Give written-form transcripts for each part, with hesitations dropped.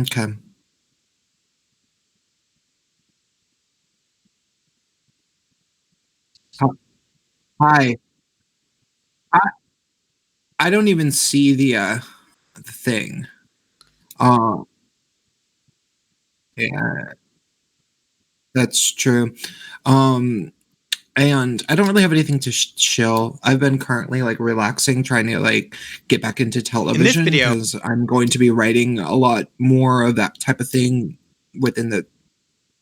Okay. Hi. I I don't even see the thing. Uh, yeah, that's true. Um, and I don't really have anything to chill. I've been currently like relaxing, trying to like get back into In this television video, because I'm going to be writing a lot more of that type of thing within the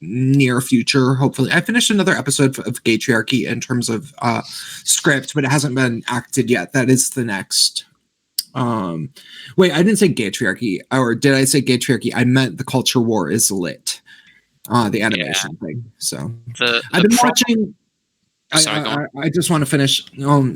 near future. Hopefully, I finished another episode of Gatriarchy in terms of script, but it hasn't been acted yet. That is the next. Um, Wait, I didn't say Gatriarchy, or did I say Gatriarchy? I meant the Culture War is lit. The animation thing. So I've been watching. Sorry, go on. I just want to finish.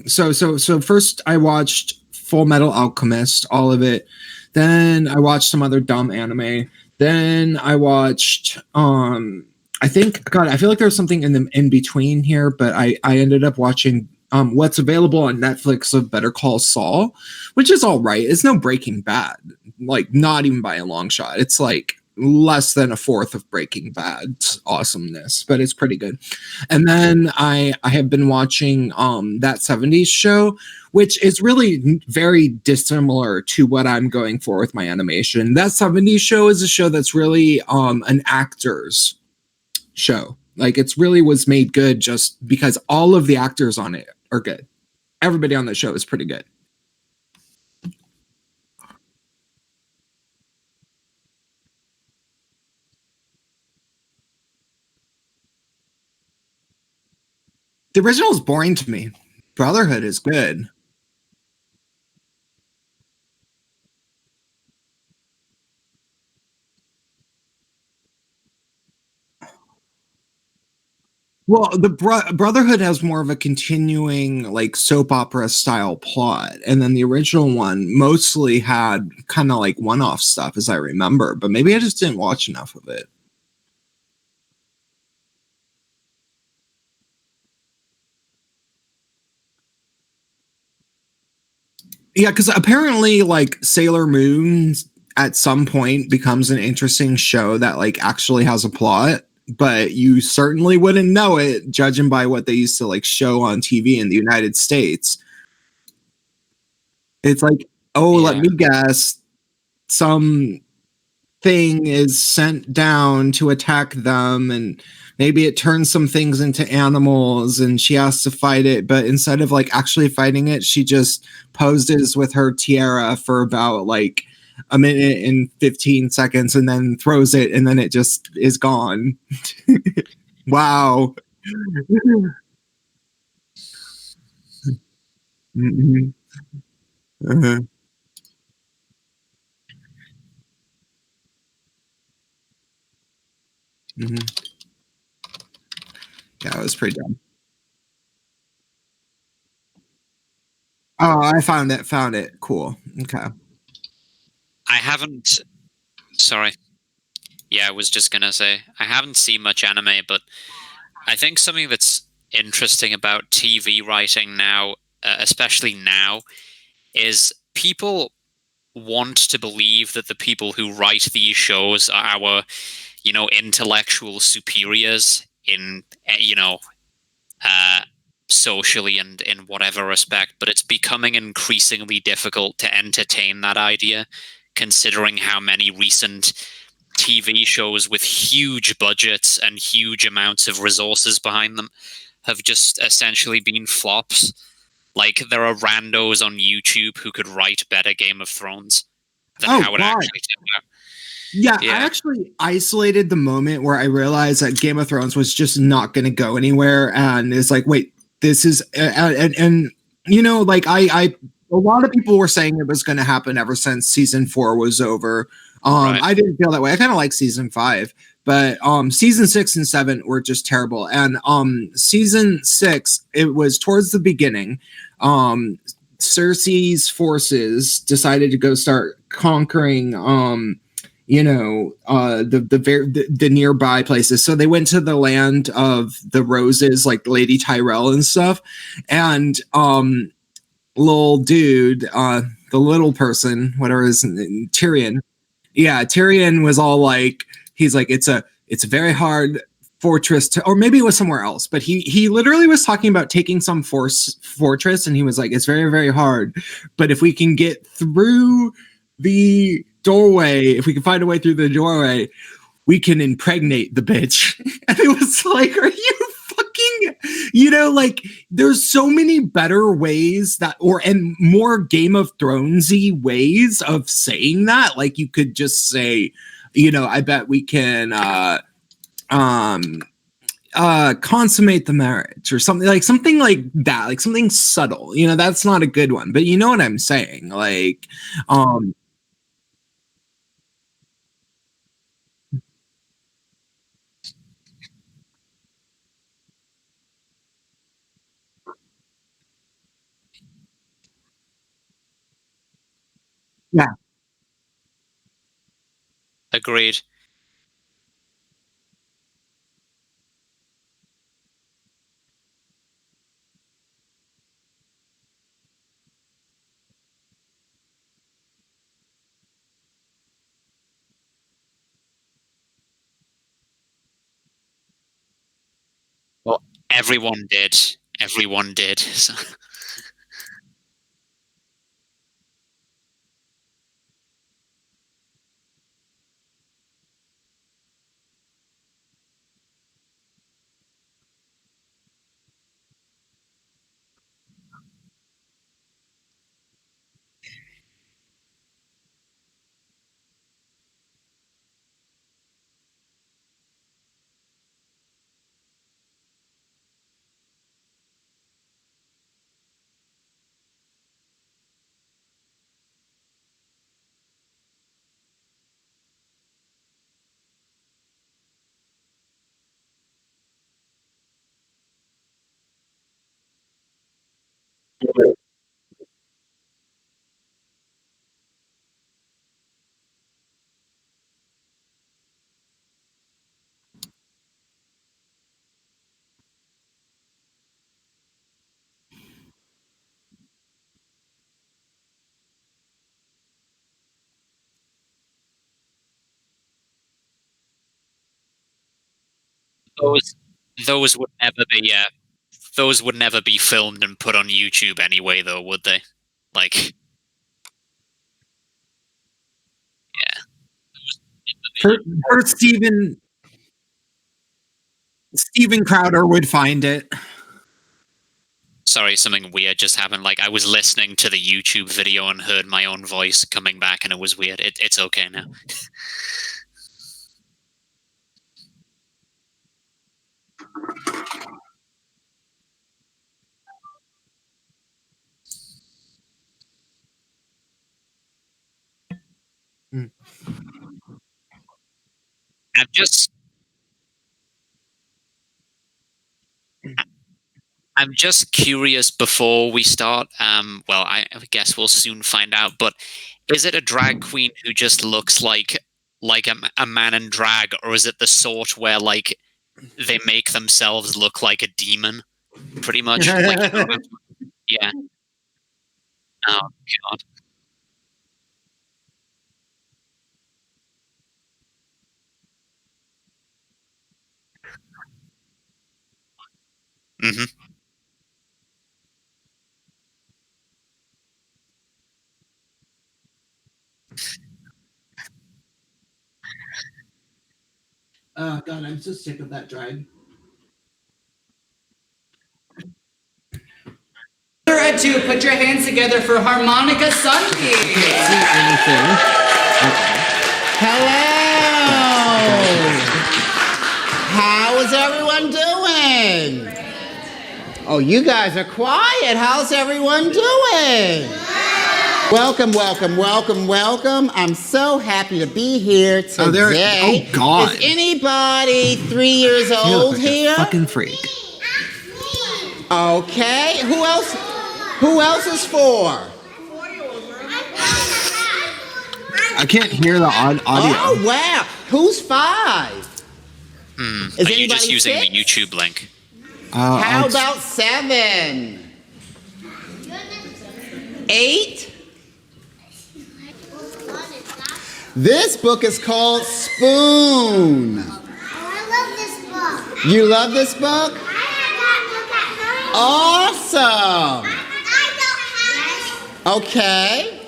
So first I watched Full Metal Alchemist, all of it. Then I watched some other dumb anime. Then I watched I think God, I feel like there's something in between here, but I ended up watching what's available on Netflix of Better Call Saul, which is all right. It's no Breaking Bad, like not even by a long shot. It's like less than a fourth of Breaking Bad's awesomeness, but it's pretty good. And then I have been watching that 70s show, which is really very dissimilar to what I'm going for with my animation. That 70s show is a show that's really an actor's show. Like it's really was made good just because all of the actors on it are good. Everybody on the show is pretty good. The original is boring to me. Brotherhood is good. Well, the Brotherhood has more of a continuing like soap opera style plot, and then the original one mostly had kind of like one-off stuff, as I remember. But maybe I just didn't watch enough of it. Yeah, because apparently, like Sailor Moon at some point becomes an interesting show that like actually has a plot, but you certainly wouldn't know it, judging by what they used to like show on TV in the United States. It's like, oh, let me guess, some thing is sent down to attack them, and maybe it turns some things into animals and she has to fight it, but instead of like actually fighting it, she just poses with her tiara for about like a minute and 15 seconds and then throws it and then it just is gone. Wow. Mhm. Uh-huh. Mhm. Yeah, it was pretty dumb. Oh, I found it cool. Okay. I haven't. Sorry. Yeah, I was just gonna say I haven't seen much anime, but I think something that's interesting about TV writing now, especially now, is people want to believe that the people who write these shows are our, intellectual superiors in, uh, socially and in whatever respect. But it's becoming increasingly difficult to entertain that idea, considering how many recent TV shows with huge budgets and huge amounts of resources behind them have just essentially been flops. Like there are randos on YouTube who could write better Game of Thrones than Oh how it God. actually turned out. Yeah, I Yeah, actually isolated the moment where I realized that Game of Thrones was just not going to go anywhere, and it's like, wait, this is, and you know, like a lot of people were saying it was going to happen ever since season 4 was over. right. I didn't feel that way. I kind of like season 5, but season 6 and 7 were just terrible, and season 6 it was towards the beginning. Cersei's forces decided to go start conquering the nearby places. So they went to the land of the roses, like Lady Tyrell and stuff. And little dude, the little person, whatever his Tyrion, Yeah, Tyrion was all like, he's like, it's a very hard fortress to, or maybe it was somewhere else, but he literally was talking about taking some fortress, and he was like, it's very, very hard, but if we can get through the doorway, if we can find a way through the doorway, we can impregnate the bitch. And it was like, are you fucking, like, there's so many better ways and more Game of Thronesy ways of saying that. Like, you could just say, I bet we can consummate the marriage, or something like that, like something subtle. That's not a good one, but you know what I'm saying. Like, yeah. Agreed. Well, everyone did. Everyone did. So. Those those would never be those would never be filmed and put on YouTube anyway, though, would they? Like, yeah. For Steven Crowder would find it. Sorry, something weird just happened. Like, I was listening to the YouTube video and heard my own voice coming back, and it was weird. It's okay now. Mm. I'm just I'm just curious before we start. Well, I guess we'll soon find out. But is it a drag queen who just looks like a man in drag, or is it the sort where like they make themselves look like a demon, pretty much? Like, yeah. Oh God. Hmm. Oh God, I'm so sick of that drag. Ado, put your hands together for Harmonica Sunday. Hello. How is everyone doing? Oh, you guys are quiet. How's everyone doing? Welcome, welcome, welcome, welcome. I'm so happy to be here today. Oh God. Is anybody 3 years You look old like here? a fucking freak. Okay. Who else? Who else is 4? I can't hear the audio. Oh wow. Who's 5? Is Are you just anybody using 6? the YouTube link? How about 7? 8? This book is called Spoon. Oh, I love this book. You love this book? I have that book at home. Awesome. I don't have it. Okay.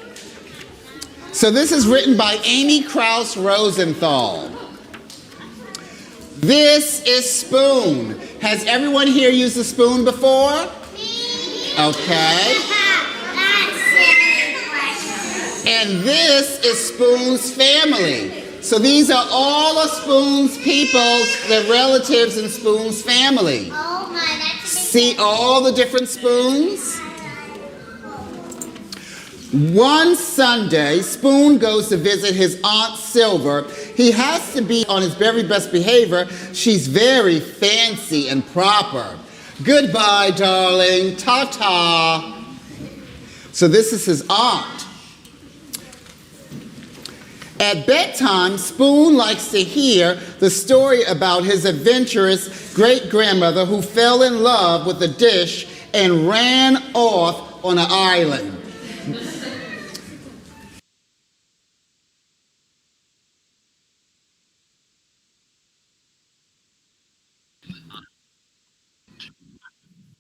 So this is written by Amy Krauss Rosenthal. This is Spoon. Has everyone here used a spoon before? Okay. That's silly question. And this is Spoon's family. So these are all of Spoon's people, the relatives in Spoon's family. Oh my, that's a big See all the different spoons? One Sunday, Spoon goes to visit his Aunt Silver. He has to be on his very best behavior. She's very fancy and proper. Goodbye, darling. Ta-ta. So this is his aunt. At bedtime, Spoon likes to hear the story about his adventurous great-grandmother who fell in love with a dish and ran off on an island.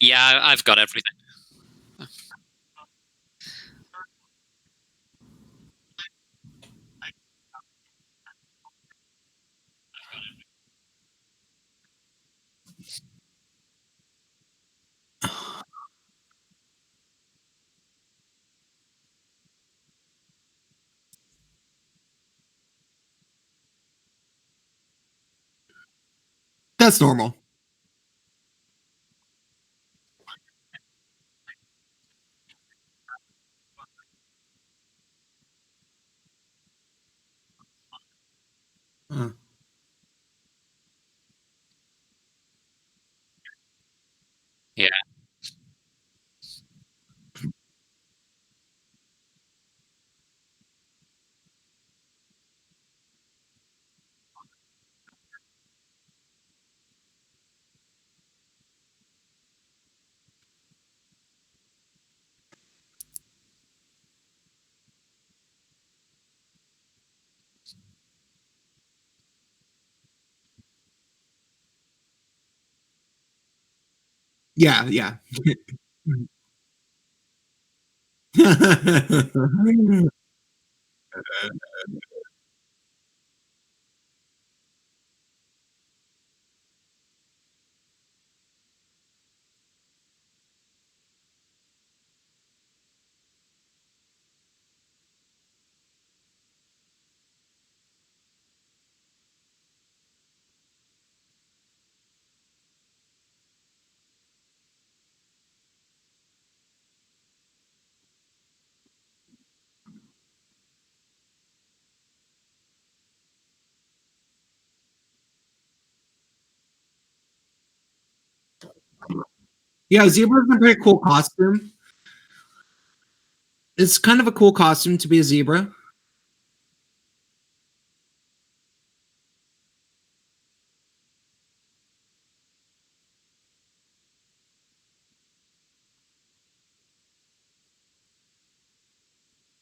Yeah, I've got everything. That's normal. Uh, Yeah. yeah, yeah. Yeah, zebra's a pretty cool costume. It's kind of a cool costume to be a zebra.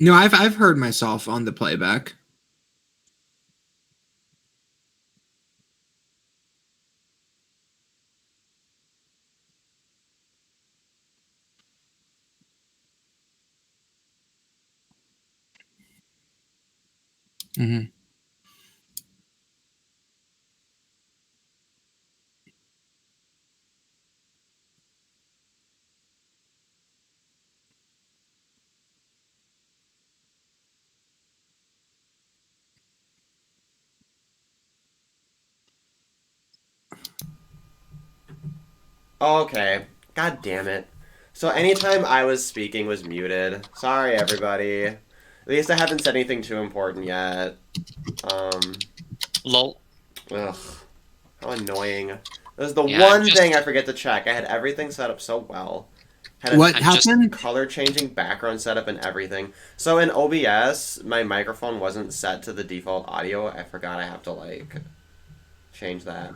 No, I've heard myself on the playback. Hmm. Okay. God damn it. So anytime I was speaking was muted. Sorry, everybody. At least I haven't said anything too important yet. Lol. Ugh. How annoying. That was the Yeah, one just- thing I forget to check. I had everything set up so well. Had a What I'm just- happened? color changing background setup and everything. So in OBS, my microphone wasn't set to the default audio. I forgot I have to like change that.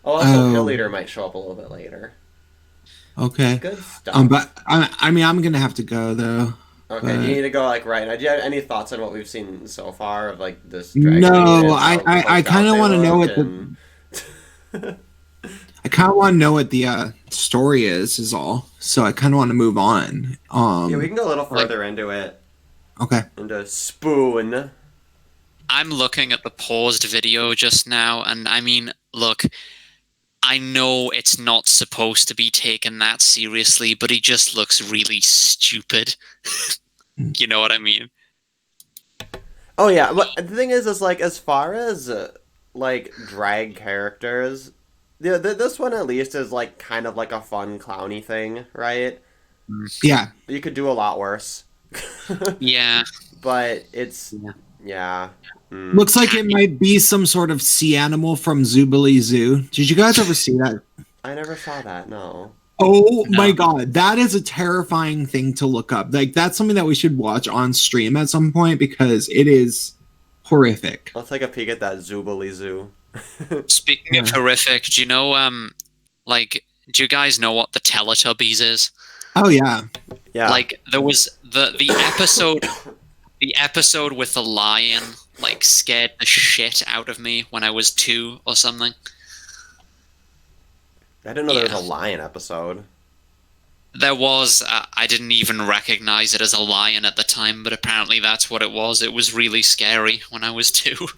Oh, also Kill Oh. Leader might show up a little bit later. Okay. Good stuff. But I mean, I'm gonna have to go though. Okay, But- you need to go like right now. Do you have any thoughts on what we've seen so far of like this Dragon No, Queen and I how fleshed kind out of they want to know look what the and- I kind of want to know what the story is all. So I kind of want to move on. Yeah, we can go a little further into it. Okay. Into Spoon. I'm looking at the paused video just now, and I mean, look, I know it's not supposed to be taken that seriously, but he just looks really stupid. You know what I mean? Oh yeah, but the thing is like as far as like drag characters, this one at least is like kind of like a fun clowny thing, right? Yeah. You could do a lot worse. Yeah. But it's yeah. Looks like it might be some sort of sea animal from Zoobilee Zoo. Did you guys ever see that? I never saw that. No. Oh my No. god, that is a terrifying thing to look up. Like that's something that we should watch on stream at some point because it is horrific. Let's take a peek at that Zoobilee Zoo. Speaking of horrific, do you know, like, do you guys know what the Teletubbies is? Oh yeah. Yeah. Like, there was the episode, the episode with the lion, like, scared the shit out of me when I was 2 or something. I didn't know there was Yeah. a lion episode. There was, I didn't even recognize it as a lion at the time, but apparently that's what it was. It was really scary when I was 2.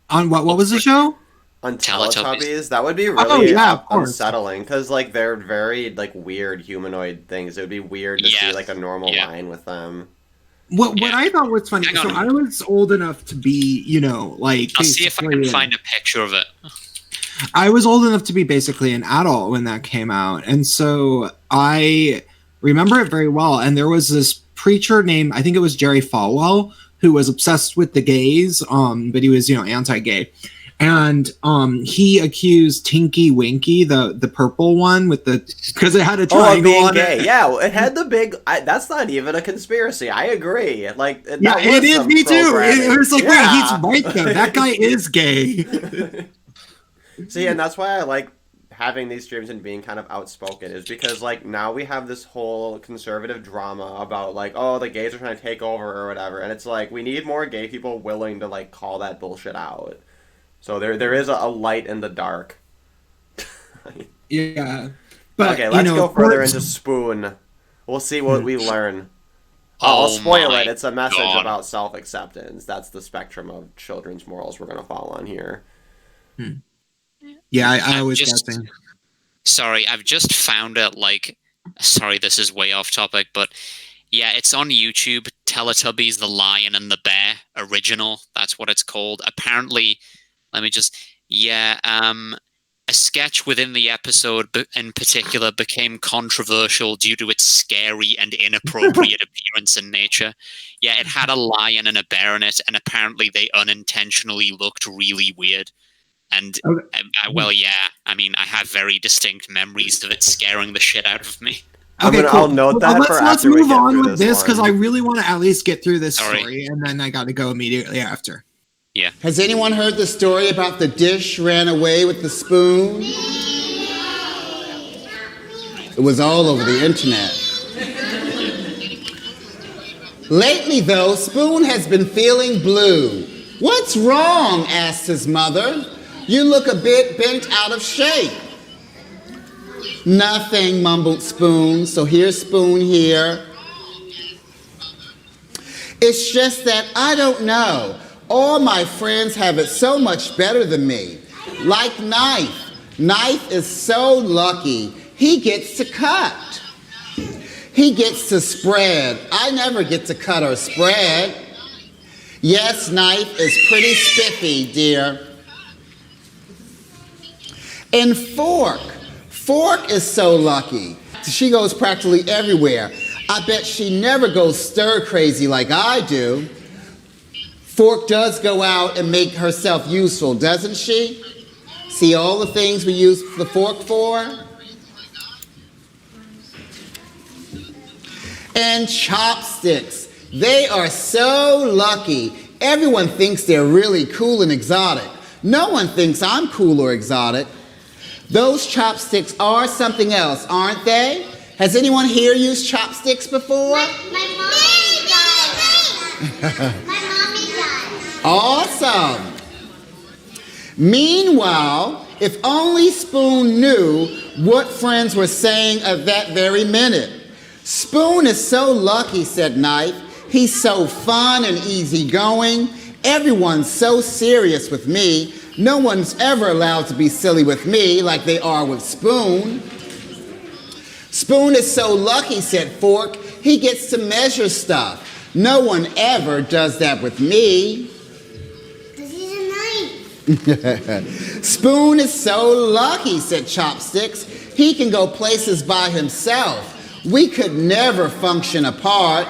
On what was the show? On Teletubbies. Teletubbies, that would be really yeah, of course. unsettling because like they're very like weird humanoid things. It would be weird to see Yes. like a normal Yeah. lion with them. What Yeah. I thought was funny. Hang So on. I was old enough to be, like I'll see if I can basically- find a picture of it. I was old enough to be basically an adult when that came out. And so I remember it very well. And there was this preacher named, I think it was Jerry Falwell, who was obsessed with the gays, but he was, anti-gay. And he accused Tinky Winky, the purple one with the, because it had a Oh, triangle being on gay. it. Yeah, it had the big. That's not even a conspiracy. I agree. Like, that Yeah, was it is some me too. programming. It was like, Yeah. wait, he's right though. That guy is gay. See, and that's why I like having these streams and being kind of outspoken is because like now we have this whole conservative drama about like, oh, the gays are trying to take over or whatever, and it's like we need more gay people willing to like call that bullshit out. So there is a light in the dark. Yeah. But, Okay, let's go further courts- into Spoon. We'll see what we learn. I'll Oh spoil my it. It's a message God. about self-acceptance. That's the spectrum of children's morals we're going to follow on here. Yeah, I was Just- guessing. Sorry, I've just found it, like, sorry, this is way off topic, but yeah, it's on YouTube. Teletubbies, The Lion and the Bear original. That's what it's called. Apparently, let me just, a sketch within the episode in particular became controversial due to its scary and inappropriate appearance and nature. Yeah, it had a lion and a bear in it, and apparently they unintentionally looked really weird. And, Okay. well, yeah, I mean, I have very distinct memories of it scaring the shit out of me. I'll note that let's for let's after we move get on through with this this because one. I really want to at least get through this Sorry. story, and then I got to go immediately after. Yeah. Has anyone heard the story about the dish ran away with the spoon? It was all over the internet. Lately, though, Spoon has been feeling blue. What's wrong? Asked his mother. You look a bit bent out of shape. Nothing, mumbled Spoon. So here's Spoon here. It's just that I don't know. All my friends have it so much better than me. Like Knife. Knife is so lucky. He gets to cut. He gets to spread. I never get to cut or spread. Yes, Knife is pretty spiffy, dear. And Fork. Fork is so lucky. She goes practically everywhere. I bet she never goes stir crazy like I do. Fork does go out and make herself useful, doesn't she? See all the things we use the fork for? And chopsticks. They are so lucky. Everyone thinks they're really cool and exotic. No one thinks I'm cool or exotic. Those chopsticks are something else, aren't they? Has anyone here used chopsticks before? My mom My mommy does. Awesome. Meanwhile, if only Spoon knew what friends were saying at that very minute. Spoon is so lucky, said Knife. He's so fun and easygoing. Everyone's so serious with me. No one's ever allowed to be silly with me like they are with Spoon. Spoon is so lucky, said Fork. He gets to measure stuff. No one ever does that with me. Because he's a knife. Spoon is so lucky, said Chopsticks. He can go places by himself. We could never function apart.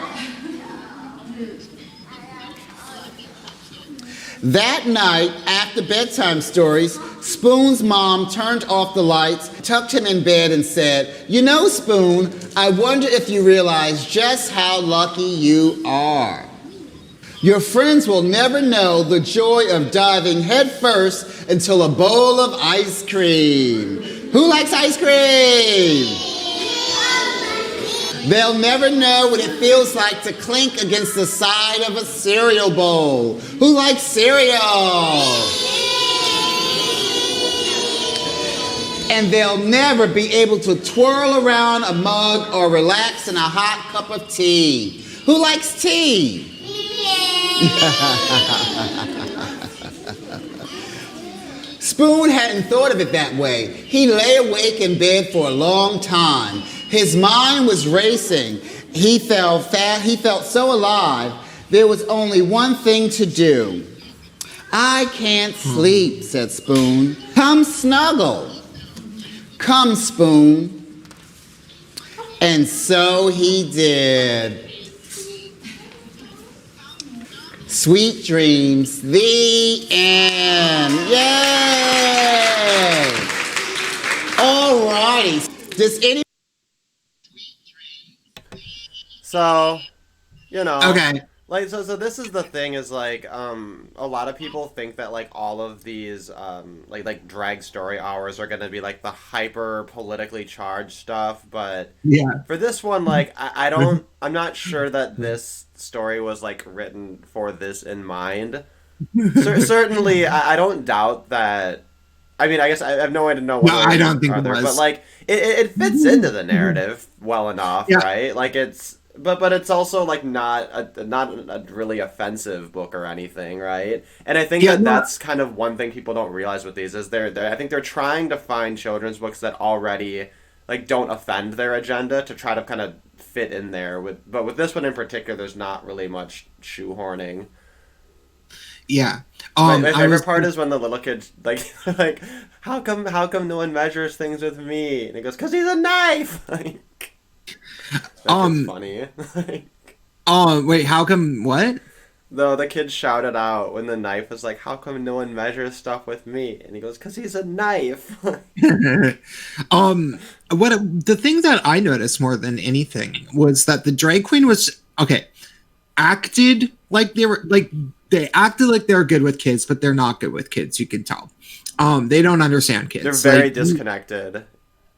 That night, after bedtime stories, Spoon's mom turned off the lights, tucked him in bed, and said, "You know, Spoon, I wonder if you realize just how lucky you are. Your friends will never know the joy of diving headfirst into a bowl of ice cream." Who likes ice cream? They'll never know what it feels like to clink against the side of a cereal bowl. Who likes cereal? And they'll never be able to twirl around a mug or relax in a hot cup of tea. Who likes tea? Spoon hadn't thought of it that way. He lay awake in bed for a long time. His mind was racing. He felt so alive. There was only one thing to do. "I can't sleep," said Spoon. "Come snuggle." "Come, Spoon." And so he did. Sweet dreams. The end. Yay! All righty. Does any... So, you know. Okay. Like, so this is the thing is, like, a lot of people think that, like, all of these, like drag story hours are gonna be, like, the hyper politically charged stuff, but Yeah. for this one, like, I'm not sure that this story was, like, written for this in mind. Certainly, I don't doubt that. I mean, I guess I have no way to know what I don't think it was. but, like, it fits into the narrative well enough, Yeah. right? Like, it's... But it's also like not a really offensive book or anything, right? And I think that's kind of one thing people don't realize with these is I think they're trying to find children's books that already like don't offend their agenda to try to kind of fit in there but with this one in particular, there's not really much shoehorning. Yeah. My favorite part is when the little kid like how come no one measures things with me? And he goes, "'Cause he's a knife." That's funny. Wait, how come what? Though the kid shouted out when the knife was like, "How come no one measures stuff with me?" And he goes, "'Cause he's a knife." The thing that I noticed more than anything was that the drag queen was acted like they were they acted like they're good with kids, but they're not good with kids, you can tell. They don't understand kids. They're very disconnected.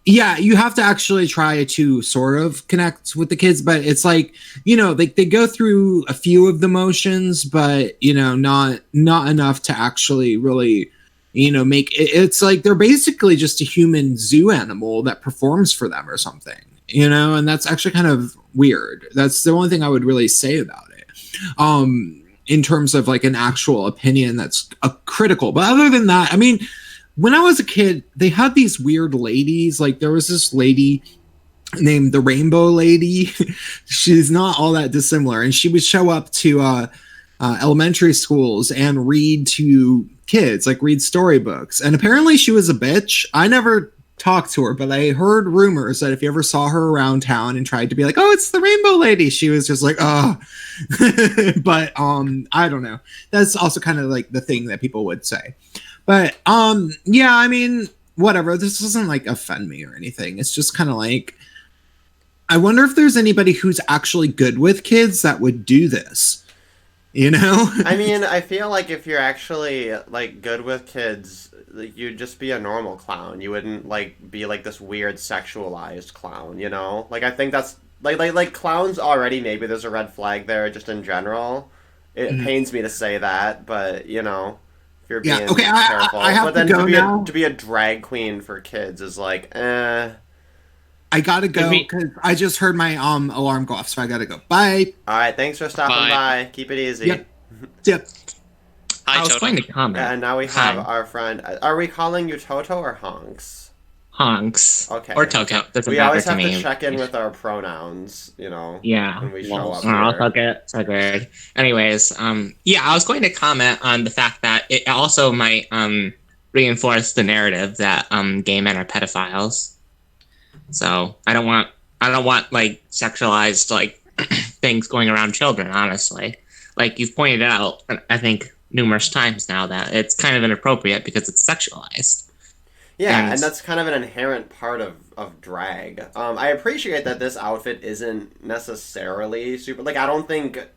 Yeah, you have to actually try to sort of connect with the kids, but it's like, they go through a few of the motions, but not enough to actually really, make it. It's like they're basically just a human zoo animal that performs for them or something, and that's actually kind of weird. That's the only thing I would really say about it. In terms of like an actual opinion that's critical. But other than that, I mean, when I was a kid, they had these weird ladies. Like there was this lady named the Rainbow Lady. She's not all that dissimilar. And she would show up to elementary schools and read to kids, like read storybooks. And apparently she was a bitch. I never talked to her, but I heard rumors that if you ever saw her around town and tried to be like, "Oh, it's the Rainbow Lady," she was just like, "Oh." But I don't know. That's also kind of like the thing that people would say. But yeah, I mean, whatever. This doesn't like offend me or anything. It's just kind of like, I wonder if there's anybody who's actually good with kids that would do this. I mean, I feel like if you're actually like good with kids, like, you'd just be a normal clown. You wouldn't like be like this weird sexualized clown, Like I think that's like clowns already. Maybe there's a red flag there just in general. it pains me to say that, but you know, if you're being Okay, careful. I have but then to go now. to be a drag queen for kids is like, eh. I gotta go because I just heard my alarm go off, so I gotta go. Bye. All right, thanks for stopping Bye. by. Keep it easy. Yep. Yep. Hi, I was Toto. going to comment. And now we have Hi. our friend. Are we calling you Toto or Honks? Honks. Okay. Or Toto. Doesn't We matter always to have me. to check in with our pronouns, you know, Yeah. when we show up Oh, here. so good. Anyways, yeah, I was going to comment on the fact that it also might reinforce the narrative that gay men are pedophiles. So I don't want like sexualized like things going around children, honestly. Like you've pointed out, I think numerous times now that it's kind of inappropriate because it's sexualized. Yeah, and that's kind of an inherent part of drag. I appreciate that this outfit isn't necessarily super. Like, I don't think.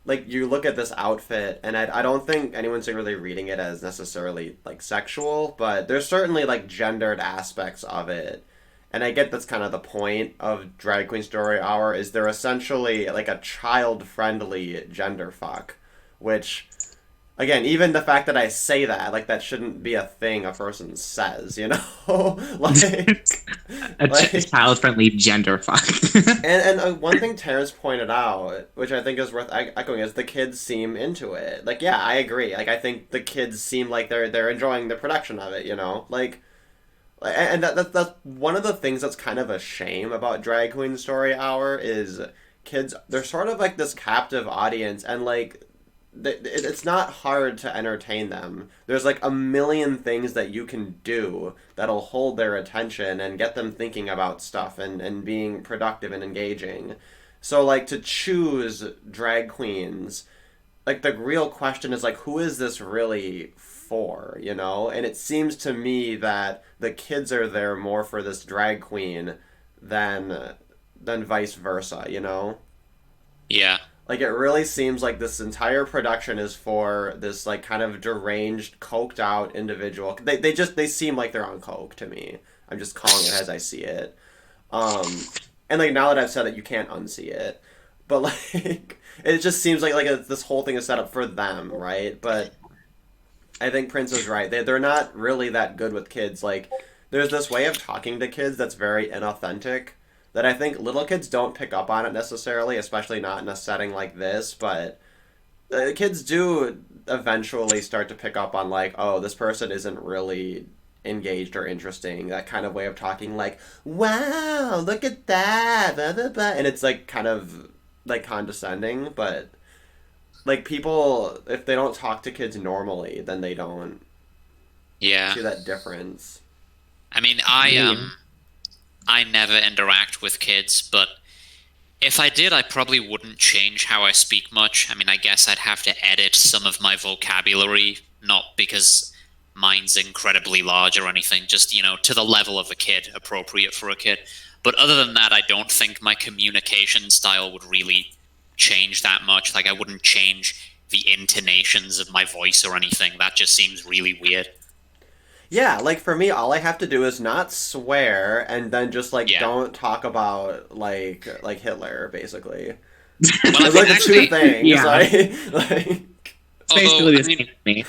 Like, you look at this outfit, and I don't think anyone's really reading it as necessarily, like, sexual, but there's certainly, like, gendered aspects of it. And I get that's kind of the point of Drag Queen Story Hour, is they're essentially, like, a child-friendly gender fuck. Which, again, even the fact that I say that, like, that shouldn't be a thing a person says, you know? like, child-friendly gender fuck. and one thing Terrence pointed out, which I think is worth echoing, is the kids seem into it. Like, yeah, I agree. Like, I think the kids seem like they're enjoying the production of it, you know? Like, and that's one of the things that's kind of a shame about Drag Queen Story Hour is kids, they're sort of like this captive audience, and, like, it's not hard to entertain them. There's like a million things that you can do that'll hold their attention and get them thinking about stuff and being productive and engaging. So like to choose drag queens, like the real question is like who is this really for, you know? And it seems to me that the kids are there more for this drag queen than vice versa, you know? Yeah. Like, it really seems like this entire production is for this, like, kind of deranged, coked-out individual. They seem like they're on coke to me. I'm just calling it as I see it. And, like, now that I've said it, you can't unsee it. But, like, it just seems like this whole thing is set up for them, right? But I think Prince is right. They're not really that good with kids. Like, there's this way of talking to kids that's very inauthentic that I think little kids don't pick up on it necessarily, especially not in a setting like this, but kids do eventually start to pick up on, like, oh, this person isn't really engaged or interesting. That kind of way of talking, like, wow, look at that, blah, blah, blah. And it's, like, kind of, like, condescending, but, like, people, if they don't talk to kids normally, then they don't see that difference. I mean, I never interact with kids, but if I did, I probably wouldn't change how I speak much. I mean, I guess I'd have to edit some of my vocabulary, not because mine's incredibly large or anything, just, you know, to the level of a kid, appropriate for a kid. But other than that, I don't think my communication style would really change that much. Like, I wouldn't change the intonations of my voice or anything. That just seems really weird. Yeah, like for me, all I have to do is not swear, and then just like don't talk about like Hitler, basically. Well, it's like the two things, yeah. like it's basically the same thing.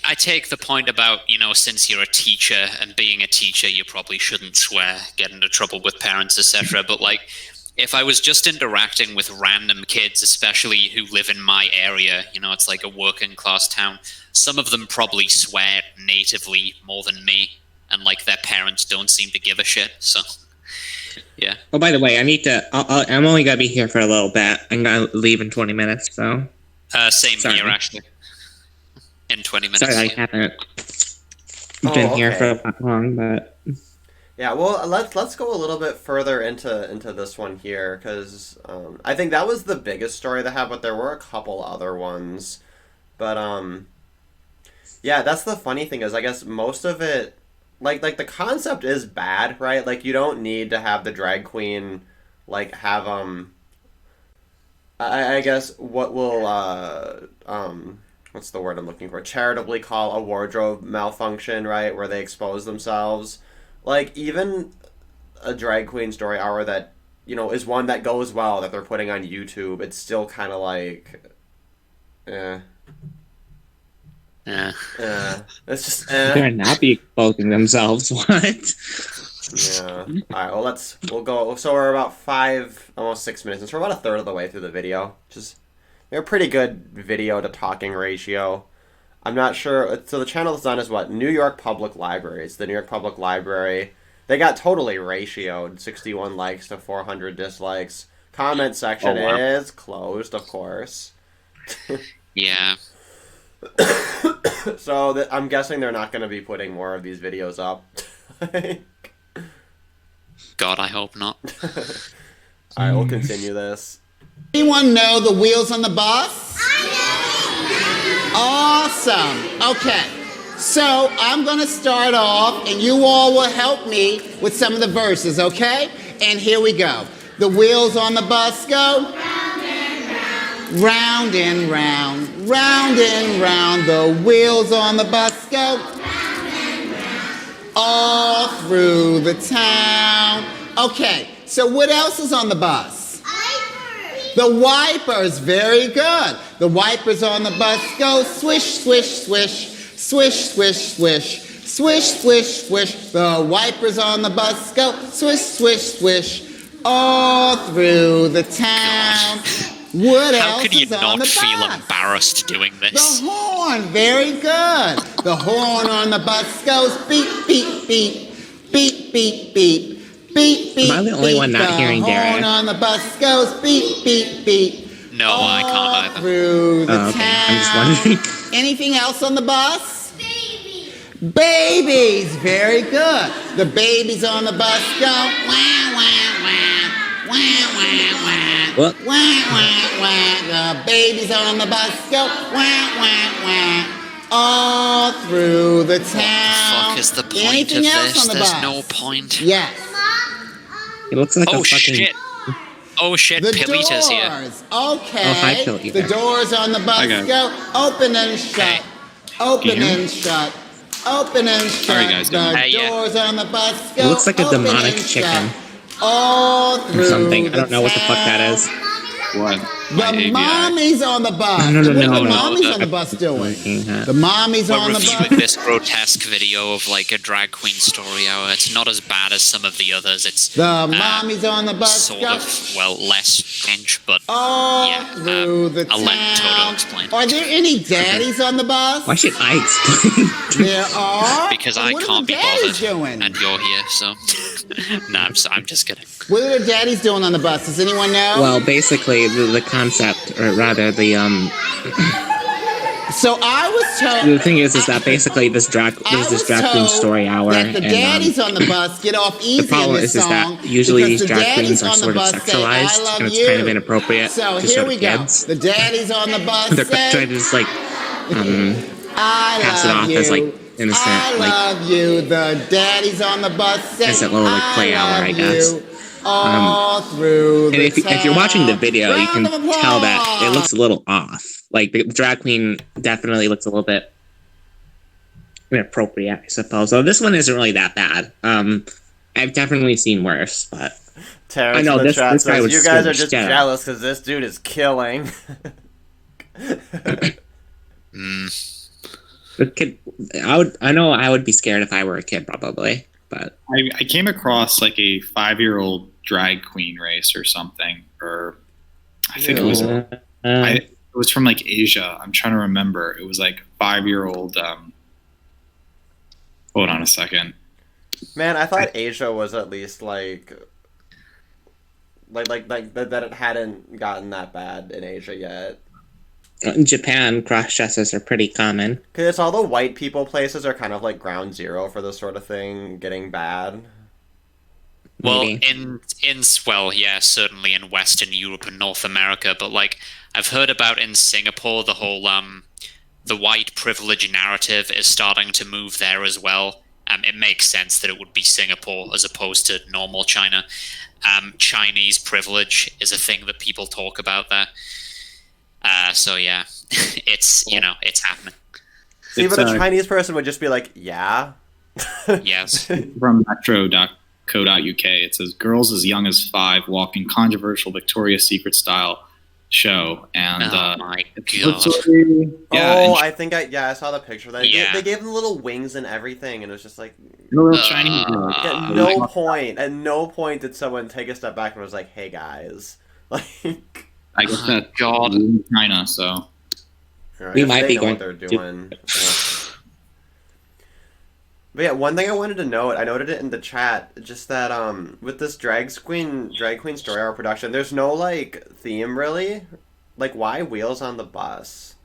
I take the point about, you know, since you're a teacher and being a teacher, you probably shouldn't swear, get into trouble with parents, etc. But like, if I was just interacting with random kids, especially who live in my area, you know, it's like a working class town. Some of them probably swear natively more than me, and like their parents don't seem to give a shit. So, yeah. Oh, by the way, I'm only gonna be here for a little bit. I'm gonna leave in 20 minutes. So. Same here, actually. In 20 minutes. Sorry, I haven't been here for that long, but. Yeah, well, let's go a little bit further into this one here, because I think that was the biggest story they have, but there were a couple other ones. But yeah, that's the funny thing is, I guess most of it, like the concept is bad, right? Like you don't need to have the drag queen, like have I guess what will what's the word I'm looking for? Charitably call a wardrobe malfunction, right? Where they expose themselves. Like, even a drag queen story hour that, you know, is one that goes well, that they're putting on YouTube, it's still kind of like, Yeah. Yeah. It's just They're not be exposing themselves. What? Yeah. Alright, well we'll go. So we're about almost 6 minutes, and so we're about a third of the way through the video. Just a pretty good video to talking ratio. I'm not sure. So the channel that's on is what? New York Public Library. It's the New York Public Library. They got totally ratioed. 61 likes to 400 dislikes. Comment section is closed, of course. Yeah. So I'm guessing they're not going to be putting more of these videos up. God, I hope not. Alright, we'll continue this. Anyone know the wheels on the bus? Awesome. Okay. So I'm going to start off, and you all will help me with some of the verses, okay? And here we go. The wheels on the bus go round and round, round and round. The wheels on the bus go all through the town. Okay, so what else is on the bus? The wipers, very good. The wipers on the bus go swish, swish, swish, swish, swish, swish, swish, swish, swish. The wipers on the bus go swish, swish, swish, all through the town. What How else could you is on not the feel bus? embarrassed doing The this? horn, very good. The horn on the bus goes beep, beep, beep, beep, beep, beep. Beep, beep, Am I the only one not hearing The horn Derek? on the bus goes beep, beep, beep. No, I can't all either. through the Oh, okay. town. I'm just wondering. Anything else on the bus? Babies, very good. The babies on the bus go wah, wah, wah, wah, wah, wah. What? Wah, wah, wah. The babies on the bus go wah, wah, wah. All through the town. Fuck is the point Anything of else this? on the There's bus? no point. Yes. It looks like Oh a fucking. shit! Oh shit! The Pilita's here. doors. Okay. Oh, hi, Pilita. The doors on the bus guys. go open and shut. Hey. Open Can you hear me? and shut. Open and shut. are you guys doing? The Hey, yeah. doors on the bus go It looks like a open demonic and chicken. shut. All through Or something. I don't know what the fuck that town. is. What? The My ABI. mommies on the bus. No, What are the no, mommies no. on the bus doing? Looking at- The mommies We're on the reviewing bus. this grotesque video of like a drag queen story hour. It's not as bad as some of the others. It's The mommies on the bus sort go of, well, less strange, but all yeah, through the I'll let Toto town. explain. Are there any daddies on the bus? Why should I explain? There are. because And I what can't are be the daddies bothered, doing? and you're here, so nah, I'm just kidding. What are the daddies doing on the bus? Does anyone know? Well, basically, the concept, or rather, the So I was told. the thing is that basically there's I this was drag queen told story hour, that the and daddies on the bus get off easy problem in this is song that usually because these the drag daddies queens are on the sort of bus say, sexualized, "I love and it's you." kind of inappropriate So to here sort we of go. kids. The daddies on the bus They're say, trying to just like "I pass it love off you. as, like, innocent, I like- love you." The daddies on the bus say, Innocent little, like, play hour, love I guess. you all through And the if you're watching the town. video, you can Round of tell that it applause. looks a little off. Like the drag queen definitely looks a little bit inappropriate, I suppose. Though this one isn't really that bad. I've definitely seen worse, but Terrence I know, in the this chat guy says, would you scare guys the are just shit out of me." jealous because this dude is killing. the kid, I know I would be scared if I were a kid, probably. But I came across like a 5-year-old drag queen race or something, or I think it was it was from like Asia. I'm trying to remember. It was like 5-year-old. Hold on a second. Man, I thought Asia was at least like that it hadn't gotten that bad in Asia yet. in Japan, cross dresses are pretty common. Because it's all the white people places are kind of like ground zero for this sort of thing getting bad. Well, Maybe. well, yeah, certainly in Western Europe and North America, but like I've heard about in Singapore, the whole the white privilege narrative is starting to move there as well. It makes sense that it would be Singapore as opposed to normal China. Chinese privilege is a thing that people talk about there. So yeah, it's it's happening. See, It's, but a Chinese person would just be like, yeah. Yes. From metro.co.uk, it says girls as young as 5 walk in controversial Victoria's Secret style show, and Oh my it's god. really- yeah, Oh, and I think I saw the picture. Yeah. They gave them little wings and everything, and it was just like little Chinese. at no point did someone take a step back and was like, "Hey guys," like. I guess that God. in China, so I We guess might they be know going what they're to- doing. Yeah. But yeah, one thing I wanted to note, I noted it in the chat, just that with this drag queen story hour production, there's no like theme really. Like, why Wheels on the Bus?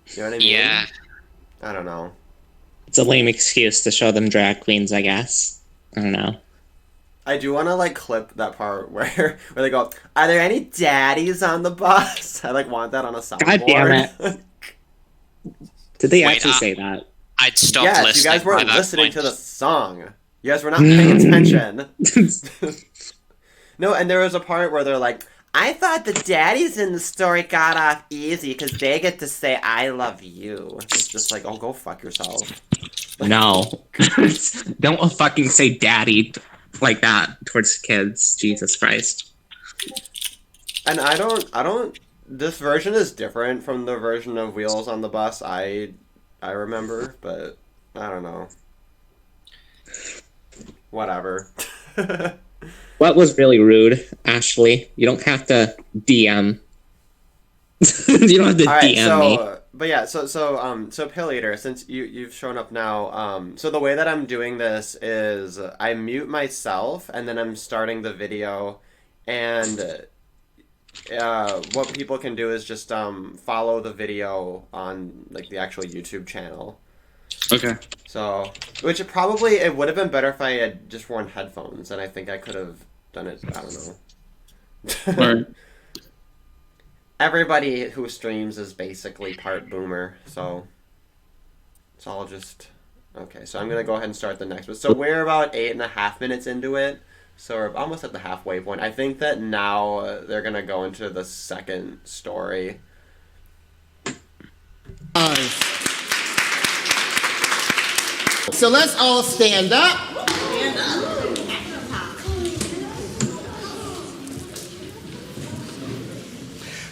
You know what I mean? Yeah. I don't know. It's a lame excuse to show them drag queens, I guess. I don't know. I do want to like clip that part where they go, "Are there any daddies on the bus?" I like want that on a soundboard. God damn it. Did they Wait, actually say that? I'd stop Yes, listening. you guys by weren't that listening point. to the song. You guys were not paying attention. No, and there was a part where they're like, "I thought the daddies in the story got off easy because they get to say I love you." It's just like, oh, go fuck yourself. No. Don't fucking say daddy like that towards kids. Jesus Christ. And I don't. This version is different from the version of Wheels on the Bus I remember, but I don't know. Whatever. What was really rude, Ashley? You don't have to DM. You don't have to All right, DM me. but yeah, so Pill Eater, since you've shown up now, so the way that I'm doing this is I mute myself and then I'm starting the video, and what people can do is just follow the video on like the actual YouTube channel. okay. So, which it would have been better if I had just worn headphones, and I think I could have done it. I don't know. Or, Everybody who streams is basically part boomer, so it's all just okay. So I'm gonna go ahead and start the next one. So we're about 8.5 minutes into it, so we're almost at the halfway point. I think that now they're gonna go into the second story. So let's all stand up.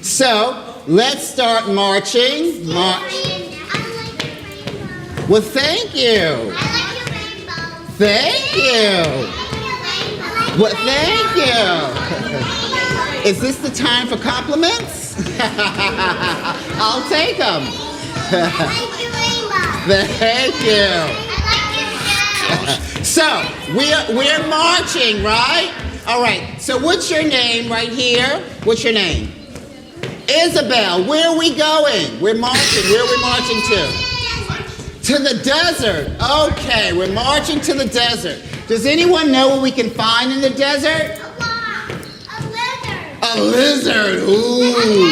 So let's start marching. Well, thank you. Thank you. Well, thank you. Is this the time for compliments? I'll take them. Thank you. So we're marching, right? All right. So what's your name right here? What's your name? Isabel. Where are we going? We're marching. Where are we marching to? To the desert. Okay, we're marching to the desert. Does anyone know what we can find in the desert? A lizard. Ooh.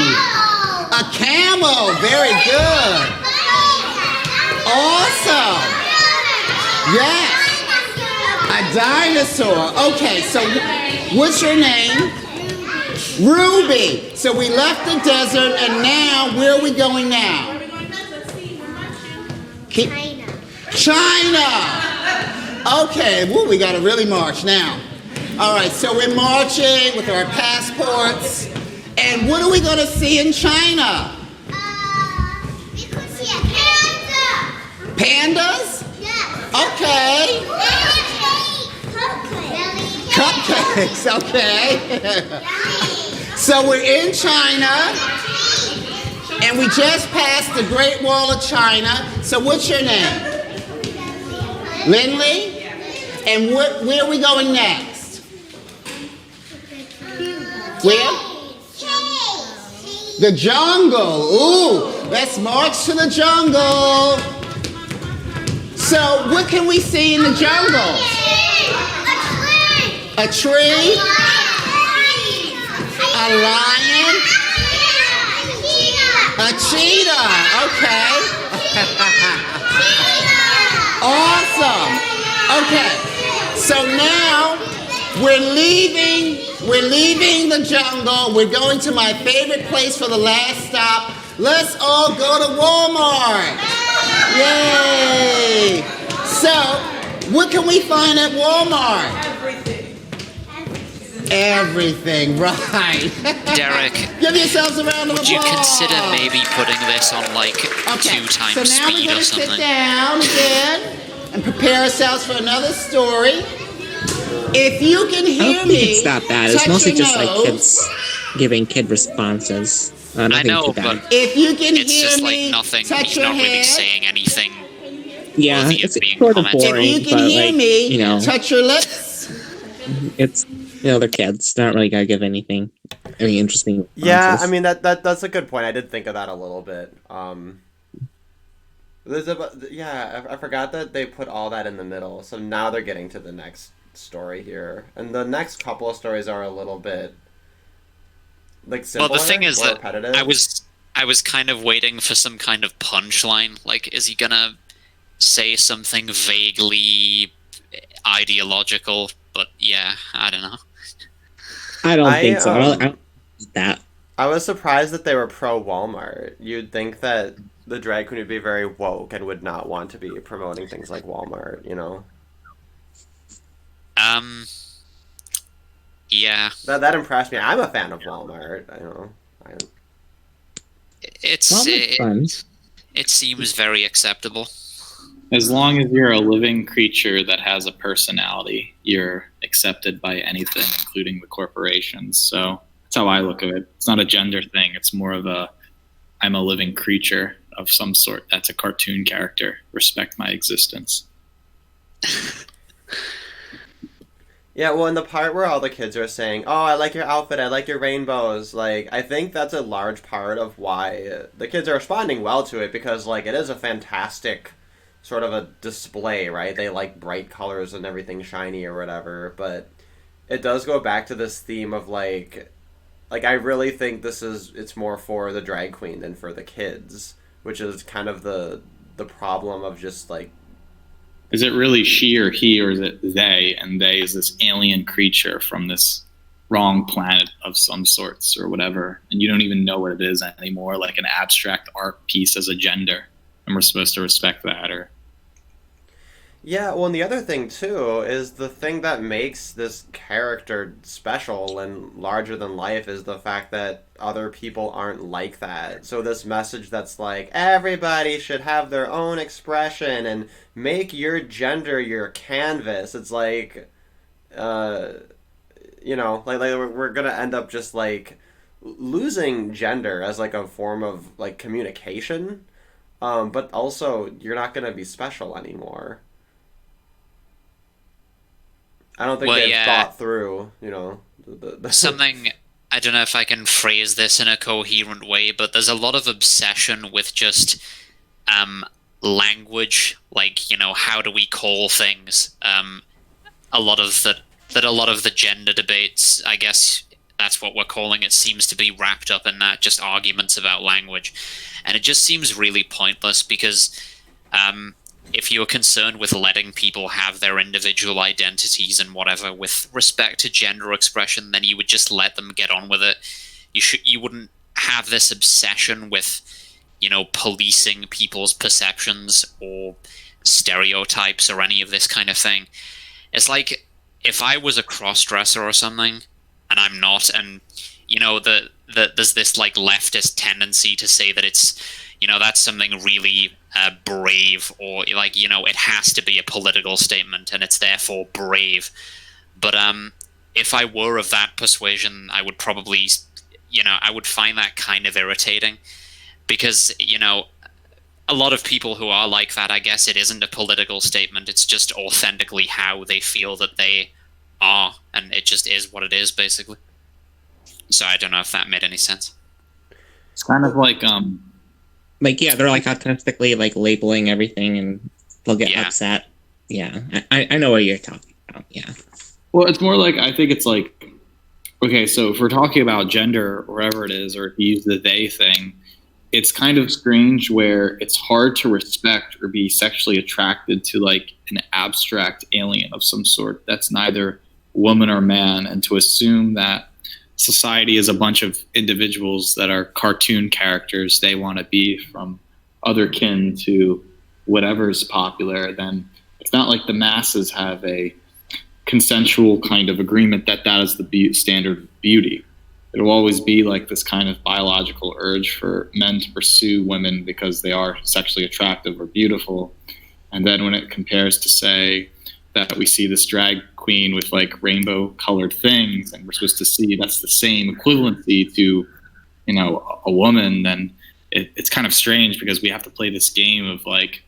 A camel. Very good. Awesome. Yes. A dinosaur. Okay, so what's your name? Ruby. So we left the desert, and now, where are we going now? China. Okay, woo, we gotta really march now. All right, so we're marching with our passports. And what are we gonna see in China? We could see a panda. Pandas? Yes. Okay. Cupcake. Cupcakes, okay. So we're in China, and we just passed the Great Wall of China. So what's your name? Lindley? And where are we going next? Where? The jungle. Ooh, let's march to the jungle. So what can we see in the jungle? A tree? A lion? A cheetah. Okay. Awesome. Okay. So now we're leaving the jungle. We're going to my favorite place for the last stop. Let's all go to Walmart. Yay. So, what can we find at Walmart? Everything, right. Derek, Give yourselves a round of Would you applause. consider maybe putting this on like Okay, 2 times so now we're speed going or to sit something? down again and prepare ourselves for another story. If you can I hear don't think me, it's that bad. It's touch mostly your just like nose. kids giving kid responses. Nothing I know, too bad. but If you can it's hear just me, like nothing. touch He's your not really head. saying anything. Yeah, worthy of it's being sort of commented on. boring, If you can but hear like, me, you know, touch your lips. it's, you know, they're kids. They're not really gonna give any interesting responses. Yeah, I mean that's a good point. I did think of that a little bit. I forgot that they put all that in the middle. So now they're getting to the next story here, and the next couple of stories are a little bit like simpler. Well, the thing is or that repetitive. I was kind of waiting for some kind of punchline. Like, is he gonna say something vaguely ideological? But yeah, I don't know. I don't think so. I don't that. I was surprised that they were pro Walmart. You'd think that the drag queen would be very woke and would not want to be promoting things like Walmart, you know? Yeah. That impressed me. I'm a fan of Walmart. It seems very acceptable. As long as you're a living creature that has a personality, you're accepted by anything, including the corporations. So that's how I look at it. It's not a gender thing. It's more of I'm a living creature of some sort. That's a cartoon character. Respect my existence. Yeah, well, in the part where all the kids are saying, "Oh, I like your outfit. I like your rainbows," like, I think that's a large part of why the kids are responding well to it, because, like, it is a fantastic sort of a display, right? They like bright colors and everything shiny or whatever, but it does go back to this theme of, like I really think it's more for the drag queen than for the kids, which is kind of the problem of just, like, is it really she or he, or is it they? And they is this alien creature from this wrong planet of some sorts or whatever. And you don't even know what it is anymore, like an abstract art piece as a gender. And we're supposed to respect that, or... Yeah, well, and the other thing, too, is the thing that makes this character special and larger than life is the fact that other people aren't like that. So this message that's like, everybody should have their own expression and make your gender your canvas. It's like, you know, like we're going to end up just, like, losing gender as, like, a form of, like, communication. But also, you're not going to be special anymore. I don't think they've thought through, you know, something. I don't know if I can phrase this in a coherent way, but there's a lot of obsession with just language, like, you know, how do we call things? A lot of the gender debates, I guess that's what we're calling it, seems to be wrapped up in that, just arguments about language, and it just seems really pointless because. If you're concerned with letting people have their individual identities and whatever with respect to gender expression, then you would just let them get on with it. You wouldn't have this obsession with, you know, policing people's perceptions or stereotypes or any of this kind of thing. It's like if I was a cross-dresser or something, and I'm not, and, you know, there's this, like, leftist tendency to say that it's, you know, that's something really brave, or, like, you know, it has to be a political statement and it's therefore brave. But if I were of that persuasion, I would probably, you know, I would find that kind of irritating because, you know, a lot of people who are like that, I guess it isn't a political statement. It's just authentically how they feel that they are, and it just is what it is, basically. So I don't know if that made any sense. It's kind of like yeah, they're like authentically like labeling everything, and they'll get upset. Yeah, I know what you're talking about. Yeah. Well, it's more like, I think it's like, okay, so if we're talking about gender or whatever it is, or if you use the they thing, it's kind of strange where it's hard to respect or be sexually attracted to, like, an abstract alien of some sort that's neither woman or man, and to assume that society is a bunch of individuals that are cartoon characters they want to be from other kin to whatever's popular, then it's not like the masses have a consensual kind of agreement that is the standard of beauty. it'll always be like this kind of biological urge for men to pursue women because they are sexually attractive or beautiful. And then when it compares to, say, that we see this drag queen with like rainbow colored things and we're supposed to see that's the same equivalency to, you know, a woman, then it's kind of strange because we have to play this game of like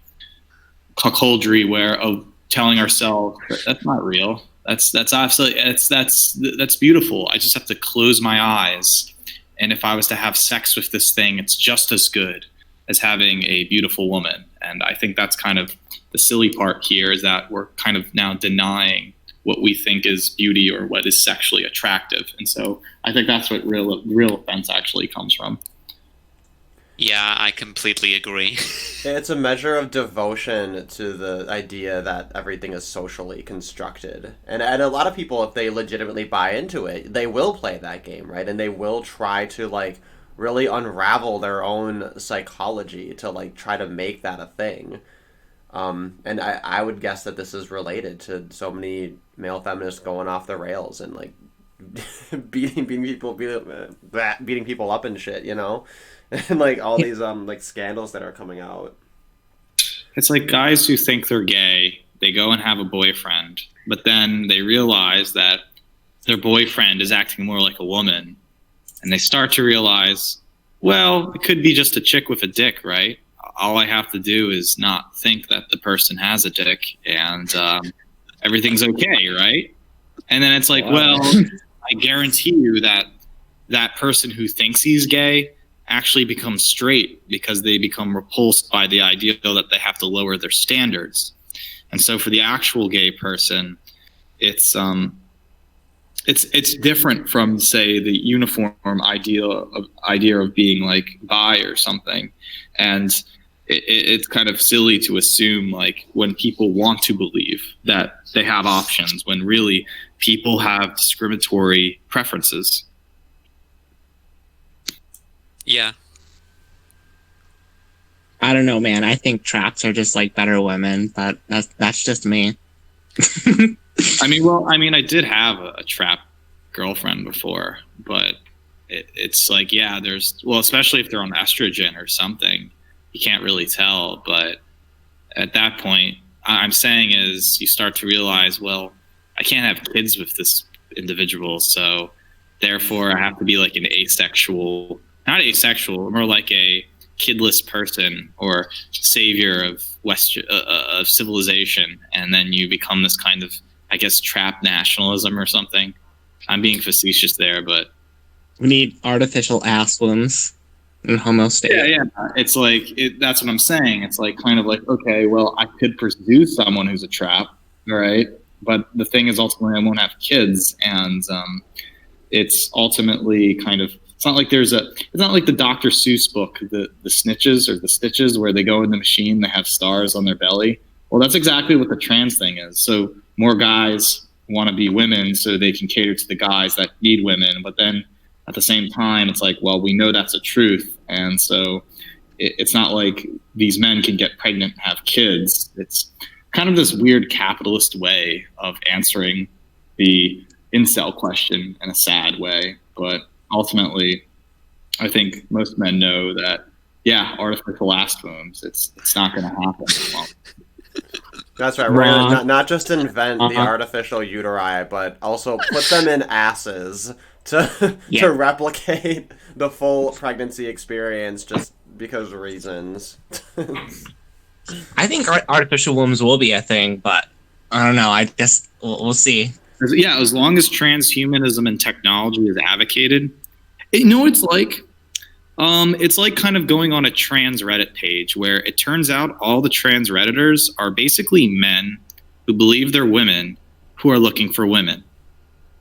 cuckoldry where of telling ourselves that's not real. That's absolutely that's beautiful. I just have to close my eyes, and if I was to have sex with this thing, it's just as good as having a beautiful woman. And I think that's kind of the silly part here, is that we're kind of now denying what we think is beauty or what is sexually attractive. And so I think that's what real offense actually comes from. Yeah, I completely agree. It's a measure of devotion to the idea that everything is socially constructed. And a lot of people, if they legitimately buy into it, they will play that game, right? And they will try to, like, really unravel their own psychology to, like, try to make that a thing. And I would guess that this is related to so many male feminists going off the rails and, like, beating people up and shit, you know? And like all these like scandals that are coming out. It's like guys who think they're gay, they go and have a boyfriend, but then they realize that their boyfriend is acting more like a woman, and they start to realize, well, it could be just a chick with a dick, right? All I have to do is not think that the person has a dick, and everything's okay, right? And then it's like, well, I guarantee you that that person who thinks he's gay actually become straight because they become repulsed by the idea that they have to lower their standards. And so for the actual gay person, it's different from, say, the uniform idea of being like bi or something. And it's kind of silly to assume, like, when people want to believe that they have options, when really people have discriminatory preferences. Yeah. I don't know, man. I think traps are just like better women, but that's just me. I mean, I did have a trap girlfriend before, but it's like, yeah, especially if they're on estrogen or something, you can't really tell. But at that point, I'm saying is you start to realize, well, I can't have kids with this individual, so therefore I have to be like an asexual. Not asexual, more like a kidless person or savior of of civilization, and then you become this kind of, I guess, trap nationalism or something. I'm being facetious there, but We need artificial ass wombs in homo state. yeah. It's like that's what I'm saying. It's like kind of like, okay, well, I could pursue someone who's a trap, all right, but the thing is ultimately I won't have kids, and it's ultimately kind of. It's not like the Dr. Seuss book, the Snitches or the Stitches, where they go in the machine, they have stars on their belly. Well, that's exactly what the trans thing is. So more guys want to be women so they can cater to the guys that need women. But then at the same time, it's like, well, we know that's a truth. And so it's not like these men can get pregnant and have kids. It's kind of this weird capitalist way of answering the incel question in a sad way. But ultimately, I think most men know that, yeah, artificial ass wombs, it's not going to happen. Well, That's right. We're gonna not just invent the artificial uteri, but also put them in asses to to replicate the full pregnancy experience just because of reasons. I think artificial wombs will be a thing, but I don't know. I guess we'll see. Yeah, as long as transhumanism and technology is advocated, you know what it's like? It's like kind of going on a trans Reddit page where it turns out all the trans Redditors are basically men who believe they're women who are looking for women.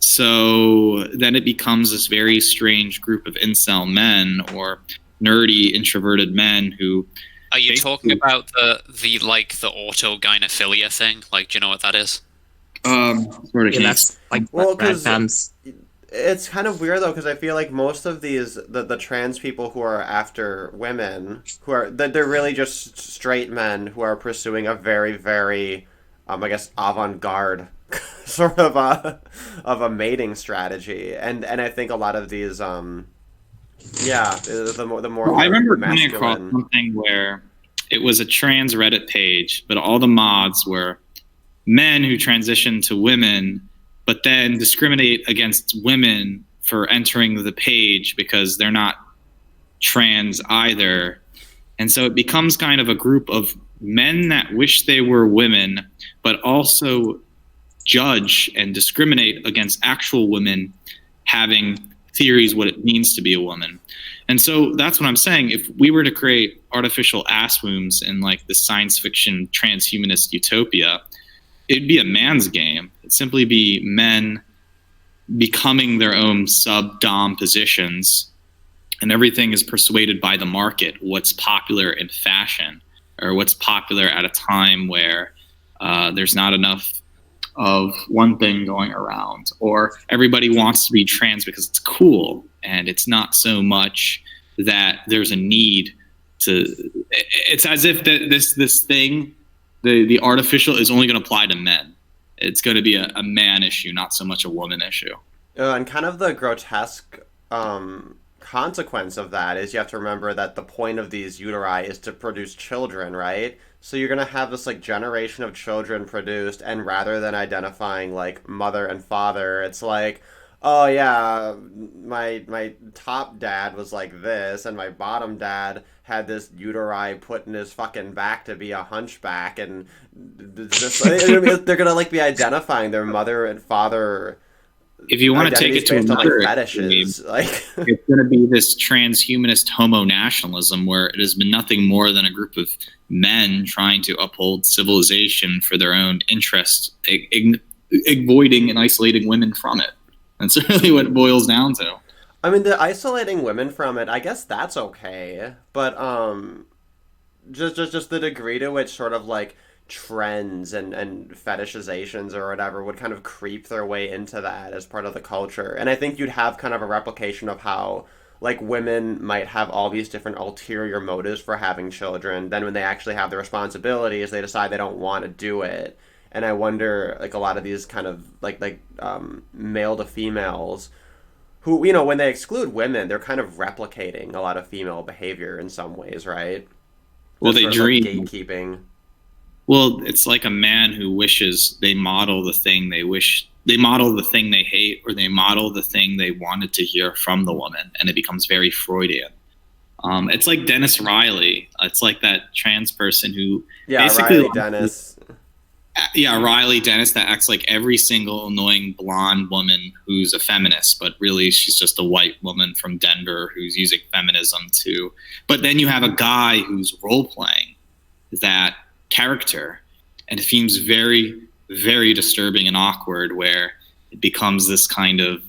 So then it becomes this very strange group of incel men or nerdy introverted men who. Are you talking about the autogynephilia thing? Like, do you know what that is? That's like well, because it's kind of weird though, because I feel like most of these the trans people who are after women, they're really just straight men who are pursuing a very, very I guess avant-garde sort of a mating strategy, and I think a lot of these the more Well, I remember coming across masculine. something where it was a trans Reddit page, but all the mods were men who transition to women, but then discriminate against women for entering the page because they're not trans either. And so it becomes kind of a group of men that wish they were women, but also judge and discriminate against actual women having theories what it means to be a woman. And so that's what I'm saying. If we were to create artificial ass wombs in like the science fiction transhumanist utopia, it'd be a man's game. It'd simply be men becoming their own sub-dom positions, and everything is persuaded by the market, what's popular in fashion, or what's popular at a time where there's not enough of one thing going around, or everybody wants to be trans because it's cool, and it's not so much that there's a need to. It's as if this thing, the artificial, is only going to apply to men. It's going to be a man issue, not so much a woman issue. And kind of the grotesque consequence of that is you have to remember that the point of these uteri is to produce children, right? So you're gonna have this like generation of children produced, and rather than identifying like mother and father, it's like, oh yeah, my top dad was like this, and my bottom dad had this uteri put in his fucking back to be a hunchback, and this, they're gonna like be identifying their mother and father. If you want to take it to another fetishes, like it's going to be this transhumanist homo nationalism, where it has been nothing more than a group of men trying to uphold civilization for their own interest, avoiding and isolating women from it. That's really what it boils down to. I mean, the isolating women from it, I guess that's okay, but just the degree to which sort of like trends and fetishizations or whatever would kind of creep their way into that as part of the culture. And I think you'd have kind of a replication of how like women might have all these different ulterior motives for having children. Then when they actually have the responsibilities, they decide they don't want to do it. And I wonder, like a lot of these kind of like male to females who, you know, when they exclude women, they're kind of replicating a lot of female behavior in some ways, right? Well, they dream. Gatekeeping. Well, it's like a man who wishes they model the thing they wish, they model the thing they hate, or they model the thing they wanted to hear from the woman, and it becomes very Freudian. It's like Dennis Riley. It's like that trans person who basically Riley Dennis. Yeah, Riley Dennis, that acts like every single annoying blonde woman who's a feminist, but really she's just a white woman from Denver who's using feminism to. But then you have a guy who's role playing that character, and it seems very, very disturbing and awkward, where it becomes this kind of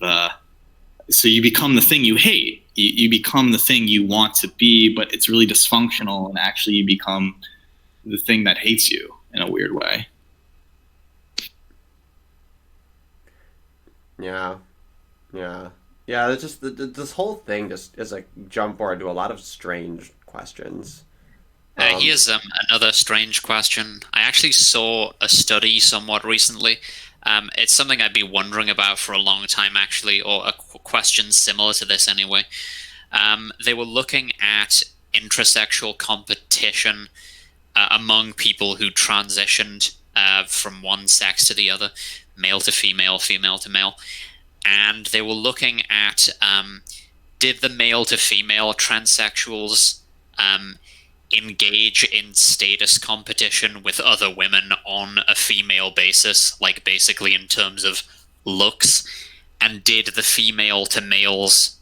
so you become the thing you hate, you become the thing you want to be, but it's really dysfunctional, and actually you become the thing that hates you in a weird way. Yeah, it's just this whole thing just is a jump board to a lot of strange questions. Here's another strange question. I actually saw a study somewhat recently. It's something I've been wondering about for a long time, actually, or a question similar to this anyway. They were looking at intersexual competition among people who transitioned from one sex to the other, male to female, female to male. And they were looking at did the male to female transsexuals engage in status competition with other women on a female basis, like basically in terms of looks, and did the female to males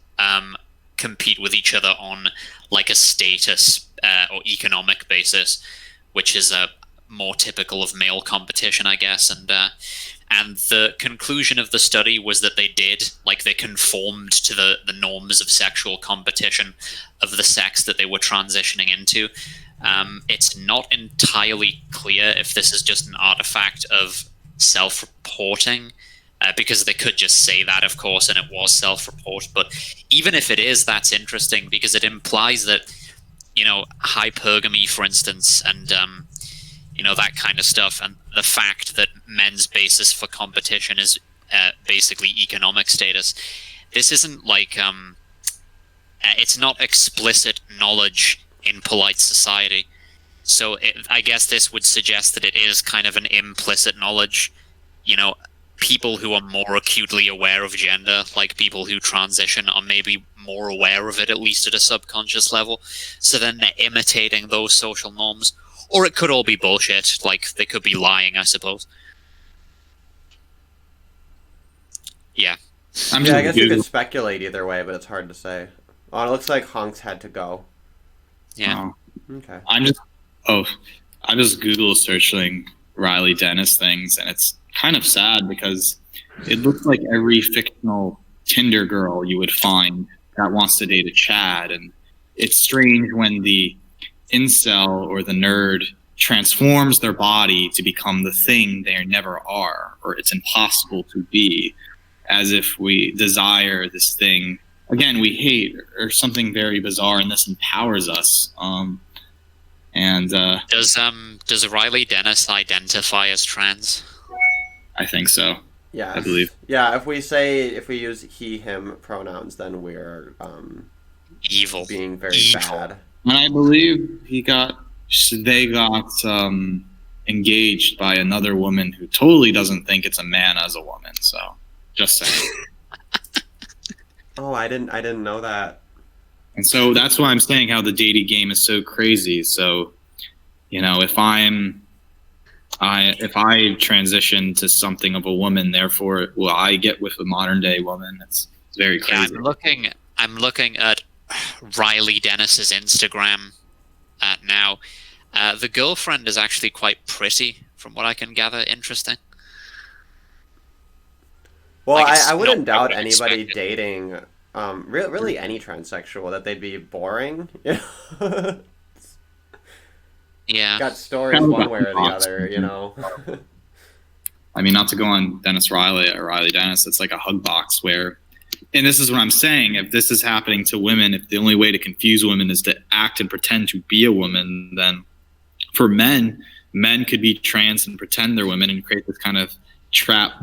compete with each other on like a status or economic basis, which is more typical of male competition, I guess. And the conclusion of the study was that they did, like they conformed to the norms of sexual competition of the sex that they were transitioning into. It's not entirely clear if this is just an artifact of self-reporting, because they could just say that, of course, and it was self-report. But even if it is, that's interesting, because it implies that, you know, hypergamy, for instance, and that kind of stuff, and the fact that men's basis for competition is basically economic status. This isn't like it's not explicit knowledge in polite society. So I guess this would suggest that it is kind of an implicit knowledge. People who are more acutely aware of gender, like people who transition, are maybe more aware of it, at least at a subconscious level. So then they're imitating those social norms. Or it could all be bullshit, like they could be lying, I suppose. Yeah. I guess you could speculate either way, but it's hard to say. Oh, it looks like Honks had to go. Yeah. Oh. Okay. I'm just Google searching Riley Dennis things, and it's kind of sad because it looks like every fictional Tinder girl you would find that wants to date a Chad, and it's strange when the incel or the nerd transforms their body to become the thing they never are, or it's impossible to be, as if we desire this thing again we hate, or something very bizarre, and this empowers us. Does Riley Dennis identify as trans? I think so. Yeah, I believe. Yeah, if we use he/him pronouns, then we're Evil. being very bad. And I believe they got engaged by another woman who totally doesn't think it's a man as a woman. So, just saying. Oh, I didn't know that. And so that's why I'm saying how the dating game is so crazy. So, if I transition to something of a woman, therefore, will I get with a modern day woman? It's very crazy. Yeah, I'm looking at Riley Dennis's Instagram now. The girlfriend is actually quite pretty, from what I can gather. Interesting. Well, Like, I wouldn't not doubt what I anybody expected. dating really any transsexual that they'd be boring. Yeah. Got stories one way or the other, I mean, not to go on Dennis Riley or Riley Dennis, it's like a hug box where, and this is what I'm saying, if this is happening to women, if the only way to confuse women is to act and pretend to be a woman, then for men could be trans and pretend they're women and create this kind of trap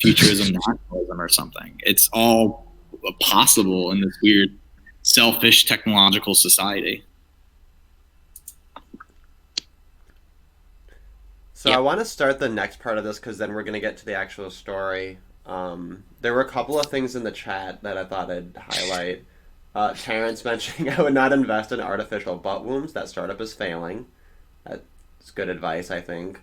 futurism nationalism or something. It's all possible in this weird, selfish technological society. So I want to start the next part of this because then we're going to get to the actual story. There were a couple of things in the chat that I thought I'd highlight. Terrence mentioning I would not invest in artificial butt wombs. That startup is failing. That's good advice, I think.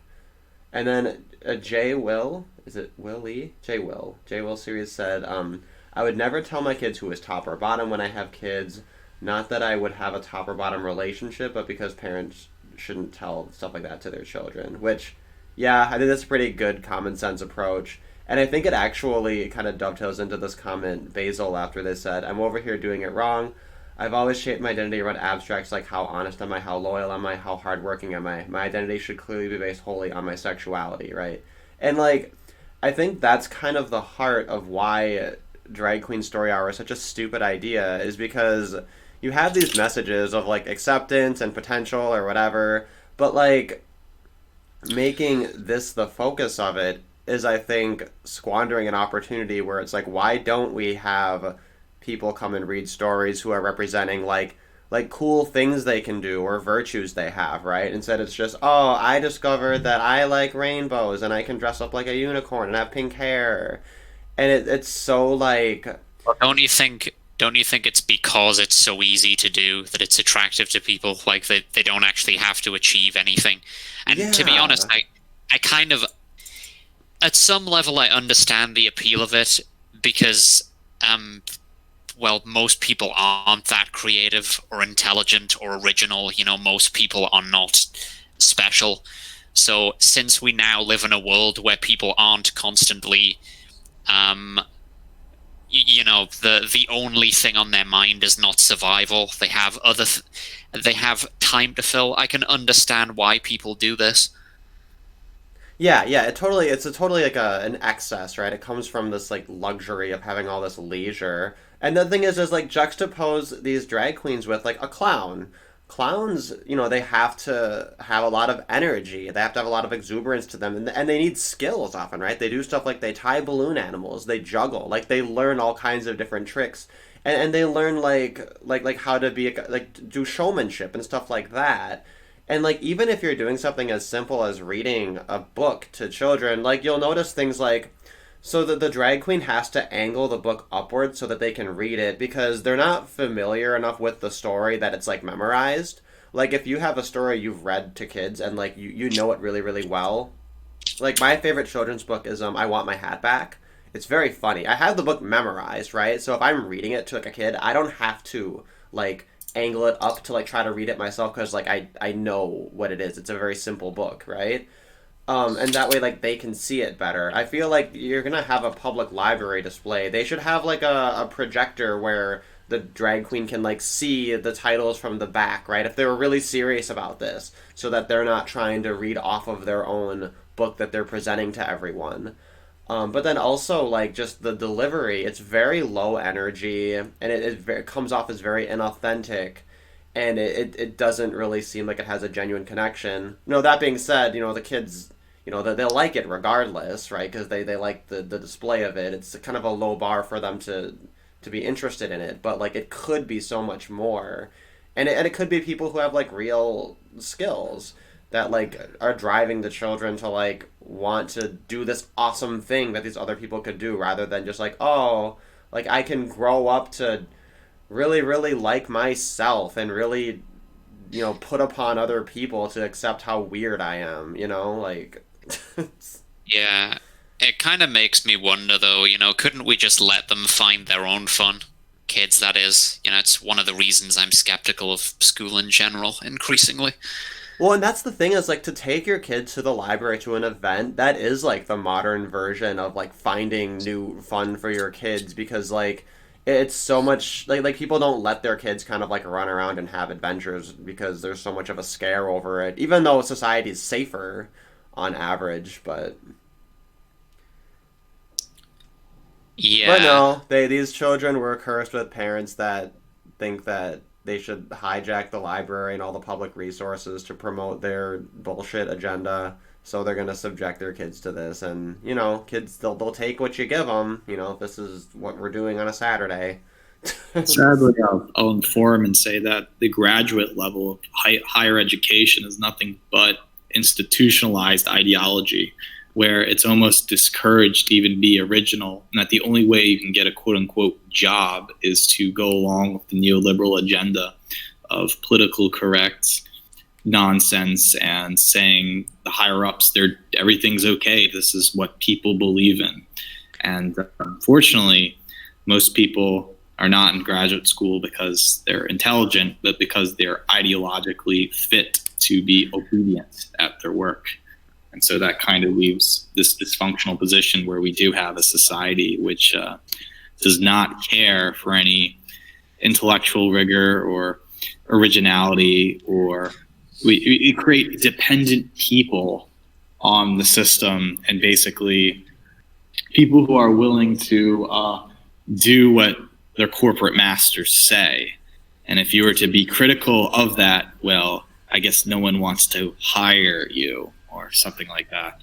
And then J Will, is it Willie? J Will series said, I would never tell my kids who is top or bottom when I have kids. Not that I would have a top or bottom relationship, but because parents shouldn't tell stuff like that to their children. Which, yeah, I think that's a pretty good common sense approach. And I think it actually kind of dovetails into this comment Basil after they said, I'm over here doing it wrong. I've always shaped my identity around abstracts like how honest am I, how loyal am I, how hardworking am I. My identity should clearly be based wholly on my sexuality, right? And I think that's kind of the heart of why Drag Queen Story Hour is such a stupid idea, is because you have these messages of acceptance and potential or whatever, but making this the focus of it is, I think, squandering an opportunity where it's why don't we have people come and read stories who are representing cool things they can do or virtues they have, right? Instead it's just, oh, I discovered that I like rainbows and I can dress up like a unicorn and have pink hair. And it's so Don't you think it's because it's so easy to do that it's attractive to people? They don't actually have to achieve anything. And to be honest, I kind of, at some level, I understand the appeal of it because, most people aren't that creative or intelligent or original. Most people are not special. So since we now live in a world where people aren't constantly the only thing on their mind is not survival. They have they have time to fill. I can understand why people do this. Yeah, it's totally an excess, right? It comes from this luxury of having all this leisure. And the thing is juxtapose these drag queens with a clown. clowns, they have to have a lot of energy. They have to have a lot of exuberance to them, and they need skills often, right? They do stuff like they tie balloon animals, they juggle, like they learn all kinds of different tricks, and they learn like how to be like do showmanship and stuff like that. And like even if you're doing something as simple as reading a book to children, like you'll notice things like so the drag queen has to angle the book upward so that they can read it because they're not familiar enough with the story that it's like memorized. Like if you have a story you've read to kids and like you know it really, really well. Like my favorite children's book is I Want My Hat Back. It's very funny. I have the book memorized, right? So if I'm reading it to like a kid, I don't have to like angle it up to like try to read it myself because like I know what it is. It's a very simple book, right? And that way, like, they can see it better. I feel like you're gonna have a public library display. They should have, like, a projector where the drag queen can, like, see the titles from the back, right? If they were really serious about this, so that they're not trying to read off of their own book that they're presenting to everyone. But then also, like, just the delivery, it's very low energy, and it comes off as very inauthentic and it doesn't really seem like it has a genuine connection. That being said, the kids, they'll like it regardless, right? Because they like the display of it. It's kind of a low bar for them to be interested in it, but like it could be so much more, and it could be people who have like real skills that like are driving the children to like want to do this awesome thing that these other people could do, rather than just like, oh, like I can grow up to really, really like myself and really, put upon other people to accept how weird I am, like. Yeah, it kind of makes me wonder though, couldn't we just let them find their own fun? Kids, that is. It's one of the reasons I'm skeptical of school in general, increasingly. Well, and that's the thing is like to take your kid to the library to an event, that is like the modern version of like finding new fun for your kids because like it's so much like people don't let their kids kind of like run around and have adventures because there's so much of a scare over it, even though society is safer on average, but yeah. But no, these children were cursed with parents that think that they should hijack the library and all the public resources to promote their bullshit agenda. So they're going to subject their kids to this, and kids they'll take what you give them. This is what we're doing on a Saturday. Sadly, I'll inform and say that the graduate level of higher education is nothing but institutionalized ideology, where it's almost discouraged to even be original, and that the only way you can get a quote-unquote job is to go along with the neoliberal agenda of political correct nonsense and saying the higher-ups, everything's okay, this is what people believe in. And unfortunately, most people are not in graduate school because they're intelligent, but because they're ideologically fit to be obedient at their work. And so that kind of leaves this dysfunctional position where we do have a society which does not care for any intellectual rigor or originality, or we create dependent people on the system, and basically people who are willing to do what their corporate masters say. And if you were to be critical of that, well, I guess no one wants to hire you, or something like that.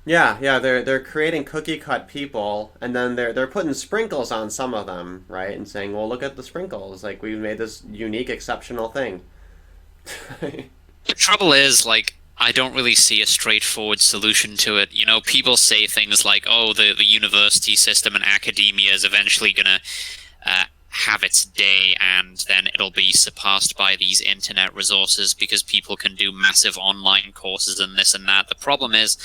Yeah, they're creating cookie cut people, and then they're putting sprinkles on some of them, right? And saying, well, look at the sprinkles, like we've made this unique, exceptional thing. The trouble is, like, I don't really see a straightforward solution to it. People say things like, oh, the university system and academia is eventually going to have its day, and then it'll be surpassed by these internet resources because people can do massive online courses and this and that. The problem is,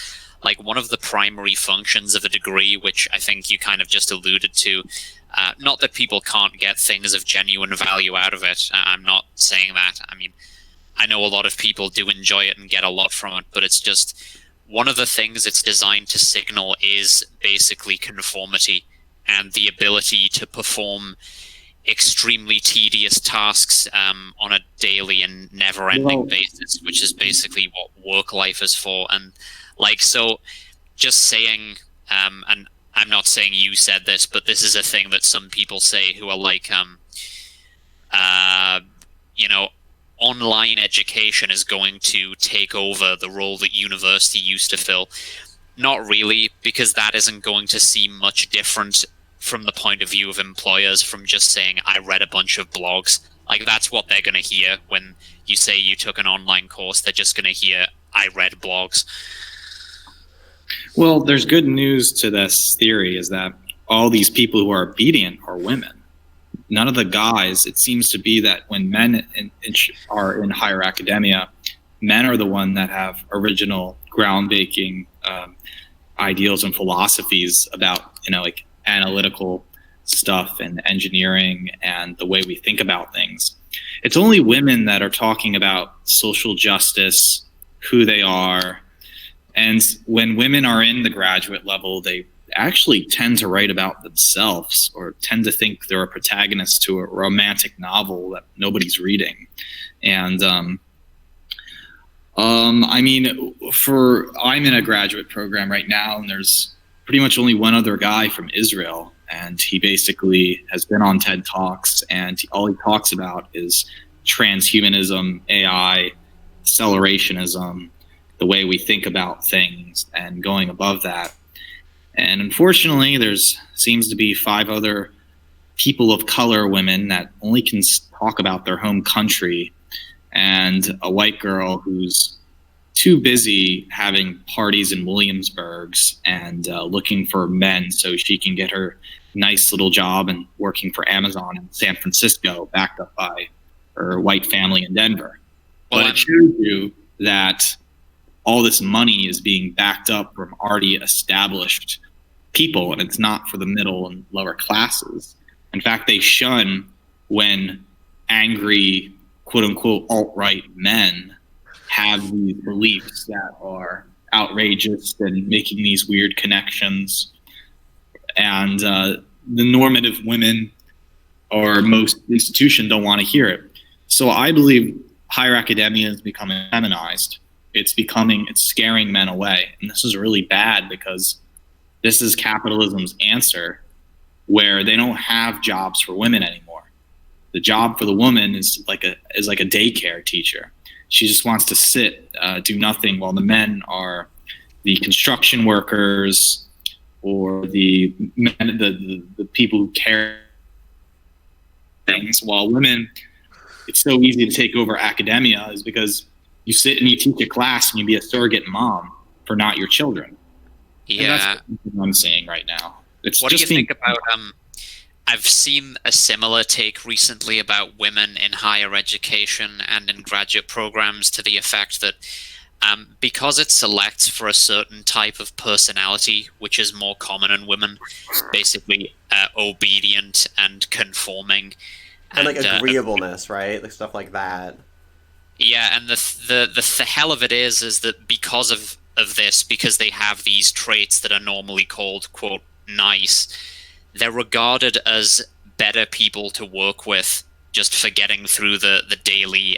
like, one of the primary functions of a degree, which I think you kind of just alluded to, not that people can't get things of genuine value out of it. I'm not saying that. I mean, I know a lot of people do enjoy it and get a lot from it, but it's just one of the things it's designed to signal is basically conformity and the ability to perform extremely tedious tasks on a daily and never-ending basis, which is basically what work life is for. And like, so just saying, and I'm not saying you said this, but this is a thing that some people say who are like, online education is going to take over the role that university used to fill. Not really, because that isn't going to seem much different from the point of view of employers from just saying, I read a bunch of blogs. Like, that's what they're going to hear when you say you took an online course. They're just going to hear, I read blogs. Well, there's good news to this theory, is that all these people who are obedient are women. None of the guys, it seems to be that when men are in higher academia, men are the one that have original groundbreaking ideals and philosophies about, like analytical stuff and engineering and the way we think about things. It's only women that are talking about social justice, who they are. And when women are in the graduate level, they actually tend to write about themselves or tend to think they're a protagonist to a romantic novel that nobody's reading. And I'm in a graduate program right now, and there's pretty much only one other guy from Israel, and he basically has been on TED Talks, and all he talks about is transhumanism, AI, accelerationism, the way we think about things, and going above that. And unfortunately, there's seems to be 5 other people of color women that only can talk about their home country, and a white girl who's too busy having parties in Williamsburgs and looking for men so she can get her nice little job and working for Amazon in San Francisco, backed up by her white family in Denver. But it shows you that all this money is being backed up from already established people, and it's not for the middle and lower classes. In fact, they shun when angry, quote-unquote, alt-right men have these beliefs that are outrageous and making these weird connections. And the normative women or most institutions don't want to hear it. So I believe higher academia is becoming feminized. It's scaring men away. And this is really bad because this is capitalism's answer, where they don't have jobs for women anymore. The job for the woman is like a daycare teacher. She just wants to sit, do nothing, while the men are the construction workers or the people who care things. While women, it's so easy to take over academia is because you sit and you teach a class and you be a surrogate mom for not your children. Yeah, and that's what I'm saying right now. It's what do just you think about? I've seen a similar take recently about women in higher education and in graduate programs, to the effect that because it selects for a certain type of personality, which is more common in women, basically obedient and conforming, and like agreeableness, right? Like stuff like that. Yeah, and the hell of it is that because of this, because they have these traits that are normally called, quote, nice, they're regarded as better people to work with just for getting through the daily,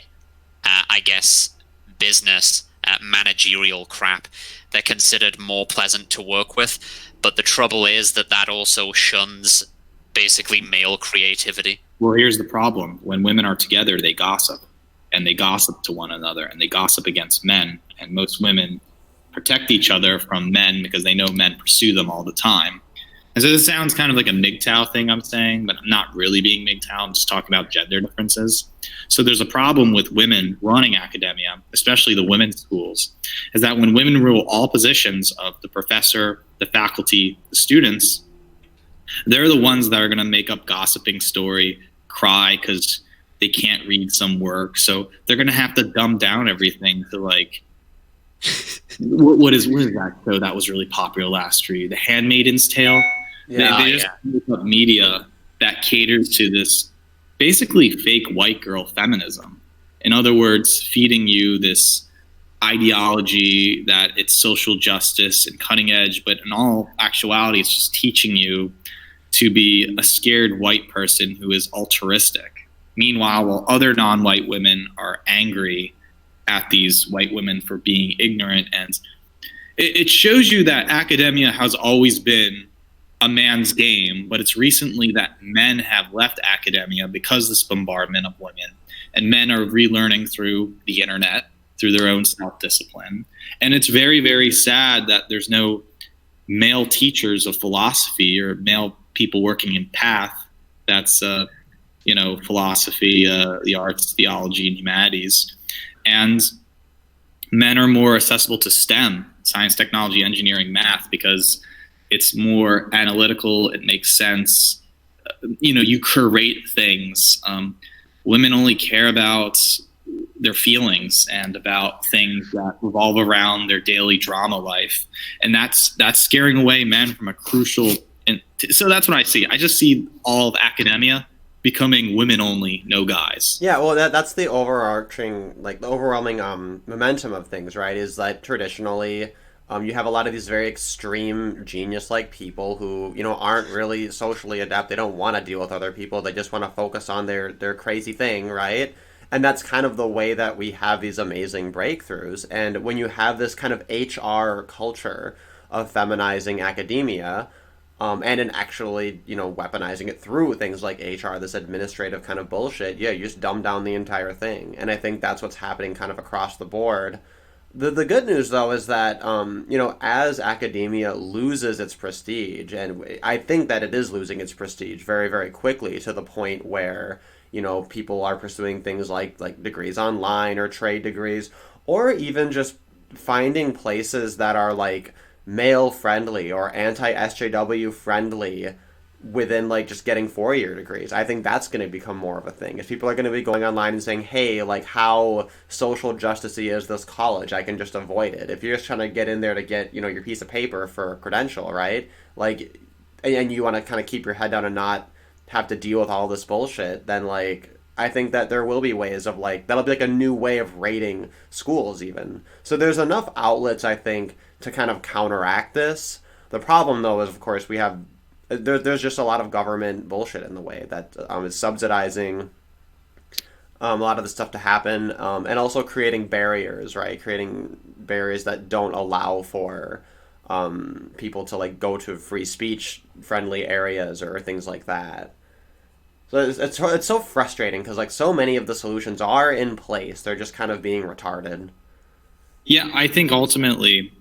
I guess, business, managerial crap. They're considered more pleasant to work with, but the trouble is that also shuns basically male creativity. Well, here's the problem. When women are together, they gossip, and they gossip to one another, and they gossip against men, and most women protect each other from men because they know men pursue them all the time. And so this sounds kind of like a MGTOW thing I'm saying, but I'm not really being MGTOW. I'm just talking about gender differences. So there's a problem with women running academia, especially the women's schools, is that when women rule all positions of the professor, the faculty, the students, they're the ones that are going to make up gossiping story, cry because they can't read some work. So they're going to have to dumb down everything to like, what is that show that was really popular last year? The Handmaid's Tale. Yeah, they just make up media that caters to this basically fake white girl feminism. In other words, feeding you this ideology that it's social justice and cutting edge, but in all actuality, it's just teaching you to be a scared white person who is altruistic. Meanwhile, while other non-white women are angry at these white women for being ignorant, and it shows you that academia has always been a man's game, but it's recently that men have left academia because of this bombardment of women, and men are relearning through the internet, through their own self-discipline. And it's very, very sad that there's no male teachers of philosophy or male people working in path that's philosophy, the arts, theology, and humanities. And men are more accessible to STEM, science, technology, engineering, math, because it's more analytical, it makes sense. You curate things. Women only care about their feelings and about things that revolve around their daily drama life. And that's scaring away men from a crucial. And so that's what I see. I just see all of academia becoming women only, no guys. Yeah, well, that's the overarching, like the overwhelming momentum of things, right? Is that traditionally you have a lot of these very extreme genius-like people who, aren't really socially adept. They don't want to deal with other people. They just want to focus on their crazy thing, right? And that's kind of the way that we have these amazing breakthroughs. And when you have this kind of HR culture of feminizing academia, and in actually, weaponizing it through things like HR, this administrative kind of bullshit, yeah, you just dumb down the entire thing. And I think that's what's happening kind of across the board. The good news, though, is that, as academia loses its prestige, and I think that it is losing its prestige very, very quickly to the point where, people are pursuing things like degrees online or trade degrees, or even just finding places that are like male friendly or anti-SJW friendly within just getting 4-year degrees. I think that's going to become more of a thing. If people are going to be going online and saying, hey, how social justice-y is this college, I can just avoid it. If you're just trying to get in there to get, your piece of paper for a credential, right? And you want to kind of keep your head down and not have to deal with all this bullshit, then I think that there will be ways of that'll be a new way of rating schools even. So there's enough outlets, I think, to kind of counteract this. The problem, though, is, of course, there's just a lot of government bullshit in the way that is subsidizing a lot of the stuff to happen, and also creating barriers, right? Creating barriers that don't allow for people to go to free speech friendly areas or things like that. So it's so frustrating because so many of the solutions are in place. They're just kind of being retarded. Yeah, I think ultimately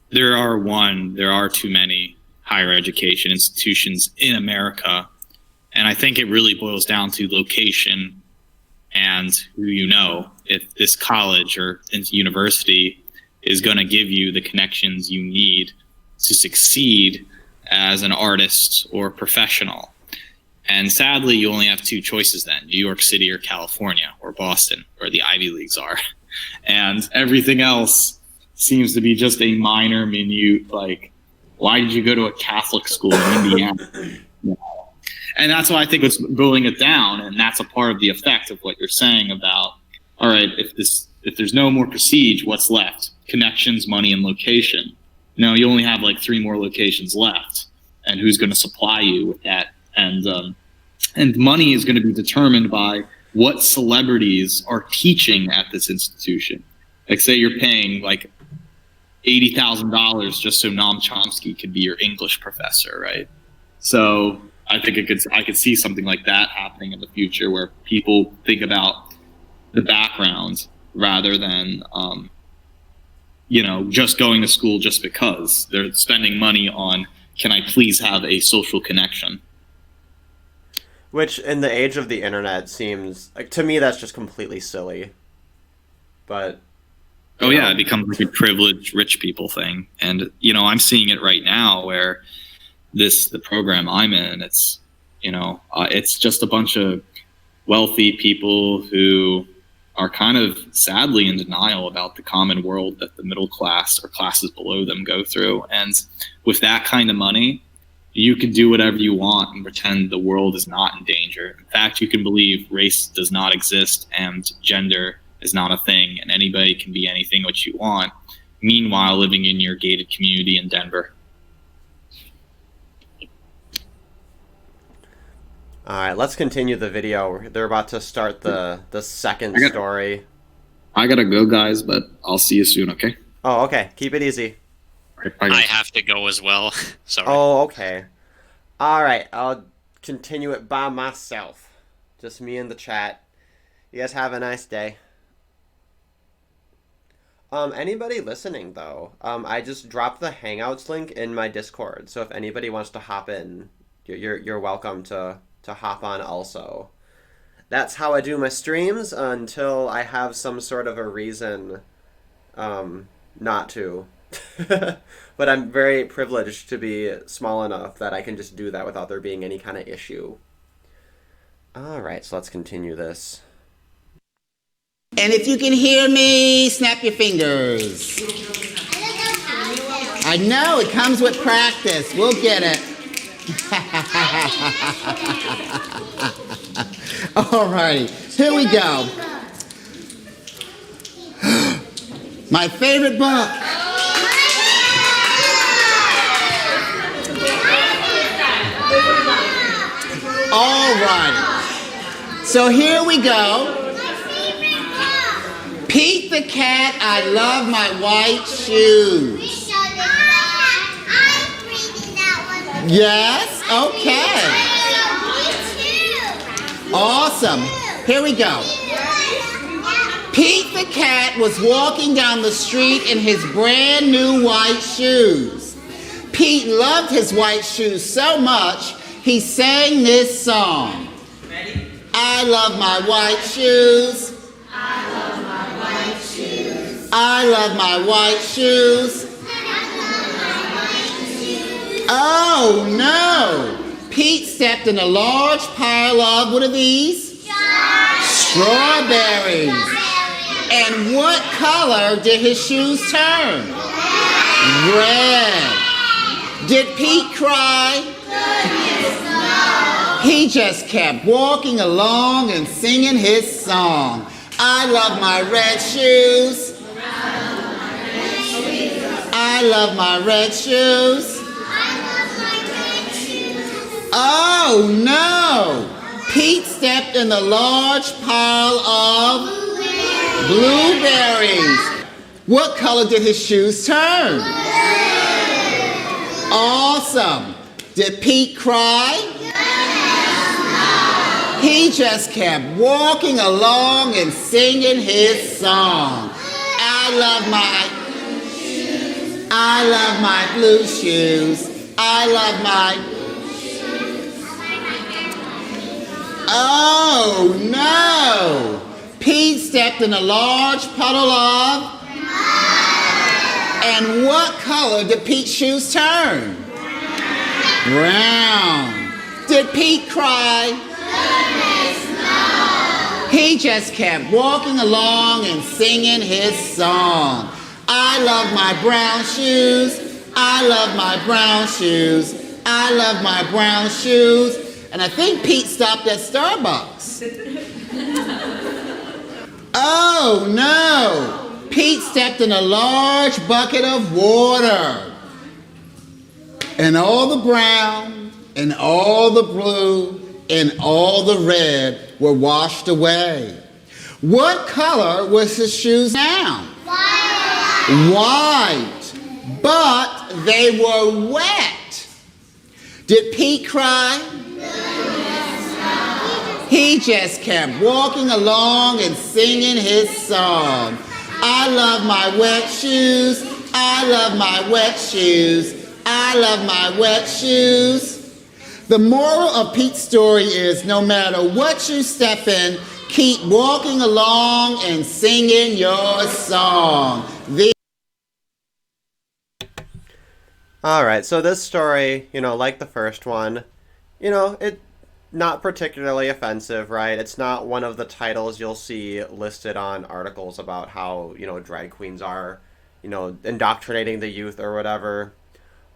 there are too many higher education institutions in America. And I think it really boils down to location and who if this college or university is going to give you the connections you need to succeed as an artist or professional. And sadly, you only have two choices then, New York City or California or Boston, where the Ivy Leagues are. And everything else seems to be just a minor, minute, why did you go to a Catholic school in Indiana? And that's why I think it's boiling it down, and that's a part of the effect of what you're saying about, all right, if there's no more prestige, what's left? Connections, money, and location. You only have 3 more locations left, and who's going to supply you with that? And money is going to be determined by what celebrities are teaching at this institution. Say you're paying $80,000 just so Noam Chomsky could be your English professor, right? So I think I could see something like that happening in the future, where people think about the background rather than just going to school just because they're spending money on, can I please have a social connection? Which, in the age of the internet, seems to me that's just completely silly. But it becomes a privileged rich people thing. And I'm seeing it right now where the program I'm in, it's just a bunch of wealthy people who are kind of sadly in denial about the common world that the middle class or classes below them go through. And with that kind of money, you can do whatever you want and pretend the world is not in danger. In fact, you can believe race does not exist and gender is not a thing, and anybody can be anything what you want. Meanwhile, living in your gated community in Denver. All right, let's continue the video. They're about to start the second story. I gotta go, guys, but I'll see you soon, okay? Oh, okay. Keep it easy. I have to go as well. Sorry. Oh, okay. All right, I'll continue it by myself. Just me in the chat. You guys have a nice day. Anybody listening though, I just dropped the Hangouts link in my Discord, so if anybody wants to hop in, you're welcome to hop on also. That's how I do my streams until I have some sort of a reason not to. But I'm very privileged to be small enough that I can just do that without there being any kind of issue. Alright, so let's continue this. And if you can hear me, snap your fingers. I know, it comes with practice. We'll get it. Alrighty, here we go. My favorite book. Alrighty. So here we go. Pete the cat, I love my white shoes. Yes? Okay. Awesome. Here we go. Pete the cat was walking down the street in his brand new white shoes. Pete loved his white shoes so much, he sang this song. Ready? I love my white shoes. I love my white shoes. I love my white shoes. Oh no! Pete stepped in a large pile of, what are these? Strawberries. And what color did his shoes turn? Red. Did Pete cry? He just kept walking along and singing his song. I love my red shoes. I love my red shoes. Oh no! Pete stepped in the large pile of blueberries. What color did his shoes turn? Awesome. Did Pete cry? He just kept walking along and singing his song. I love my blue shoes. I love my... Oh no! Pete stepped in a large puddle of... And what color did Pete's shoes turn? Brown. Did Pete cry? He just kept walking along and singing his song. I love my brown shoes. I love my brown shoes. I love my brown shoes. And I think Pete stopped at Starbucks. Oh no! Pete stepped in a large bucket of water. And all the brown, and all the blue, and all the red were washed away. What color was his shoes now? White. But they were wet. Did Pete cry? He just kept walking along and singing his song. I love my wet shoes. I love my wet shoes. I love my wet shoes. The moral of Pete's story is no matter what you step in, keep walking along and singing your song. Alright, so this story, like the first one, it not particularly offensive, right? It's not one of the titles you'll see listed on articles about how, drag queens are, indoctrinating the youth or whatever.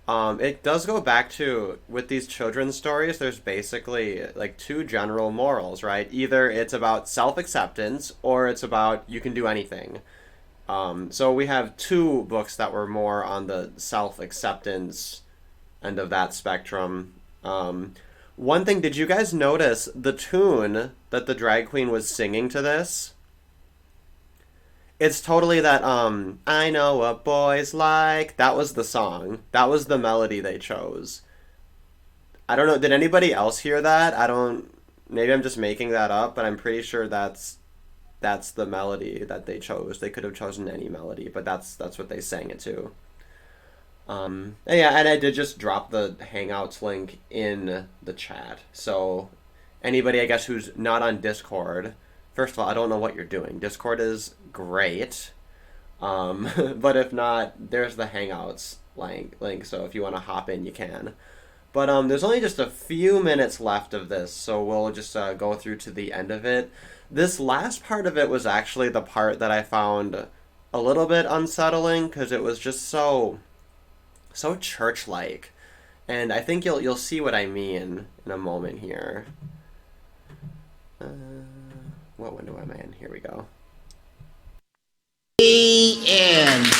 It does go back to, with these children's stories, there's basically like two general morals, right? Either it's about self-acceptance or it's about you can do anything. So we have two books that were more on the self-acceptance end of that spectrum. One thing, did you guys notice the tune that the drag queen was singing to this? It's totally that I know what boys like. That was the song. That was the melody they chose. I don't know. Did anybody else hear that? I don't. Maybe I'm just making that up, but I'm pretty sure that's the melody that they chose. They could have chosen any melody, but that's what they sang it to. And yeah, and I did just drop the Hangouts link in the chat. So anybody, I guess, who's not on Discord, first of all, I don't know what you're doing. Discord is great. But if not, there's the Hangouts link. So if you want to hop in, you can. But there's only just a few minutes left of this, so we'll just go through to the end of it. This last part of it was actually the part that I found a little bit unsettling because it was just so church-like, and I think you'll see what I mean in a moment here. What window am I in? Here we go. The end.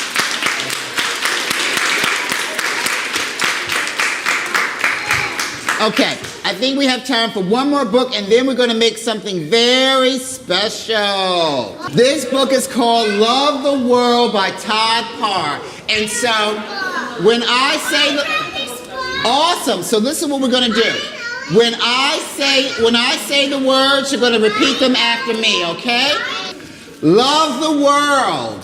Okay, I think we have time for one more book, and then we're going to make something very special. This book is called Love the World by Todd Parr. And so, when I say awesome, so this is what we're going to do. When I say the words, you're going to repeat them after me, okay? Love the world.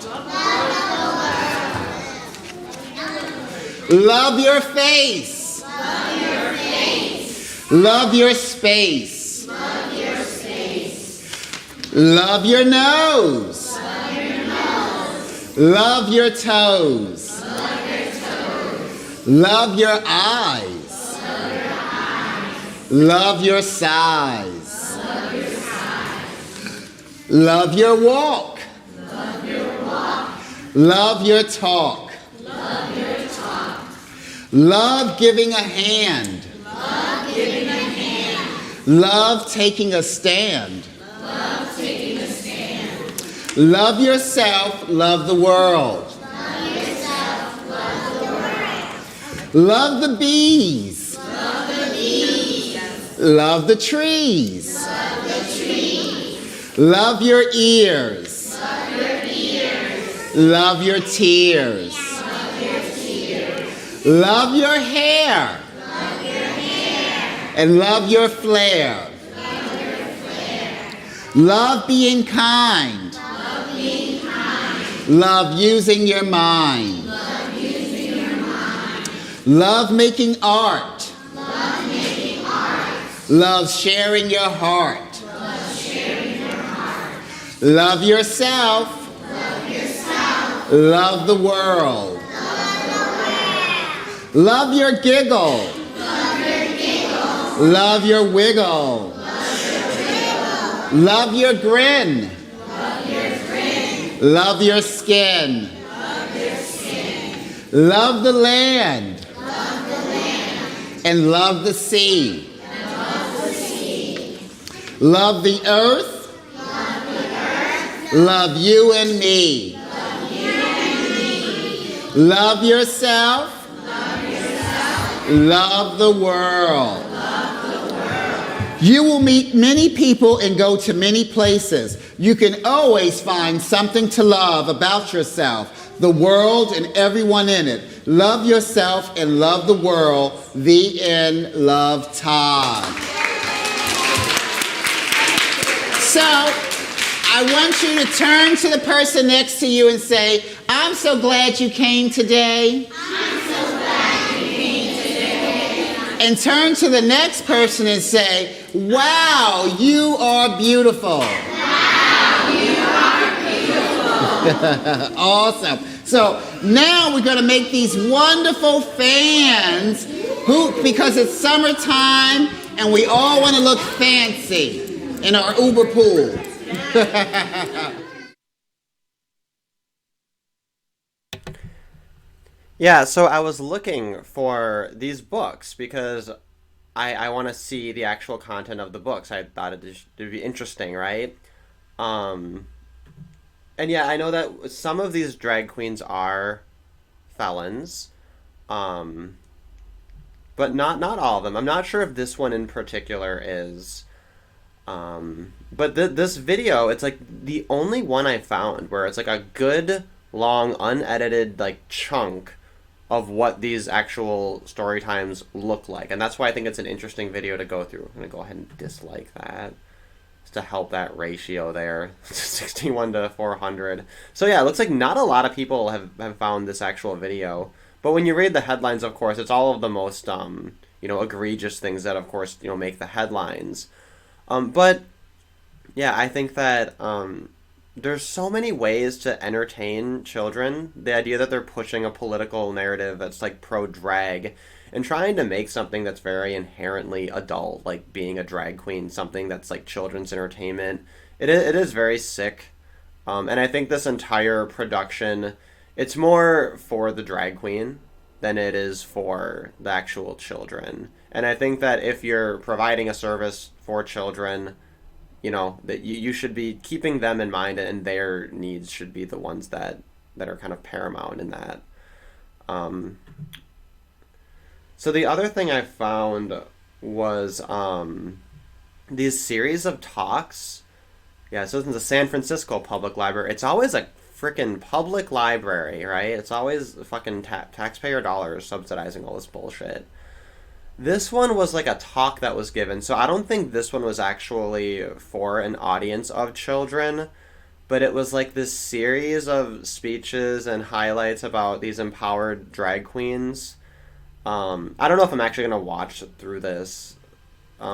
Love your face. Love your space. Love your nose. Love your toes. Love your eyes. Love your size. Love your walk. Love your talk. Love giving a hand. Love taking a stand. Love yourself, love the world. Love the bees. Love the trees. Love your ears. Love your tears. Love your hair. And love your flair. Love being kind. Love using your mind. Love making art. Love sharing your heart. Love yourself. Love the world. Love your giggle. Love your wiggle. Love your grin. Love your skin. Love the land. And love the sea. Love the earth. Love you and me. Love yourself. Love the world. You will meet many people and go to many places. You can always find something to love about yourself, the world, and everyone in it. Love yourself and love the world. The end. Love, Todd. So, I want you to turn to the person next to you and say, I'm so glad you came today. And turn to the next person and say, wow, you are beautiful. Wow, you are beautiful. Awesome. So now we're going to make these wonderful fans because it's summertime and we all want to look fancy in our Uber pool. Yeah, so I was looking for these books because I want to see the actual content of the books. I thought it'd be interesting, right? And yeah, I know that some of these drag queens are felons, but not all of them. I'm not sure if this one in particular is. But this video, it's like the only one I found where it's like a good, long, unedited like chunk of what these actual story times look like. And that's why I think it's an interesting video to go through. I'm going to go ahead and dislike that just to help that ratio there. 61 to 400. So yeah, it looks like not a lot of people have found this actual video. But when you read the headlines, of course, it's all of the most, egregious things that, of course, make the headlines. But yeah, I think that there's so many ways to entertain children. The idea that they're pushing a political narrative that's like pro-drag and trying to make something that's very inherently adult, like being a drag queen, something that's like children's entertainment. It is very sick. And I think this entire production, it's more for the drag queen than it is for the actual children. And I think that if you're providing a service for children, that you should be keeping them in mind, and their needs should be the ones that are kind of paramount in that. So the other thing I found was these series of talks. Yeah, so this is the San Francisco Public Library. It's always a freaking public library, right? It's always fucking taxpayer dollars subsidizing all this bullshit. This one was like a talk that was given, so I don't think this one was actually for an audience of children, but it was like this series of speeches and highlights about these empowered drag queens. I don't know if I'm actually going to watch through this.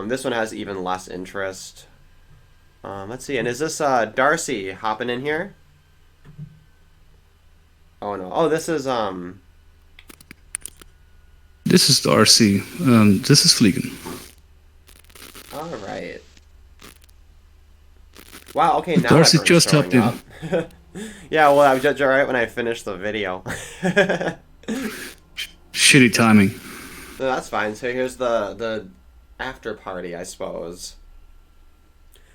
This one has even less interest. Let's see, and is this Darcy hopping in here? Oh no, oh this is This is Darcy. This is Fleegan. All right. Wow. Okay. Now Darcy everyone's just showing hopped in. up. Yeah. Well, I was just right when I finished the video. Shitty timing. No, that's fine. So here's the after party, I suppose.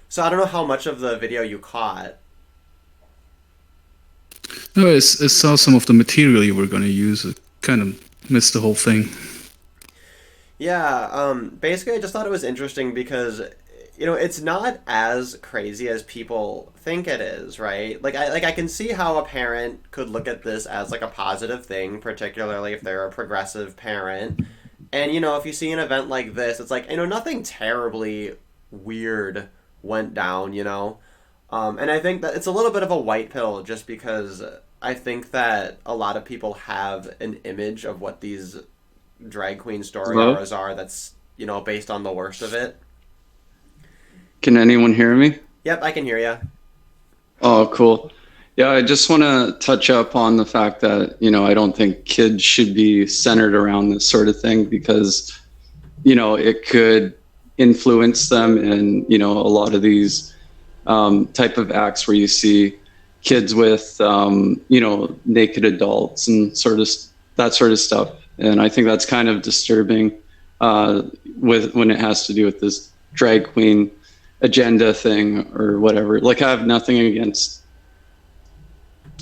So I don't know how much of the video you caught. No, I saw some of the material you were going to use. I kind of missed the whole thing. Yeah, basically I just thought it was interesting because, it's not as crazy as people think it is, right? I can see how a parent could look at this as like a positive thing, particularly if they're a progressive parent. And, if you see an event like this, it's like, nothing terribly weird went down, and I think that it's a little bit of a white pill just because I think that a lot of people have an image of what these drag queen story hours are that's, based on the worst of it. Can anyone hear me? Yep, I can hear you. Oh, cool. Yeah, I just want to touch up on the fact that, I don't think kids should be centered around this sort of thing because, it could influence them in, a lot of these type of acts where you see kids with, naked adults and that sort of stuff. And I think that's kind of disturbing when it has to do with this drag queen agenda thing or whatever. Like, I have nothing against,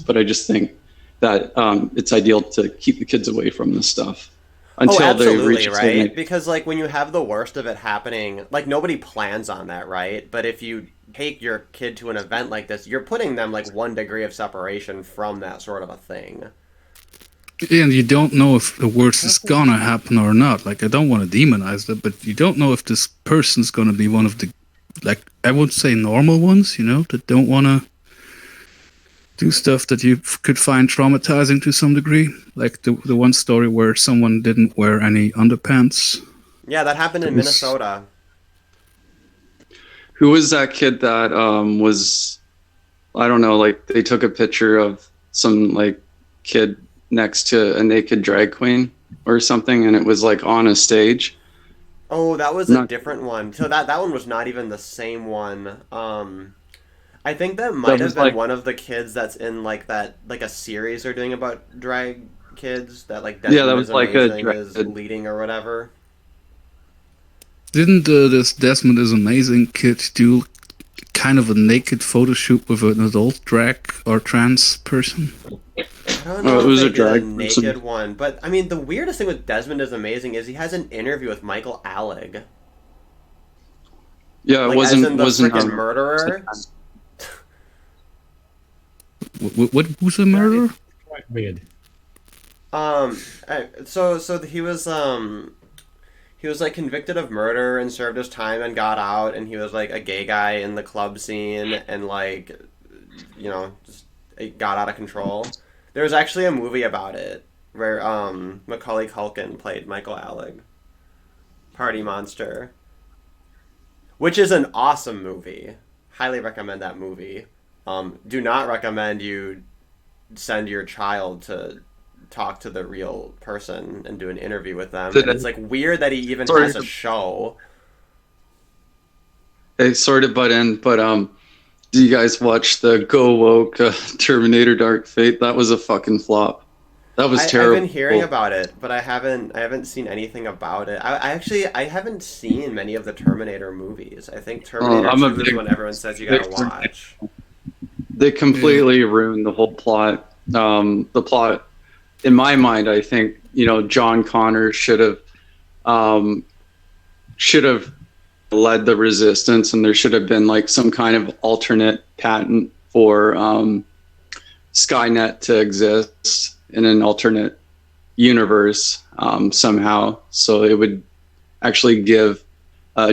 but I just think that it's ideal to keep the kids away from this stuff until they reach a certain age. Because like when you have the worst of it happening, like nobody plans on that, right? But if you take your kid to an event like this, you're putting them like 1 degree of separation from that sort of a thing. And you don't know if the worst is gonna happen or not. Like, I don't want to demonize that, but you don't know if this person's gonna be one of the, like, I would say normal ones, that don't want to do stuff that you could find traumatizing to some degree. Like the one story where someone didn't wear any underpants. Yeah, that happened in Minnesota. Who was that kid that was, I don't know, like they took a picture of some like kid next to a naked drag queen or something, and it was like on a stage? Oh, that was a different one. So that one was not even the same one. I think that might have been like one of the kids that's in like that, like a series they're doing about drag kids that like Desmond that was is like Amazing a is leading or whatever. Didn't this Desmond is Amazing kid do kind of a naked photo shoot with an adult drag or trans person? I don't know it was if a drag naked person. one, but I mean the weirdest thing with Desmond is Amazing is he has an interview with Michael Alec. Yeah, it Like, wasn't as in the wasn't freaking murderer. What who's a murderer? Quite weird. So he was like convicted of murder and served his time and got out, and he was like a gay guy in the club scene, and like, just it got out of control. There was actually a movie about it where Macaulay Culkin played Michael Alec, Party Monster, which is an awesome movie. Highly recommend that movie. Do not recommend you send your child to talk to the real person and do an interview with them. And it's like weird that he even has a show. Hey, sorry to butt in, but do you guys watch the Go Woke Terminator Dark Fate? That was a fucking flop. That was terrible. I've been hearing about it, but I haven't seen anything about it. I haven't seen many of the Terminator movies. I think Terminator 2 is one everyone says you gotta watch. They completely ruined the whole plot. The plot, in my mind, I think John Connor should have led the resistance, and there should have been like some kind of alternate patent for Skynet to exist in an alternate universe somehow, so it would actually give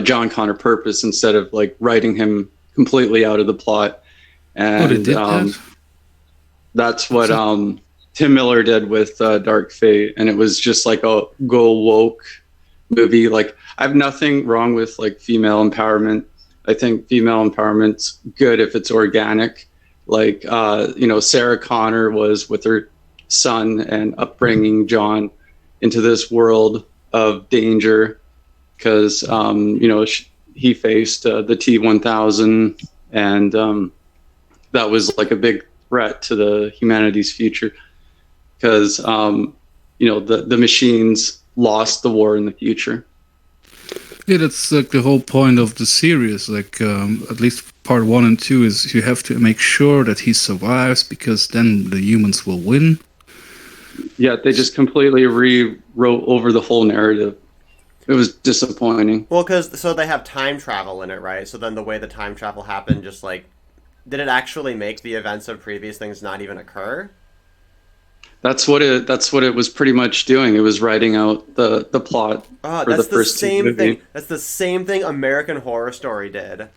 John Connor purpose instead of like writing him completely out of the plot. And that's what Tim Miller did with Dark Fate, and it was just like a go woke movie. Like, I have nothing wrong with like female empowerment. I think female empowerment's good if it's organic. Like, Sarah Connor was with her son and upbringing John into this world of danger because, he faced the T-1000, and that was like a big threat to the humanity's future because, the machines lost the war in the future. Yeah, that's like the whole point of the series. Like, at least part 1 and 2 is you have to make sure that he survives because then the humans will win. Yeah, they just completely rewrote over the whole narrative. It was disappointing. Well, so they have time travel in it, right? So then the way the time travel happened, just like, did it actually make the events of previous things not even occur? That's what it was pretty much doing. It was writing out the plot for the first two movies. That's the same thing American Horror Story did.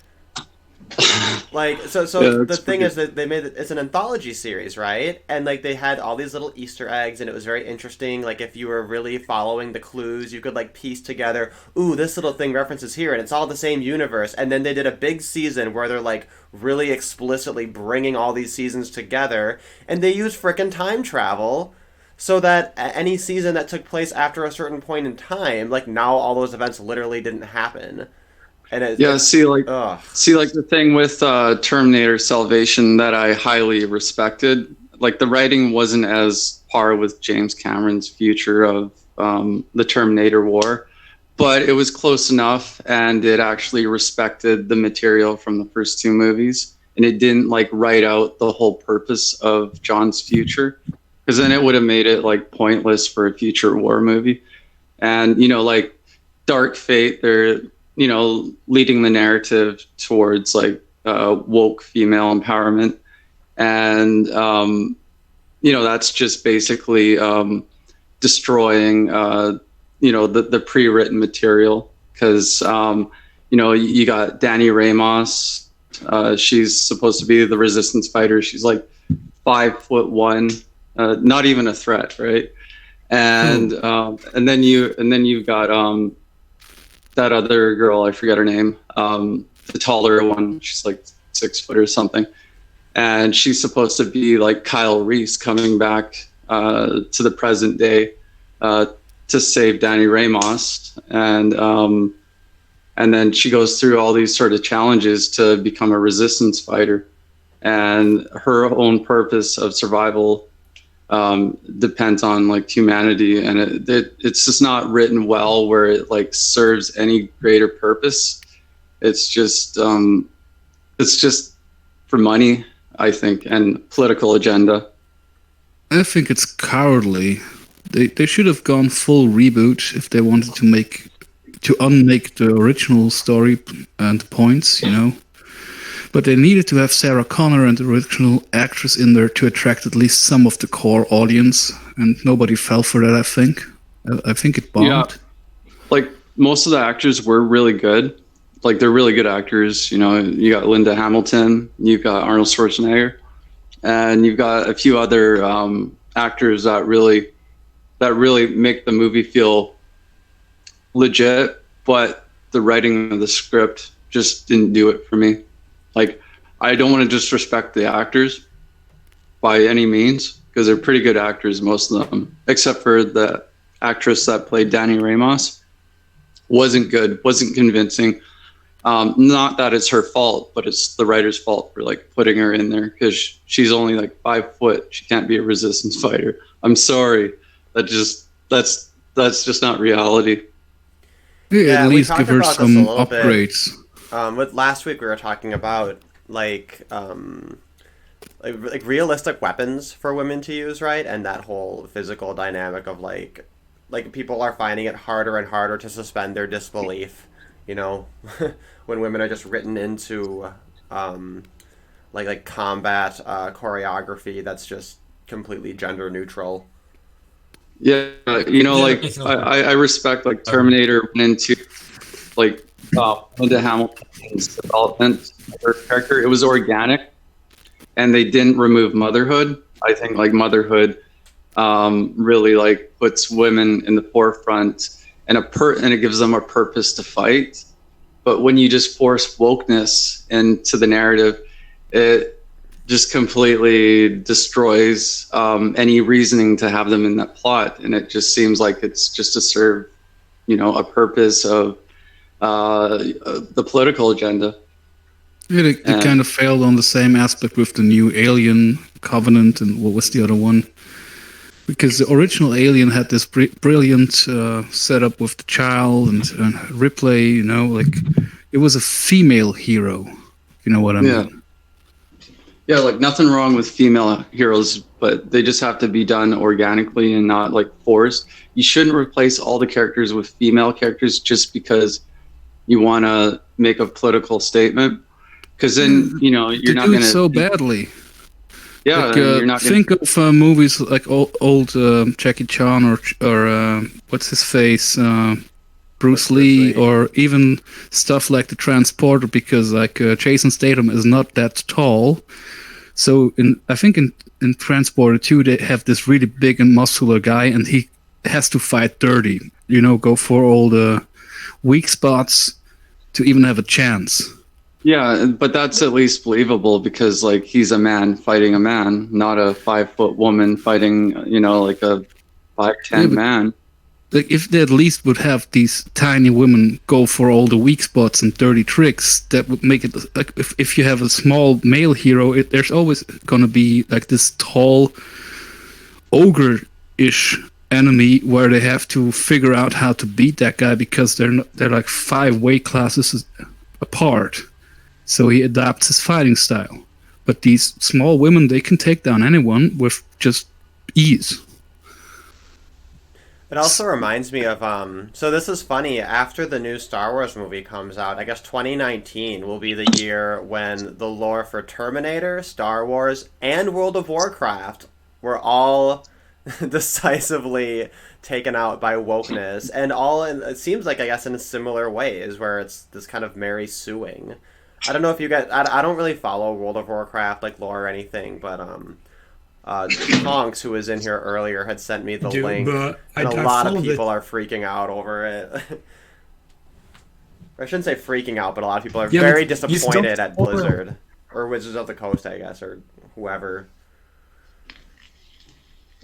Like, so Yeah, the thing is that it's an anthology series, right? And like they had all these little Easter eggs, and it was very interesting. Like, if you were really following the clues, you could like piece together, ooh, this little thing references here, and it's all the same universe. And then they did a big season where they're like really explicitly bringing all these seasons together, and they used frickin' time travel so that any season that took place after a certain point in time, like now all those events literally didn't happen. And see, the thing with Terminator Salvation that I highly respected, like the writing wasn't as par with James Cameron's future of the Terminator War, but it was close enough, and it actually respected the material from the first two movies, and it didn't like write out the whole purpose of John's future, because then it would have made it like pointless for a future war movie. And like Dark Fate, they're leading the narrative towards like woke female empowerment, and that's just basically destroying the pre-written material, because you got Danny Ramos. She's supposed to be the resistance fighter. She's like 5'1", not even a threat, right? And then you've got that other girl, I forget her name, the taller one. She's like 6 foot or something, and she's supposed to be like Kyle Reese coming back to the present day to save Danny Ramos, and then she goes through all these sort of challenges to become a resistance fighter, and her own purpose of survival depends on like humanity, and it's just not written well where it like serves any greater purpose. It's just for money, I think, and political agenda. I think it's cowardly. They should have gone full reboot if they wanted to make to unmake the original story and points, you know. But they needed to have Sarah Connor and the original actress in there to attract at least some of the core audience, and nobody fell for that. I think it bombed. Yeah. Like most of the actors were really good. Like they're really good actors. You know, you got Linda Hamilton, you've got Arnold Schwarzenegger, and you've got a few other actors that really make the movie feel legit. But the writing of the script just didn't do it for me. Like, I don't want to disrespect the actors by any means, because they're pretty good actors, most of them, except for the actress that played Danny Ramos. Wasn't good, wasn't convincing. Not that it's her fault, but it's the writer's fault for like putting her in there, because she's only like 5 foot. She can't be a resistance fighter. I'm sorry. That's just not reality. Yeah, at least give her some upgrades. With last week we were talking about like realistic weapons for women to use, right? And that whole physical dynamic of like people are finding it harder and harder to suspend their disbelief, you know, when women are just written into like combat choreography that's just completely gender neutral. Yeah, you know, like I respect like Terminator went into like Linda Hamilton's development of her character. It was organic, and they didn't remove motherhood. I think like motherhood really like puts women in the forefront, and and it gives them a purpose to fight. But when you just force wokeness into the narrative, it just completely destroys any reasoning to have them in that plot, and it just seems like it's just to serve, you know, a purpose of the political agenda. Yeah, they kind of failed on the same aspect with the new Alien Covenant, and what was the other one? Because the original Alien had this brilliant setup with the child and Ripley, you know, like it was a female hero. You know what I mean? Yeah, like nothing wrong with female heroes, but they just have to be done organically and not like forced. You shouldn't replace all the characters with female characters just because you want to make a political statement, because then you know you're not going to so badly. Yeah, like, you're not think of movies like old Jackie Chan or what's his face, Bruce Lee, or even stuff like The Transporter, because like Jason Statham is not that tall. So I think in Transporter 2 they have this really big and muscular guy, and he has to fight dirty. You know, go for all the weak spots to even have a chance. Yeah, but that's at least believable, because like he's a man fighting a man, not a 5 foot woman fighting, you know, like a 5'10" man. Like if they at least would have these tiny women go for all the weak spots and dirty tricks, that would make it like if you have a small male hero, there's always gonna be like this tall ogre-ish enemy where they have to figure out how to beat that guy, because they're like 5 weight classes apart. So he adapts his fighting style. But these small women, they can take down anyone with just ease. It also reminds me of, so this is funny, after the new Star Wars movie comes out, I guess 2019 will be the year when the lore for Terminator, Star Wars, and World of Warcraft were all decisively taken out by wokeness, and all it seems like, I guess, in similar ways, where it's this kind of Mary suing. I don't know if you guys, I don't really follow World of Warcraft, like, lore or anything, but, Tonks, who was in here earlier, had sent me the link, and a lot of people are freaking out over it. I shouldn't say freaking out, but a lot of people are very disappointed at Blizzard, or Wizards of the Coast, I guess, or whoever.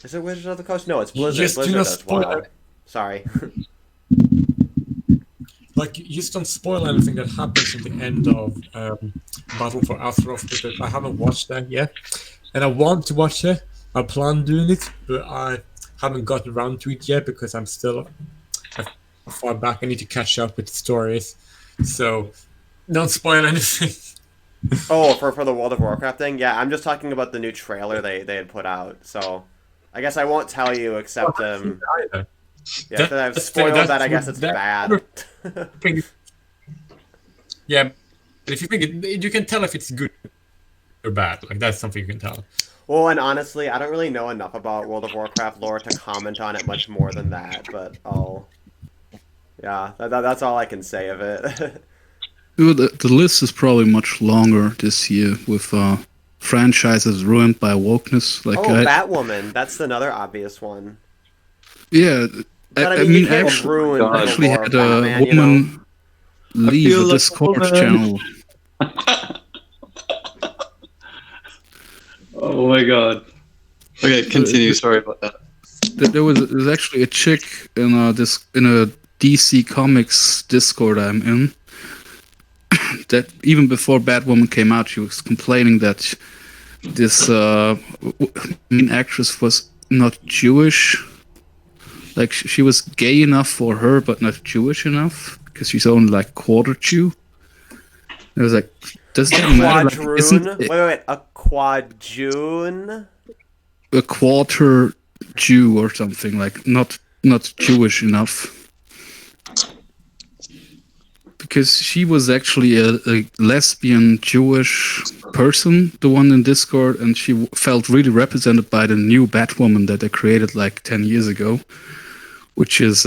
Is it Wizards of the Coast? No, it's Blizzard. Blizzard as well. Sorry. Like, just don't spoil anything that happens in the end of Battle for Azeroth, because I haven't watched that yet. And I want to watch it. I plan doing it, but I haven't gotten around to it yet because I'm still far back. I need to catch up with the stories. So, don't spoil anything. Oh, for the World of Warcraft thing? Yeah, I'm just talking about the new trailer they had put out. So, I guess I won't tell you except... Yeah, that I've spoiled that. I guess it's bad. Yeah, but if you think you can tell if it's good or bad. Like that's something you can tell. Well, and honestly, I don't really know enough about World of Warcraft lore to comment on it much more than that. But yeah, that's all I can say of it. Well, the list is probably much longer this year with franchises ruined by wokeness. Like Batwoman. That's another obvious one. Yeah, But I mean, you can't ruin the actually lore had of a Batman, woman leave a like Discord woman. channel. Oh my god. Okay, continue. Sorry about that. There's actually a chick in a DC Comics Discord I'm in that even before Batwoman came out, she was complaining that this main actress was not Jewish. Like she was gay enough for her, but not Jewish enough because she's only like quarter Jew. It was like, does that matter? Quadroon? Wait, a quadroon? A quarter Jew or something, like not Jewish enough. Because she was actually a lesbian Jewish person, the one in Discord, and she felt really represented by the new Batwoman that they created like 10 years ago, which is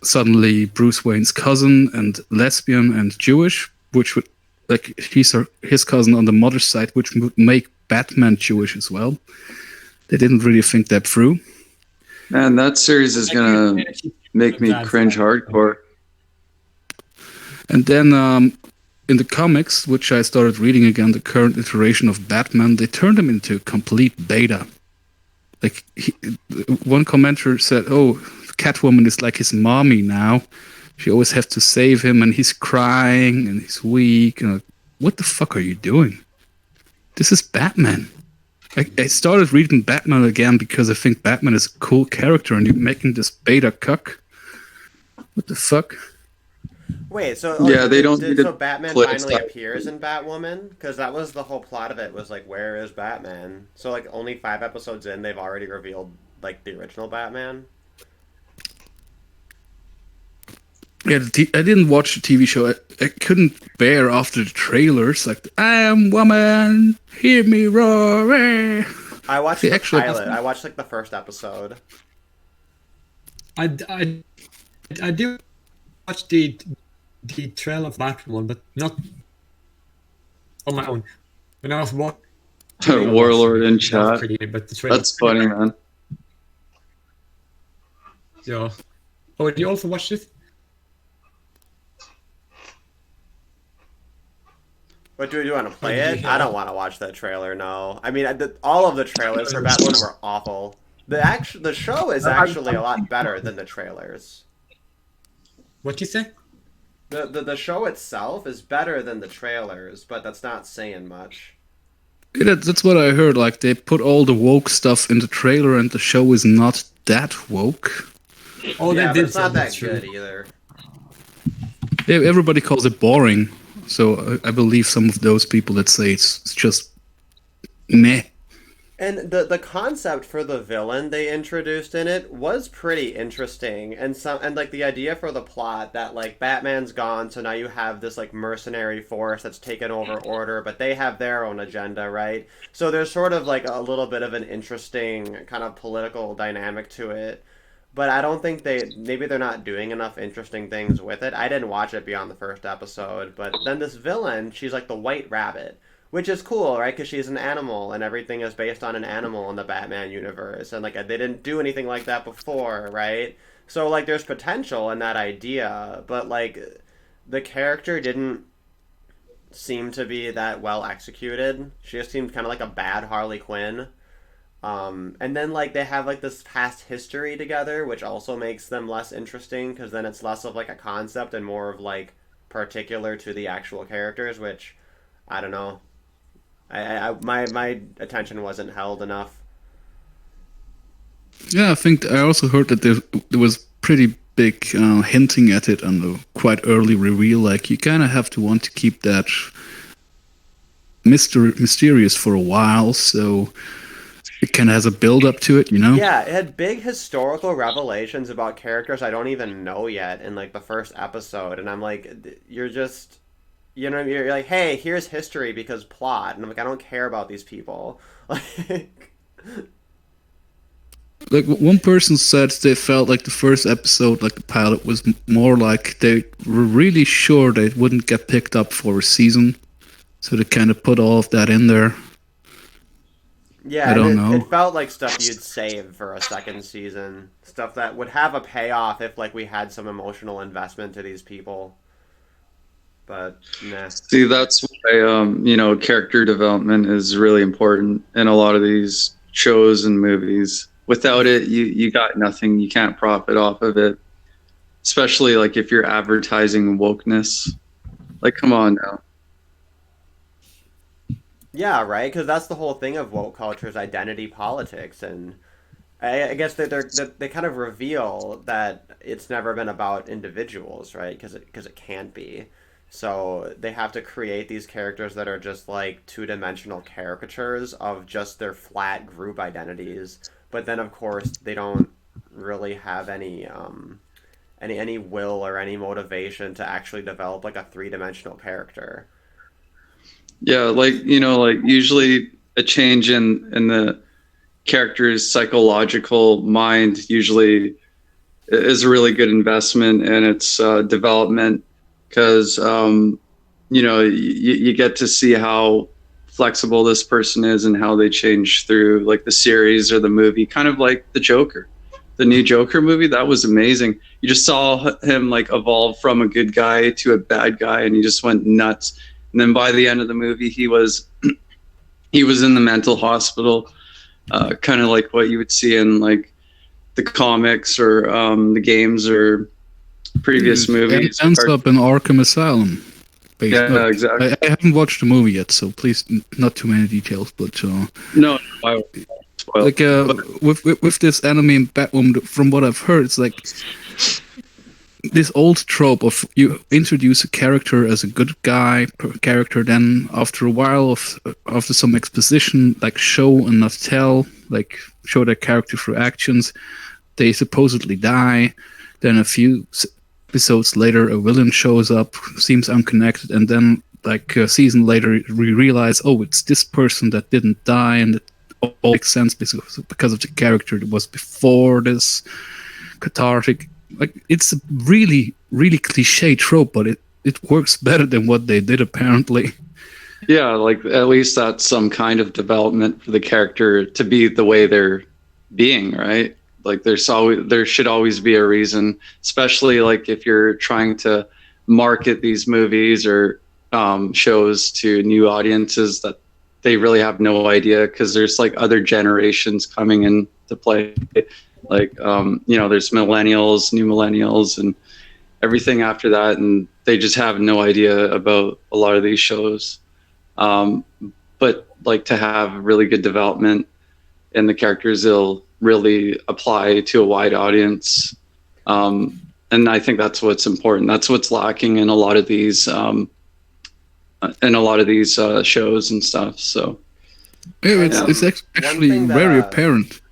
suddenly Bruce Wayne's cousin and lesbian and Jewish, which would, like, he's his cousin on the mother's side, which would make Batman Jewish as well. They didn't really think that through. Man, that series is gonna make me cringe hardcore. And then in the comics, which I started reading again, the current iteration of Batman, they turned him into a complete beta. Like one commenter said, "Oh, Catwoman is like his mommy now. She always has to save him, and he's crying and he's weak." And like, what the fuck are you doing? This is Batman. I started reading Batman again because I think Batman is a cool character, and you're making this beta cuck. What the fuck? Wait, so they don't. So Batman finally appears in Batwoman? Because that was the whole plot of it. Was like, where is Batman? So like, only 5 episodes in, they've already revealed like the original Batman. Yeah, I didn't watch the TV show. I couldn't bear after the trailers. Like, I am woman, hear me roar. I watched the pilot. I watched like the first episode. I did watch the trailer of Batman, but not on my own. When I was watching Warlord in chat. That's funny, man. Yeah. Oh, did you also watch it? But do you want to play it? I don't want to watch that trailer. No, I mean, all of the trailers for Batman were awful. The show is actually a lot better than the trailers. What'd you say? The show itself is better than the trailers, but that's not saying much. Yeah, that's what I heard. Like, they put all the woke stuff in the trailer, and the show is not that woke. Oh, yeah, but it's not that good either. Yeah, everybody calls it boring. So I believe some of those people that say it's just meh. And the concept for the villain they introduced in it was pretty interesting, and like the idea for the plot that like Batman's gone, so now you have this like mercenary force that's taken over order, but they have their own agenda, right? So there's sort of like a little bit of an interesting kind of political dynamic to it. But I don't think maybe they're not doing enough interesting things with it. I didn't watch it beyond the first episode. But then this villain, she's like the White Rabbit, which is cool, right? Because she's an animal, and everything is based on an animal in the Batman universe. And like they didn't do anything like that before, right? So like there's potential in that idea. But like the character didn't seem to be that well executed. She just seemed kind of like a bad Harley Quinn. And then like they have like this past history together, which also makes them less interesting because then it's less of like a concept and more of like particular to the actual characters, which I don't know. My attention wasn't held enough. Yeah, I think I also heard that there was pretty big hinting at it on the quite early reveal. Like you kind of have to want to keep that mysterious for a while, so it kind of has a build up to it, you know? Yeah, it had big historical revelations about characters I don't even know yet in like the first episode, and I'm like, you're just, you know, you're like, hey, here's history because plot, and I'm like, I don't care about these people. Like one person said they felt like the first episode, like the pilot, was more like they were really sure they wouldn't get picked up for a season, so they kind of put all of that in there. Yeah, I don't know. It felt like stuff you'd save for a second season, stuff that would have a payoff if like we had some emotional investment to these people. But nah. See, that's why character development is really important in a lot of these shows and movies. Without it, you got nothing. You can't profit off of it. Especially like if you're advertising wokeness. Like, come on now. Yeah, right. Because that's the whole thing of woke culture is identity politics, and I guess they kind of reveal that it's never been about individuals, right? Because it can't be. So they have to create these characters that are just like two-dimensional caricatures of just their flat group identities. But then, of course, they don't really have any will or any motivation to actually develop like a three-dimensional character. Yeah, like usually a change in the character's psychological mind usually is a really good investment in its development, because you get to see how flexible this person is and how they change through like the series or the movie, kind of like the Joker, the new Joker movie. That was amazing. You just saw him like evolve from a good guy to a bad guy, and he just went nuts. And then by the end of the movie, he was in the mental hospital, kind of like what you would see in like the comics or the games or previous movies. It ends up in Arkham Asylum. Yeah, exactly. I haven't watched the movie yet, so please, not too many details. But no, like with this anime and Batwoman, from what I've heard, it's like this old trope of you introduce a character as a good guy character, then after a while after some exposition, like show and not tell, like show their character through actions, they supposedly die. Then a few episodes later, a villain shows up, seems unconnected, and then like a season later, we realize, oh, it's this person that didn't die, and it all makes sense because of the character that was before this cathartic. Like, it's a really, really cliche trope, but it works better than what they did, apparently. Yeah, like at least that's some kind of development for the character to be the way they're being, right? Like there should always be a reason, especially like if you're trying to market these movies or shows to new audiences that they really have no idea, because there's like other generations coming into play. Like, there's millennials, new millennials, and everything after that, and they just have no idea about a lot of these shows. But like to have really good development in the characters, they'll really apply to a wide audience. And I think that's what's important. That's what's lacking in a lot of these shows and stuff. So yeah, it's actually very apparent.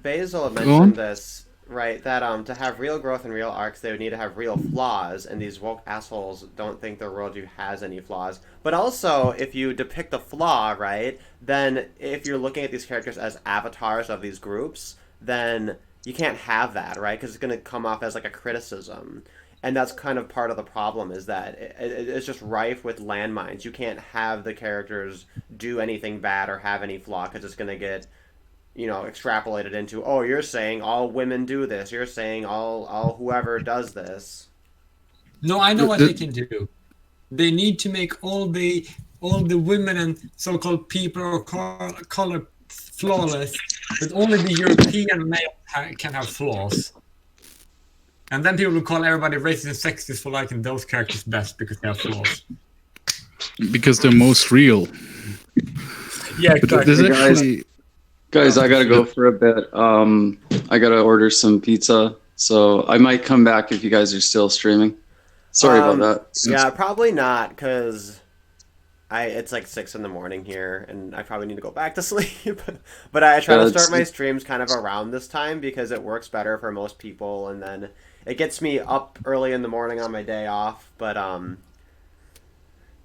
Basil mentioned this, right? That to have real growth and real arcs, they would need to have real flaws, and these woke assholes don't think their worldview has any flaws. But also, if you depict a flaw, right, then if you're looking at these characters as avatars of these groups, then you can't have that, right? Because it's going to come off as like a criticism. And that's kind of part of the problem, is that it's just rife with landmines. You can't have the characters do anything bad or have any flaw, because it's going to get, extrapolated into, oh, you're saying all women do this. You're saying all whoever does this. No, I know what they can do. They need to make all the women and so-called people of color flawless, but only the European male can have flaws. And then people will call everybody racist and sexist for liking those characters best because they have flaws. Because they're most real. Yeah, exactly. Guys, I gotta go for a bit. I gotta order some pizza, so I might come back if you guys are still streaming. Sorry about that. Yeah, probably not, because It's like 6 in the morning here, and I probably need to go back to sleep. But I try to start my streams kind of around this time because it works better for most people, and then it gets me up early in the morning on my day off. But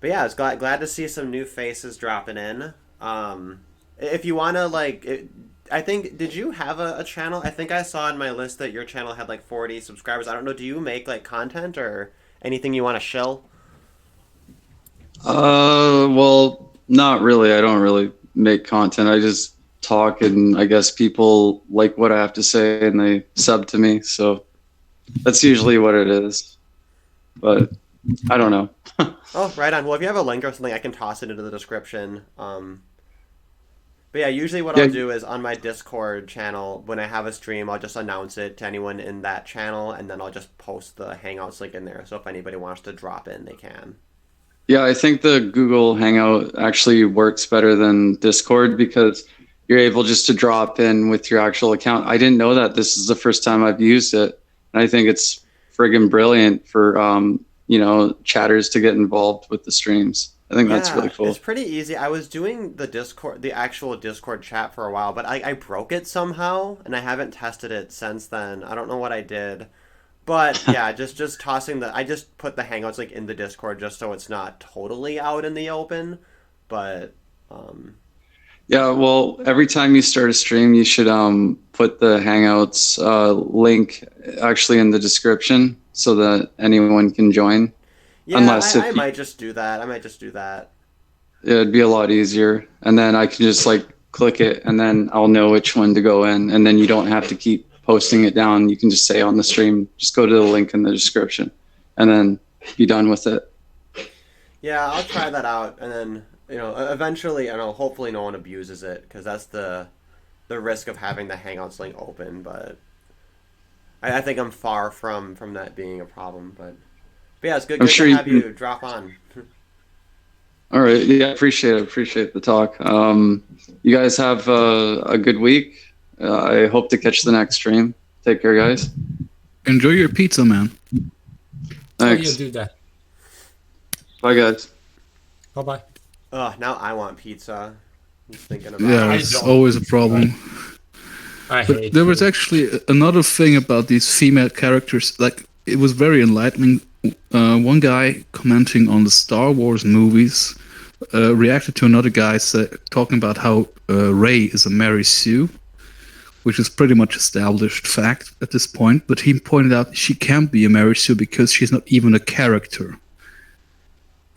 yeah, I was glad to see some new faces dropping in. If you wanna I think, did you have a channel? I think I saw on my list that your channel had like 40 subscribers. I don't know. Do you make like content or anything you want to shill? Well, not really. I don't really make content. I just talk, and I guess people like what I have to say and they sub to me. So that's usually what it is. But I don't know. Oh, right on. Well, if you have a link or something, I can toss it into the description. But yeah, usually what I'll do is on my Discord channel, when I have a stream, I'll just announce it to anyone in that channel, and then I'll just post the Hangouts link in there. So if anybody wants to drop in, they can. Yeah, I think the Google Hangout actually works better than Discord because you're able just to drop in with your actual account. I didn't know that. This is the first time I've used it. And I think it's friggin' brilliant for, chatters to get involved with the streams. I think that's really cool. It's pretty easy. I was doing the actual Discord chat for a while, but I broke it somehow, and I haven't tested it since then. I don't know what I did. But yeah, just tossing I just put the Hangouts link in the Discord just so it's not totally out in the open. But yeah, well, every time you start a stream, you should put the Hangouts link actually in the description so that anyone can join. Yeah, I might just do that. Yeah, it'd be a lot easier. And then I can just click it, and then I'll know which one to go in. And then you don't have to keep posting it down. You can just say on the stream, just go to the link in the description, and then be done with it. Yeah, I'll try that out, and then eventually, hopefully no one abuses it, because that's the risk of having the Hangouts link open. But I think I'm far from that being a problem. But yeah, it's good to have you drop on. All right, yeah, appreciate the talk. You guys have a good week. I hope to catch the next stream. Take care, guys. Enjoy your pizza, man. Oh, Thanks. yeah, do that. Bye, guys. Bye-bye. Now I want pizza. I'm thinking about Yeah, it's always a problem. But there was actually another thing about these female characters. It was very enlightening. One guy commenting on the Star Wars movies reacted to another guy talking about how Rey is a Mary Sue, which is pretty much established fact at this point. But he pointed out she can't be a Mary Sue because she's not even a character.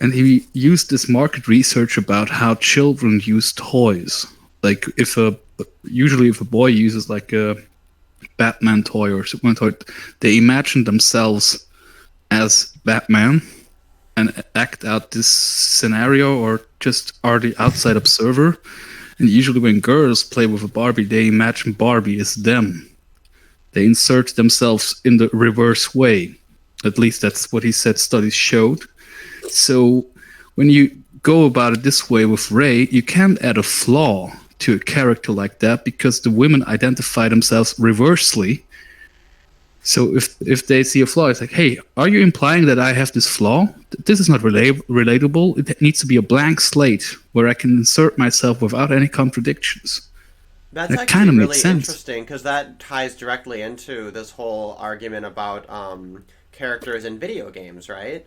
And he used this market research about how children use toys. Like if a boy uses a Batman toy or Superman toy, they imagine themselves as Batman and act out this scenario, or just are the outside observer. And usually when girls play with a Barbie, they imagine Barbie as them. They insert themselves in the reverse way. At least that's what he said studies showed. So when you go about it this way with Rey, you can't add a flaw to a character like that because the women identify themselves reversely. So if they see a flaw, it's like, hey, are you implying that I have this flaw? This is not relatable. It needs to be a blank slate where I can insert myself without any contradictions. That's actually really interesting because that ties directly into this whole argument about characters in video games, right?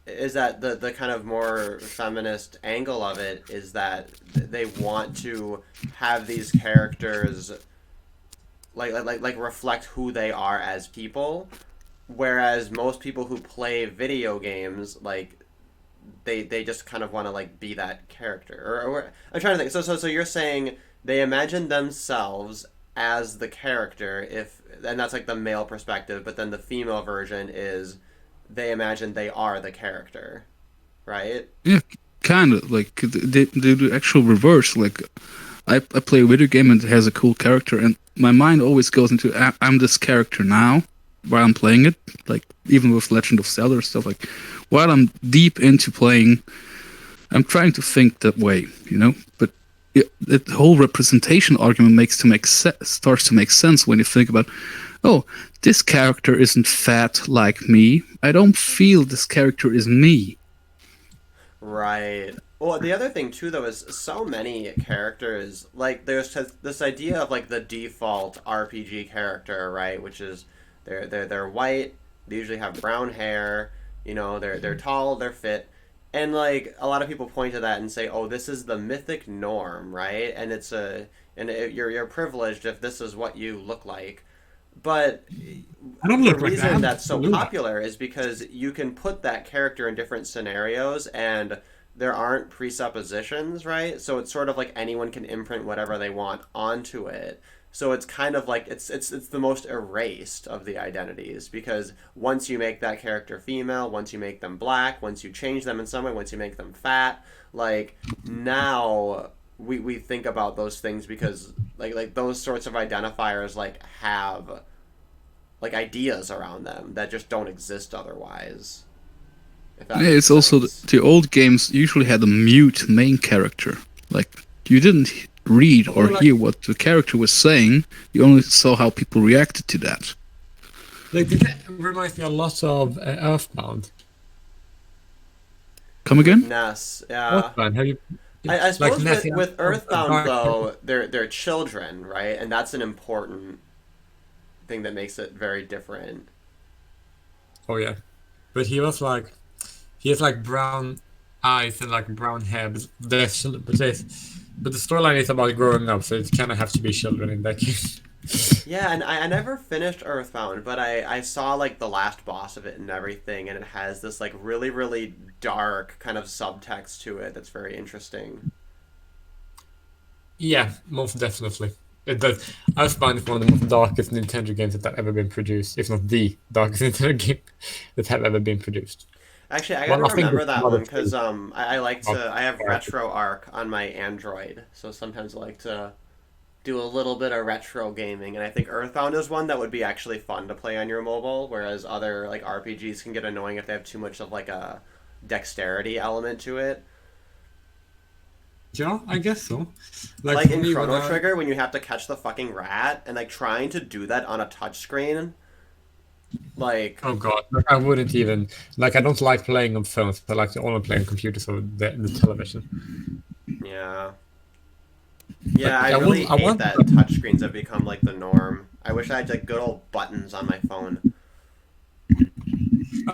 Is that the kind of more feminist angle of it is that they want to have these characters like reflect who they are as people, whereas most people who play video games they just kind of want to be that character. Or I'm trying to think. So you're saying they imagine themselves as the character, and that's the male perspective, but then the female version is they imagine they are the character, right? Yeah, kind of. They do the actual reverse. I play a video game and it has a cool character, and my mind always goes into I'm this character now while I'm playing it. Even with Legend of Zelda or stuff, while I'm deep into playing, I'm trying to think that way, But the whole representation argument starts to make sense when you think about, oh, this character isn't fat like me. I don't feel this character is me. Right. Well, the other thing too, though, is so many characters. Like, there's this idea of like the default RPG character, right? Which is they're white. They usually have brown hair. You know, they're tall. They're fit. And like a lot of people point to that and say, "Oh, this is the mythic norm, right?" And you're privileged if this is what you look like. But I don't the look like reason that. that's so Absolutely. popular is because you can put that character in different scenarios and there aren't presuppositions, right? So it's sort of like anyone can imprint whatever they want onto it. So it's kind of like it's the most erased of the identities because once you make that character female, once you make them black, once you change them in some way, once you make them fat, like now we think about those things because like those sorts of identifiers like have like ideas around them that just don't exist otherwise. If that Yeah, makes it's also sense. the old games usually had a mute main character. Like you didn't read or like- hear what the character was saying. You only saw how people reacted to that. Like that reminds me a lot of Earthbound. Come again? Ness, yeah. Earthbound, have you? I suppose Ness, with yeah, Earthbound dark- though, they're children, right? And that's an important thing that makes it very different. Oh yeah, but he has like brown eyes and like brown hair. But but the storyline is about growing up, so it kind of have to be children in that case. Yeah, and I never finished Earthbound, but I saw like the last boss of it and everything, and it has this like really, really dark kind of subtext to it that's very interesting. Yeah, most definitely. It does. Earthbound is one of the most darkest Nintendo games that have ever been produced, if not the darkest Nintendo game that have ever been produced. Actually, I Well, gotta I think remember it's that another one because I like to Oh, I have right. RetroArch on my Android, so sometimes I like to do a little bit of retro gaming, and I think Earthbound is one that would be actually fun to play on your mobile, whereas other like RPGs can get annoying if they have too much of like a dexterity element to it. Yeah, I guess so. Like for in me, Chrono when I- Trigger when you have to catch the fucking rat and like trying to do that on a touchscreen. Like Oh god, like, I wouldn't even like. I don't like playing on phones. I like to only play on computers or the television. yeah. Yeah, Like, I I really want- I hate want- that touchscreens have become like the norm. I wish I had like good old buttons on my phone.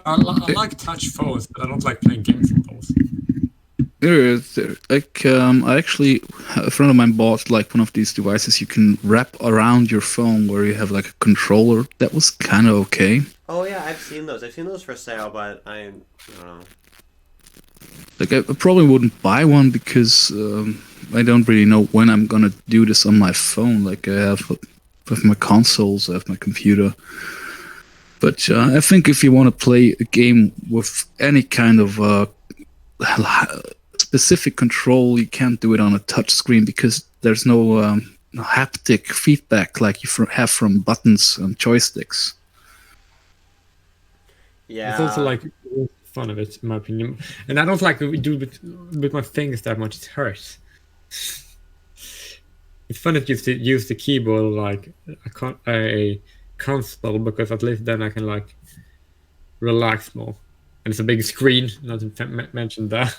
I like touch phones, but I don't like playing games on those. I actually, a friend of mine bought like one of these devices you can wrap around your phone where you have like a controller. That was kind of okay. Oh yeah, I've seen those. I've seen those for sale, but I don't know. Like I probably wouldn't buy one because I don't really know when I'm gonna do this on my phone. Like I have with my consoles, I have my computer. But I think if you want to play a game with any kind of specific control, you can't do it on a touch screen because there's no haptic feedback like you have from buttons and joysticks. Yeah. It's also like fun of it, in my opinion. And I don't like to do it with my fingers that much. It hurts. It's fun to use the keyboard like a console because at least then I can like relax more. And it's a big screen. Not to mention that.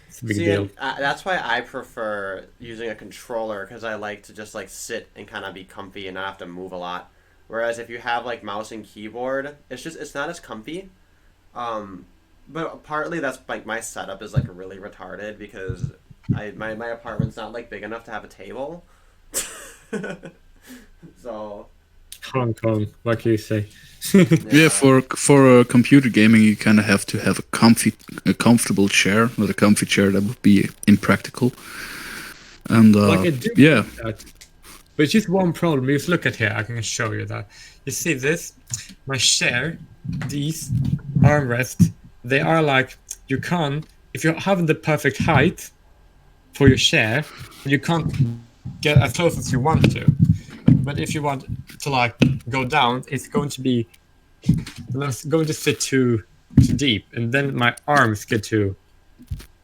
It's a big See, deal. and, that's why I prefer using a controller because I like to just like sit and kind of be comfy and not have to move a lot. Whereas if you have like mouse and keyboard, it's not as comfy. But partly that's like my setup is like really retarded because my apartment's not like big enough to have a table. So Hong Kong, like you say. Yeah, for computer gaming, you kind of have to have a comfortable chair. Not a comfy chair, that would be impractical. And Like I do yeah, that. But it's just one problem. If you look at here, I can show you that. You see this? My chair, these armrests, they are like, you can't, if you have the perfect height for your chair, you can't get as close as you want to. But if you want to like go down, it's going to fit too deep, and then my arms get too.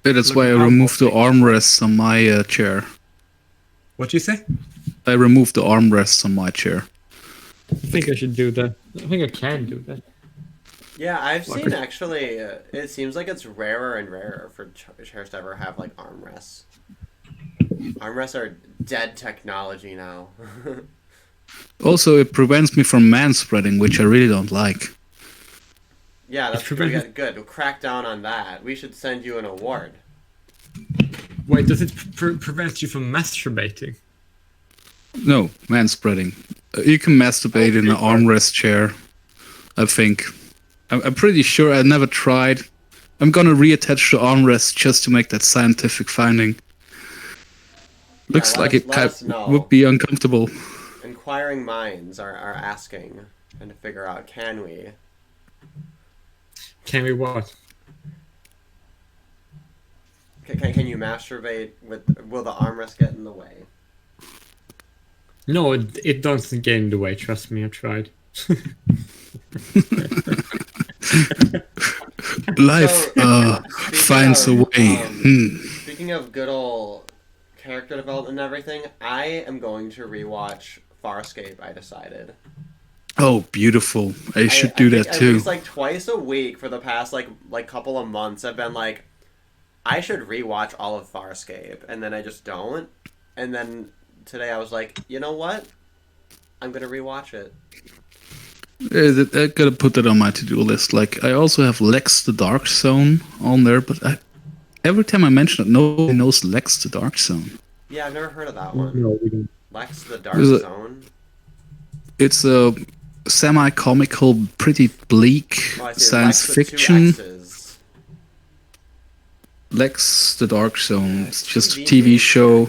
that's why I Look how removed the big. armrests on my chair. What do you say? I removed the armrests on my chair. I think I should do that. I think I can do that. Yeah, I've seen actually. It seems like it's rarer and rarer for chairs to ever have like armrests. Armrests are dead technology now. Also, it prevents me from manspreading, which I really don't like. Yeah, that's good. Good. We'll crack down on that. We should send you an award. Wait, does it prevent you from masturbating? No, manspreading. You can masturbate in an armrest chair, I think. I'm pretty sure. I never tried. I'm gonna reattach the armrest just to make that scientific finding. Looks like it would be uncomfortable. Inquiring minds are asking and to figure out, can we? Can we what? Can you masturbate with? Will the armrest get in the way? No, it doesn't get in the way. Trust me, I tried. Life finds a way. Speaking of good old character development and everything, I am going to rewatch Farscape. I decided. Oh, beautiful! I should do that too. At least like twice a week for the past like couple of months, I've been like, I should rewatch all of Farscape, and then I just don't. And then today I was like, you know what? I'm gonna rewatch it. I gotta put that on my to-do list. Like, I also have Lex the Dark Zone on there, but every time I mention it, nobody knows Lex the Dark Zone. Yeah, I've never heard of that one. No, we don't. Lex the Dark Zone? It's a semi-comical, pretty bleak science fiction. Lex the Dark Zone. It's just a TV show.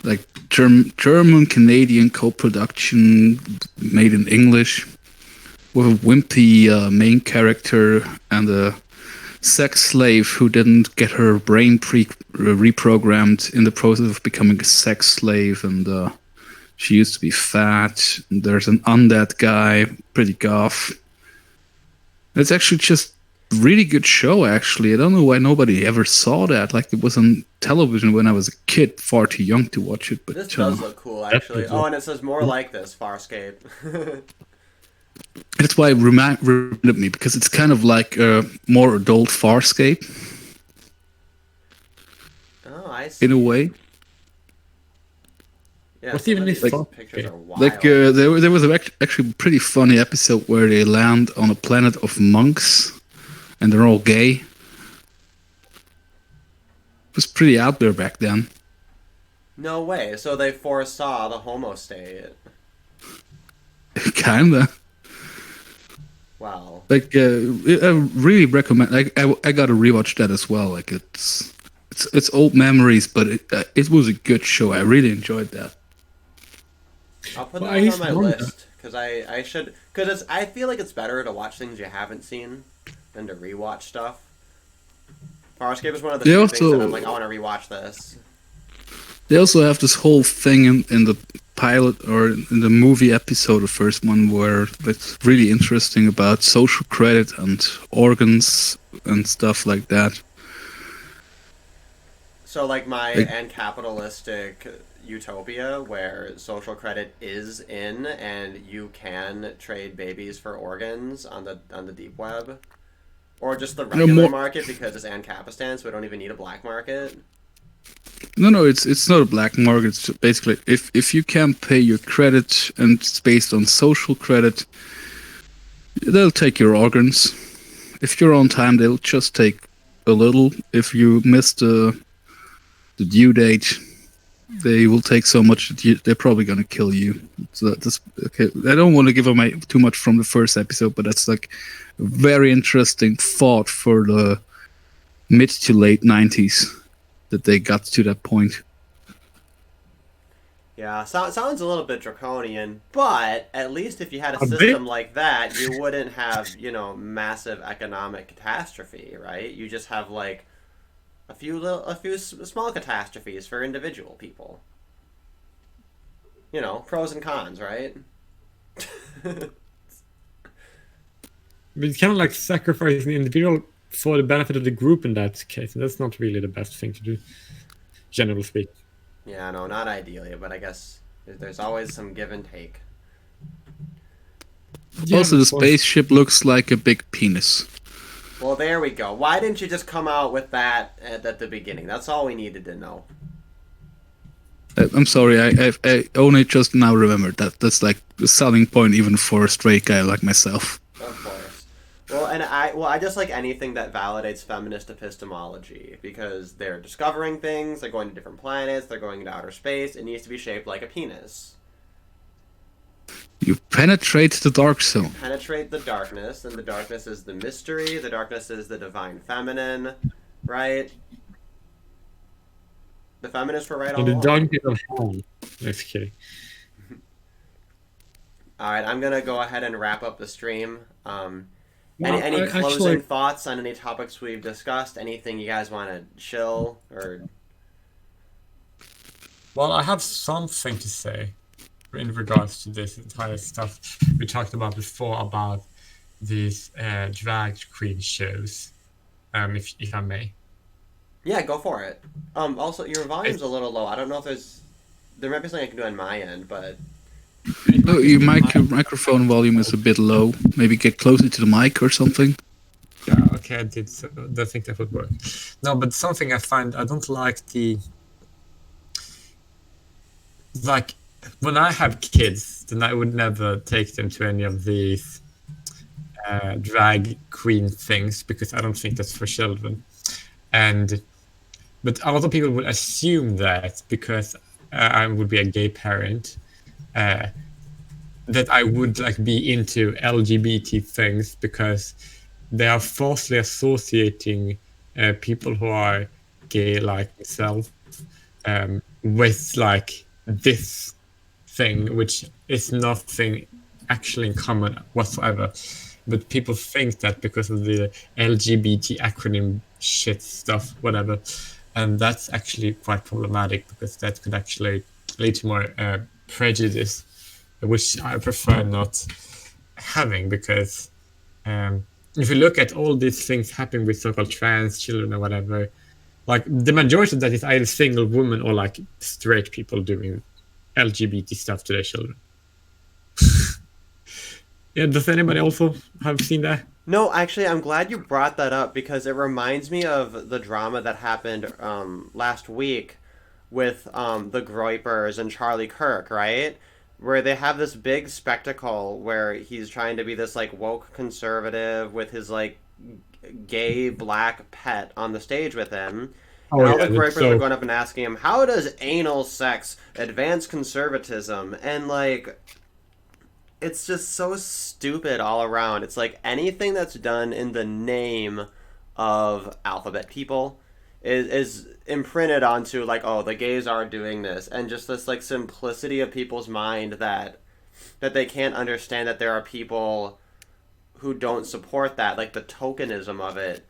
Like German-Canadian co-production made in English with a wimpy main character and a sex slave who didn't get her brain reprogrammed in the process of becoming a sex slave, and she used to be fat. And there's an undead guy, pretty goth. It's actually just really good show, actually. I don't know why nobody ever saw that. Like, it was on television when I was a kid, far too young to watch it. But this does look cool, actually. Oh, and it says more like this, Farscape. That's why it reminded me, because it's kind of like a more adult Farscape. Oh, I see. In a way. Yeah, what's even this? Pictures are wild. Like, there was actually a pretty funny episode where they land on a planet of monks. And they're all gay. It was pretty out there back then. No way. So they foresaw the homo state. Kinda. Wow. Like, I really recommend. Like, I gotta rewatch that as well. Like, it's old memories, but it was a good show. I really enjoyed that. I'll put that on my list because I should, because I feel like it's better to watch things you haven't seen than to rewatch stuff. Farscape is one of the few things that I'm like, I want to rewatch this. They also have this whole thing in the pilot or in the movie episode, the first one, where it's really interesting about social credit and organs and stuff like that. So like and capitalistic utopia where social credit is in and you can trade babies for organs on the deep web. Or just the regular market because it's Ancapistan, so we don't even need a black market? No, it's not a black market. It's basically, if you can't pay your credit and it's based on social credit, they'll take your organs. If you're on time, they'll just take a little. If you miss the due date, they will take so much that they're probably going to kill you. So that's okay. I don't want to give away too much from the first episode, but that's like a very interesting thought for the mid to late 90s that they got to that point. Yeah, sounds a little bit draconian, but at least if you had a system like that, you wouldn't have, massive economic catastrophe, right? You just have like a few small catastrophes for individual people. Pros and cons, right? But it's kind of like sacrificing the individual for the benefit of the group in that case. And that's not really the best thing to do, generally speaking. Yeah, no, not ideally, but I guess there's always some give and take. Yeah, Also, the of course. spaceship looks like a big penis. Well, there we go. Why didn't you just come out with that at the beginning? That's all we needed to know. I'm sorry, I only just now remembered that. That's like the selling point even for a straight guy like myself. Of course. Well, I just like anything that validates feminist epistemology because they're discovering things, they're going to different planets, they're going into outer space. It needs to be shaped like a penis. You penetrate the dark zone. Penetrate the darkness, and the darkness is the mystery, the darkness is the divine feminine, right? The feminists were right all The along. darkness of hell. Just kidding. Alright, I'm gonna go ahead and wrap up the stream. Well, Any closing actually- thoughts on any topics we've discussed? Anything you guys want to chill or? Well, I have something to say in regards to this entire stuff we talked about before about these drag queen shows, if I may. Yeah, go for it. Also, your volume's a little low. I don't know if there might be something I can do on my end, but Oh, your microphone volume is a bit low. Maybe get closer to the mic or something. Yeah, okay, I did. So I think that would work. No, but something I find I don't like like when I have kids, then I would never take them to any of these drag queen things because I don't think that's for children. But a lot of people would assume that because I would be a gay parent, that I would like be into LGBT things because they are falsely associating people who are gay like myself with like this thing, which is nothing actually in common whatsoever. But people think that because of the LGBT acronym shit stuff, whatever. And that's actually quite problematic because that could actually lead to more prejudice, which I prefer not having because if you look at all these things happening with so-called trans children or whatever, like the majority of that is either single women or like straight people doing LGBT stuff to their children. Yeah, does anybody also have seen that? no, actually, I'm glad you brought that up because it reminds me of the drama that happened last week with the Groypers and Charlie Kirk, right? Where they have this big spectacle where he's trying to be this like woke conservative with his like gay black pet on the stage with him. Oh, And all yeah, the Groypers so- are going up and asking him, how does anal sex advance conservatism? And like, it's just so stupid all around. It's like anything that's done in the name of alphabet people is imprinted onto like, oh, the gays are doing this, and just this like simplicity of people's mind that they can't understand that there are people who don't support that, like the tokenism of it.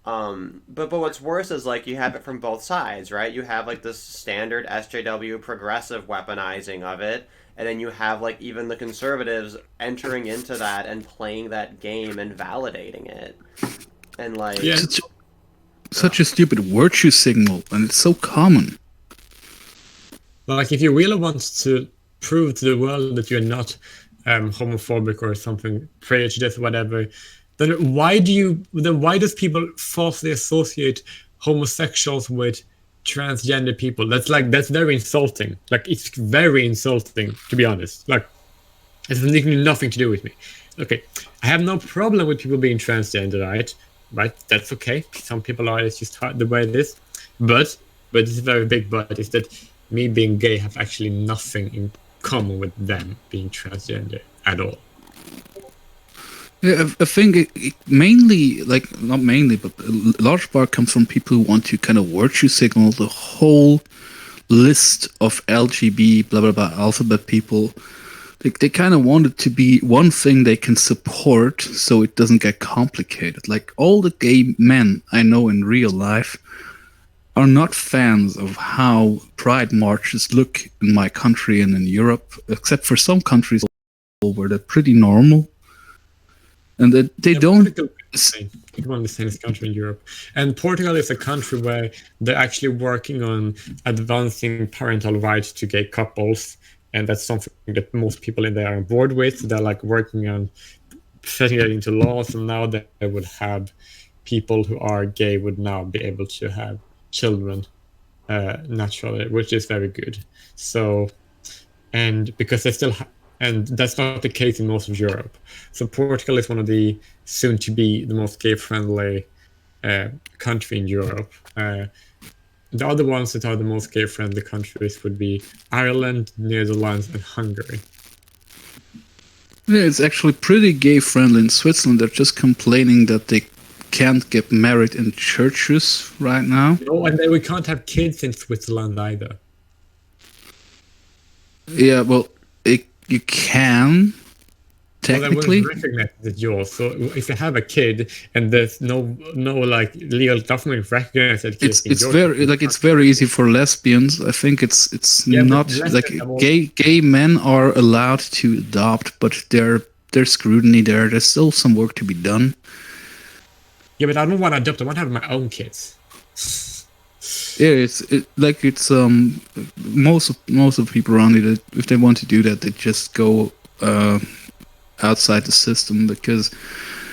But what's worse is like you have it from both sides, right? You have like this standard SJW progressive weaponizing of it, and then you have like even the conservatives entering into that and playing that game and validating it. And like Yeah. Such a stupid virtue signal, and it's so common. Like, if you really want to prove to the world that you're not homophobic or something, prejudiced, whatever, then why does people falsely associate homosexuals with transgender people? That's very insulting. Like, it's very insulting, to be honest. Like, it has literally nothing to do with me. Okay, I have no problem with people being transgender, right? That's okay. Some people are, it's just the way it is. But it's a very big but, is that me being gay have actually nothing in common with them being transgender at all. Yeah, I think it mainly, like, not mainly, but a large part comes from people who want to kind of virtue signal the whole list of LGB, blah, blah, blah, alphabet people. They kind of want it to be one thing they can support so it doesn't get complicated. Like, all the gay men I know in real life are not fans of how pride marches look in my country and in Europe, except for some countries where they're pretty normal. And they don't... Portugal is one of the safest country in Europe. And Portugal is a country where they're actually working on advancing parental rights to gay couples. and that's something that most people in there are on board with. They're like working on setting that into laws, and now they would have people who are gay would now be able to have children naturally, which is very good. So, and because they still and that's not the case in most of Europe. So Portugal is one of the soon to be the most gay friendly country in Europe. The other ones that are the most gay friendly countries would be Ireland, Netherlands, and Hungary. Yeah, it's actually pretty gay friendly in Switzerland. They're just complaining that they can't get married in churches right now. No, and then we can't have kids in Switzerland either. Yeah, well, you can technically. Well, they wouldn't recognize it yours. So if you have a kid and there's no like legal document recognize that kid, it's very easy for lesbians. I think it's not like gay men are allowed to adopt, but there's scrutiny there. There's still some work to be done. Yeah, but I don't want to adopt. I want to have my own kids. Yeah, it's most of the people around it, if they want to do that, they just go outside the system, because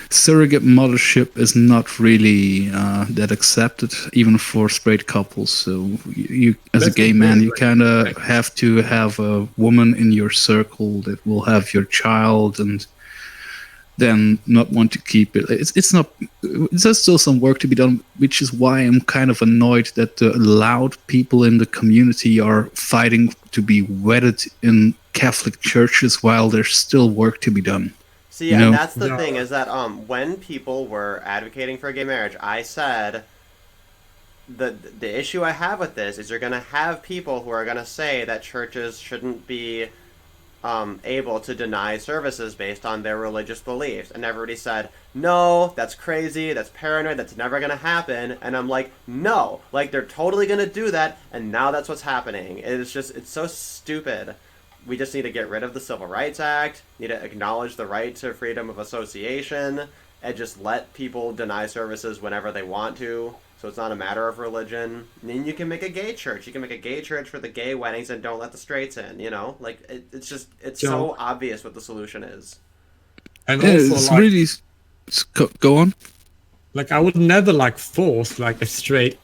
surrogate mothership is not really that accepted even for straight couples. So you as a gay man, you kind of have to have a woman in your circle that will have your child and then not want to keep it. There's still some work to be done, which is why I'm kind of annoyed that the loud people in the community are fighting to be wedded in Catholic churches while there's still work to be done. See, and that's the thing, is that when people were advocating for gay marriage, I said the issue I have with this is you're going to have people who are going to say that churches shouldn't be able to deny services based on their religious beliefs. And everybody said, no, that's crazy, that's paranoid, that's never going to happen. And I'm like, no, like they're totally going to do that, and now that's what's happening. It's so stupid. We just need to get rid of the Civil Rights Act, need to acknowledge the right to freedom of association, and just let people deny services whenever they want to. So it's not a matter of religion. And then you can make a gay church. You can make a gay church for the gay weddings and don't let the straights in, you know? Like, it's so obvious what the solution is. And yeah, also, it's really... Go on. Like, I would never, force, a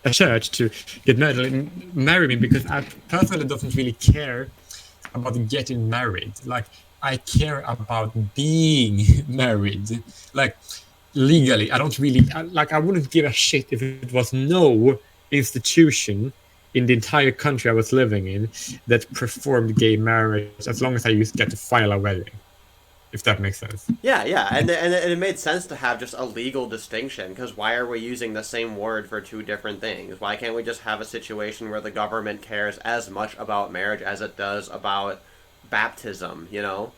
church to marry me, because I personally don't really care about getting married. Like, I care about being married. Like, legally, I don't really I wouldn't give a shit if it was no institution in the entire country I was living in that performed gay marriage, as long as I get to file a wedding, if that makes sense. Yeah, and it made sense to have just a legal distinction, because why are we using the same word for two different things? Why can't we just have a situation where the government cares as much about marriage as it does about baptism, you know?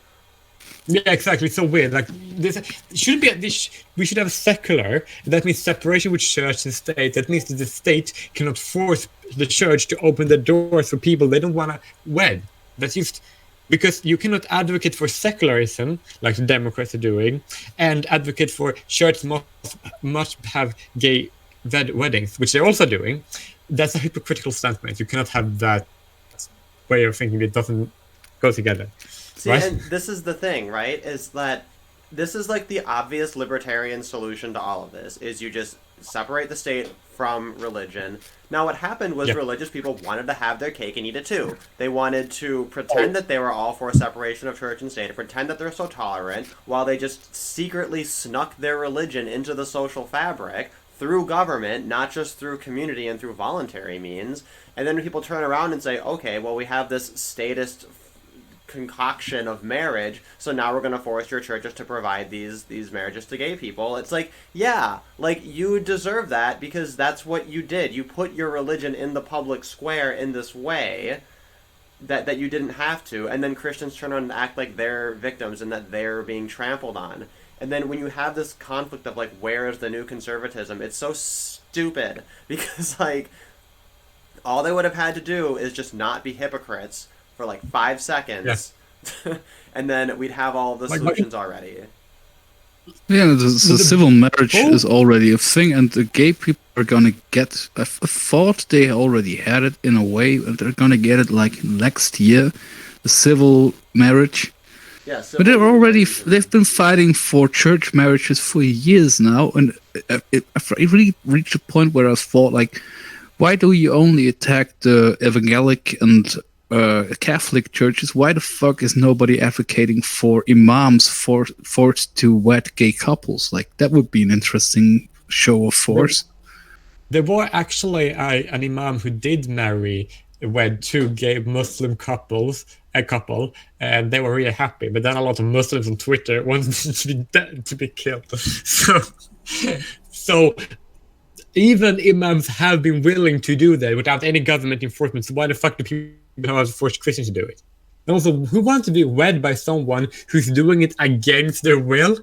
Yeah, exactly. It's so weird. Like, this shouldn't be. We should have secular. That means separation with church and state. That means that the state cannot force the church to open the doors for people they don't want to wed. That's just because you cannot advocate for secularism, like the Democrats are doing, and advocate for church must have gay weddings, which they're also doing. That's a hypocritical statement. You cannot have that way of thinking. It doesn't go together. See, right? And this is the thing, right? Is that this is like the obvious libertarian solution to all of this, is you just separate the state from religion. Now, what happened was religious people wanted to have their cake and eat it too. They wanted to pretend that they were all for separation of church and state, and pretend that they're so tolerant, while they just secretly snuck their religion into the social fabric through government, not just through community and through voluntary means. And then people turn around and say, okay, well, we have this statist concoction of marriage, so now we're going to force your churches to provide these marriages to gay people. It's like, yeah, like, you deserve that because that's what you did. You put your religion in the public square in this way that you didn't have to, and then Christians turn around and act like they're victims and that they're being trampled on. And then when you have this conflict of, like, where is the new conservatism, it's so stupid, because, like, all they would have had to do is just not be hypocrites for like 5 seconds, and then we'd have all the solutions already. Yeah, the civil marriage is already a thing, and the gay people are gonna get. I thought they already had it in a way, and they're gonna get it like next year. civil marriage. Yeah, But they're civil already unions. they've been fighting for church marriages for years now, and it really reached a point where I thought, like, why do you only attack the evangelic and Catholic churches? Why the fuck is nobody advocating for imams forced to wed gay couples? Like, that would be an interesting show of force. There were actually an imam who did wed two gay Muslim couples, and they were really happy. But then a lot of Muslims on Twitter wanted to be killed. So even imams have been willing to do that without any government enforcement. So why the fuck do people have to force Christians to do it? And also, who wants to be wed by someone who's doing it against their will?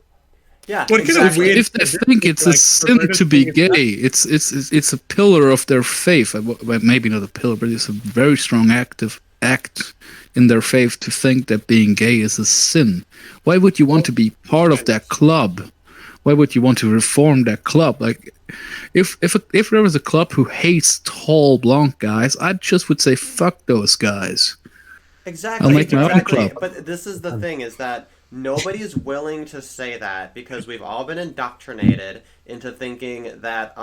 Yeah, What kind of weird? If they think it's a sin to be gay, it's a pillar of their faith. Well, maybe not a pillar, but it's a very strong act in their faith to think that being gay is a sin. Why would you want to be part of that club? Why would you want to reform that club? Like, if there was a club who hates tall blonde guys, I just would say fuck those guys. Exactly. I'll make my own exactly. club. But this is the thing: is that nobody is willing to say that because we've all been indoctrinated into thinking that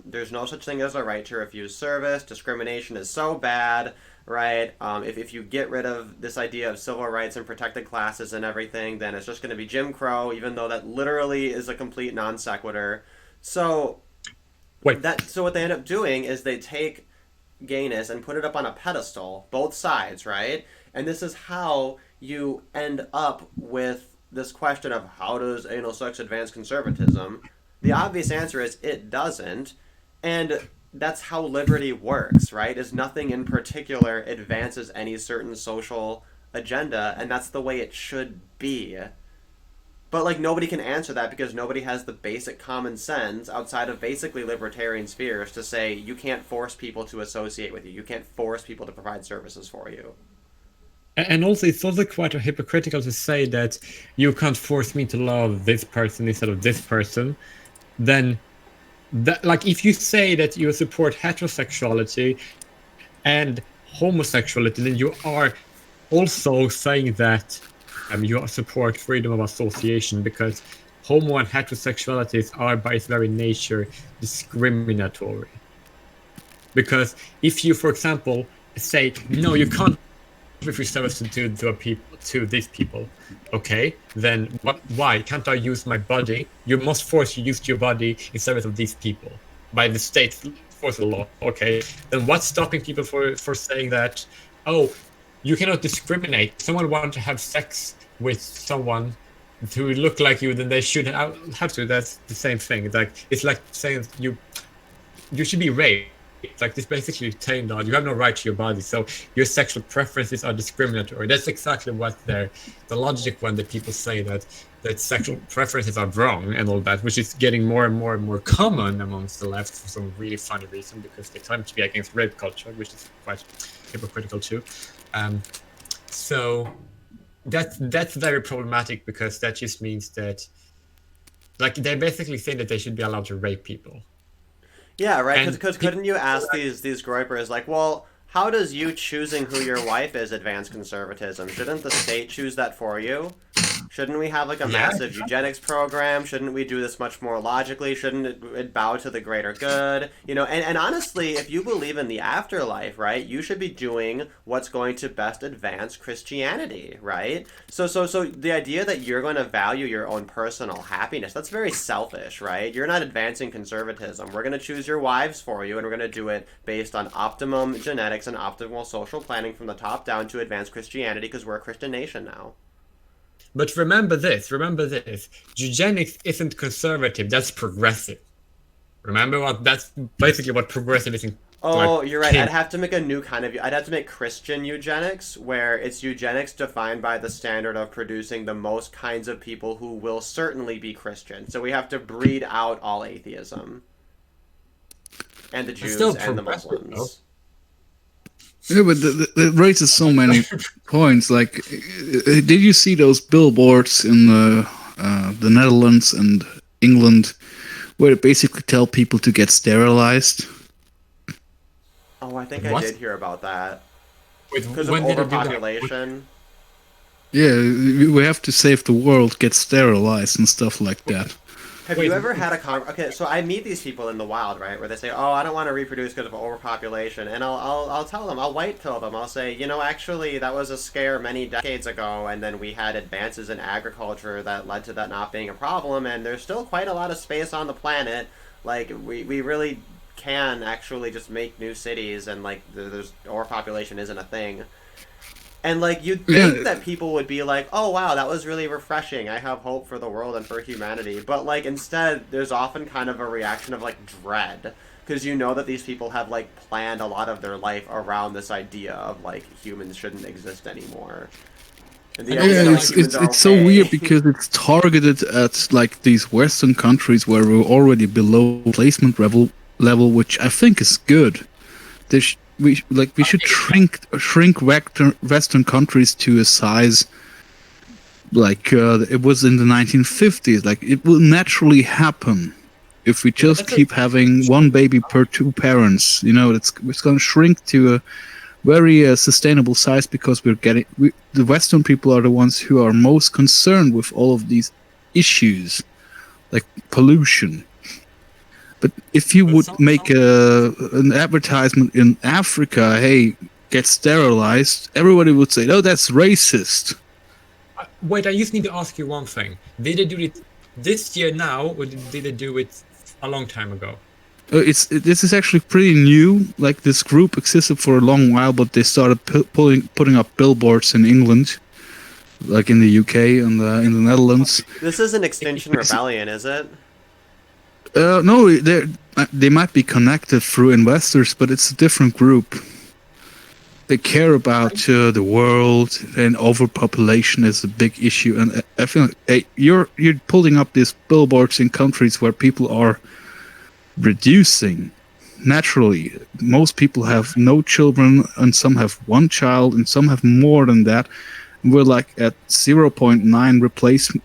there's no such thing as a right to refuse service. Discrimination is so bad, right? If you get rid of this idea of civil rights and protected classes and everything, then it's just going to be Jim Crow, even though that literally is a complete non sequitur. So, so what they end up doing is they take gayness and put it up on a pedestal, both sides, right? And this is how you end up with this question of how does anal sex advance conservatism? The obvious answer is it doesn't. And that's how liberty works, right? Is nothing in particular advances any certain social agenda, and that's the way it should be. But like nobody can answer that because nobody has the basic common sense outside of basically libertarian spheres to say you can't force people to associate with you. You can't force people to provide services for you. And also, it's also quite hypocritical to say that you can't force me to love this person instead of this person. Then, like, if you say that you support heterosexuality and homosexuality, then you are also saying that you support freedom of association, because homo and heterosexualities are by its very nature discriminatory. Because if you, for example, say, no, you can't refuse service to these people, okay, then why can't I use my body? You must force you use your body in service of these people by the state force of the law, okay? Then what's stopping people for saying that, oh, you cannot discriminate? Someone wants to have sex with someone who look like you, then they should have to. That's the same thing. It's like saying you should be raped. It's like this basically saying that you have no right to your body, so your sexual preferences are discriminatory. That's exactly what the logic when the people say that sexual preferences are wrong and all that, which is getting more and more and more common amongst the left for some really funny reason, because they claim to be against rape culture, which is quite hypocritical too. So that's very problematic, because that just means that, like, they're basically saying that they should be allowed to rape people. Yeah, right. Because couldn't you ask these groypers, like, well, how does you choosing who your wife is advance conservatism? Shouldn't the state choose that for you? Shouldn't we have like a massive eugenics program? Shouldn't we do this much more logically? Shouldn't it bow to the greater good? You know, and honestly, if you believe in the afterlife, right, you should be doing what's going to best advance Christianity, right? So the idea that you're going to value your own personal happiness, that's very selfish, right? You're not advancing conservatism. We're going to choose your wives for you, and we're going to do it based on optimum genetics and optimal social planning from the top down to advance Christianity, because we're a Christian nation now. But remember this, eugenics isn't conservative, that's progressive. Remember that's basically what progressivism. Oh, you're right. I'd have to make a new kind of. I'd have to make Christian eugenics, where it's eugenics defined by the standard of producing the most kinds of people who will certainly be Christian. So we have to breed out all atheism. And the Jews and the Muslims. Though. Yeah, but it raises so many points. Like, did you see those billboards in the Netherlands and England where they basically tell people to get sterilized? Oh, I think I did hear about that. Because of overpopulation. Yeah, we have to save the world, get sterilized and stuff like that. Have you ever had a okay? So I meet these people in the wild, right, where they say, "Oh, I don't want to reproduce because of overpopulation," and I'll tell them, I'll white pill them, I'll say, you know, actually that was a scare many decades ago, and then we had advances in agriculture that led to that not being a problem, and there's still quite a lot of space on the planet. Like we really can actually just make new cities, and like there's overpopulation isn't a thing. And like you'd think that people would be like, "Oh wow, that was really refreshing. I have hope for the world and for humanity." But like instead, there's often kind of a reaction of like dread, because you know that these people have like planned a lot of their life around this idea of like humans shouldn't exist anymore. And the idea that, like, humans are it's so okay. weird because it's targeted at like these Western countries where we're already below replacement level, which I think is good. We should shrink Western countries to a size like it was in the 1950s. Like it will naturally happen if we just keep having one baby per two parents. You know, it's going to shrink to a very sustainable size because the Western people are the ones who are most concerned with all of these issues, like pollution. But if you would make an advertisement in Africa, hey, get sterilized, everybody would say, "Oh, that's racist." Wait, I just need to ask you one thing. Did they do it this year now, or did they do it a long time ago? This is actually pretty new. Like this group existed for a long while, but they started putting up billboards in England, like in the UK and in the Netherlands. This isn't Extinction Rebellion, is it? No, they might be connected through investors, but it's a different group. They care about the world, and overpopulation is a big issue. And I feel like, you're pulling up these billboards in countries where people are reducing naturally. Most people have no children, and some have one child, and some have more than that. We're like at 0.9 replacement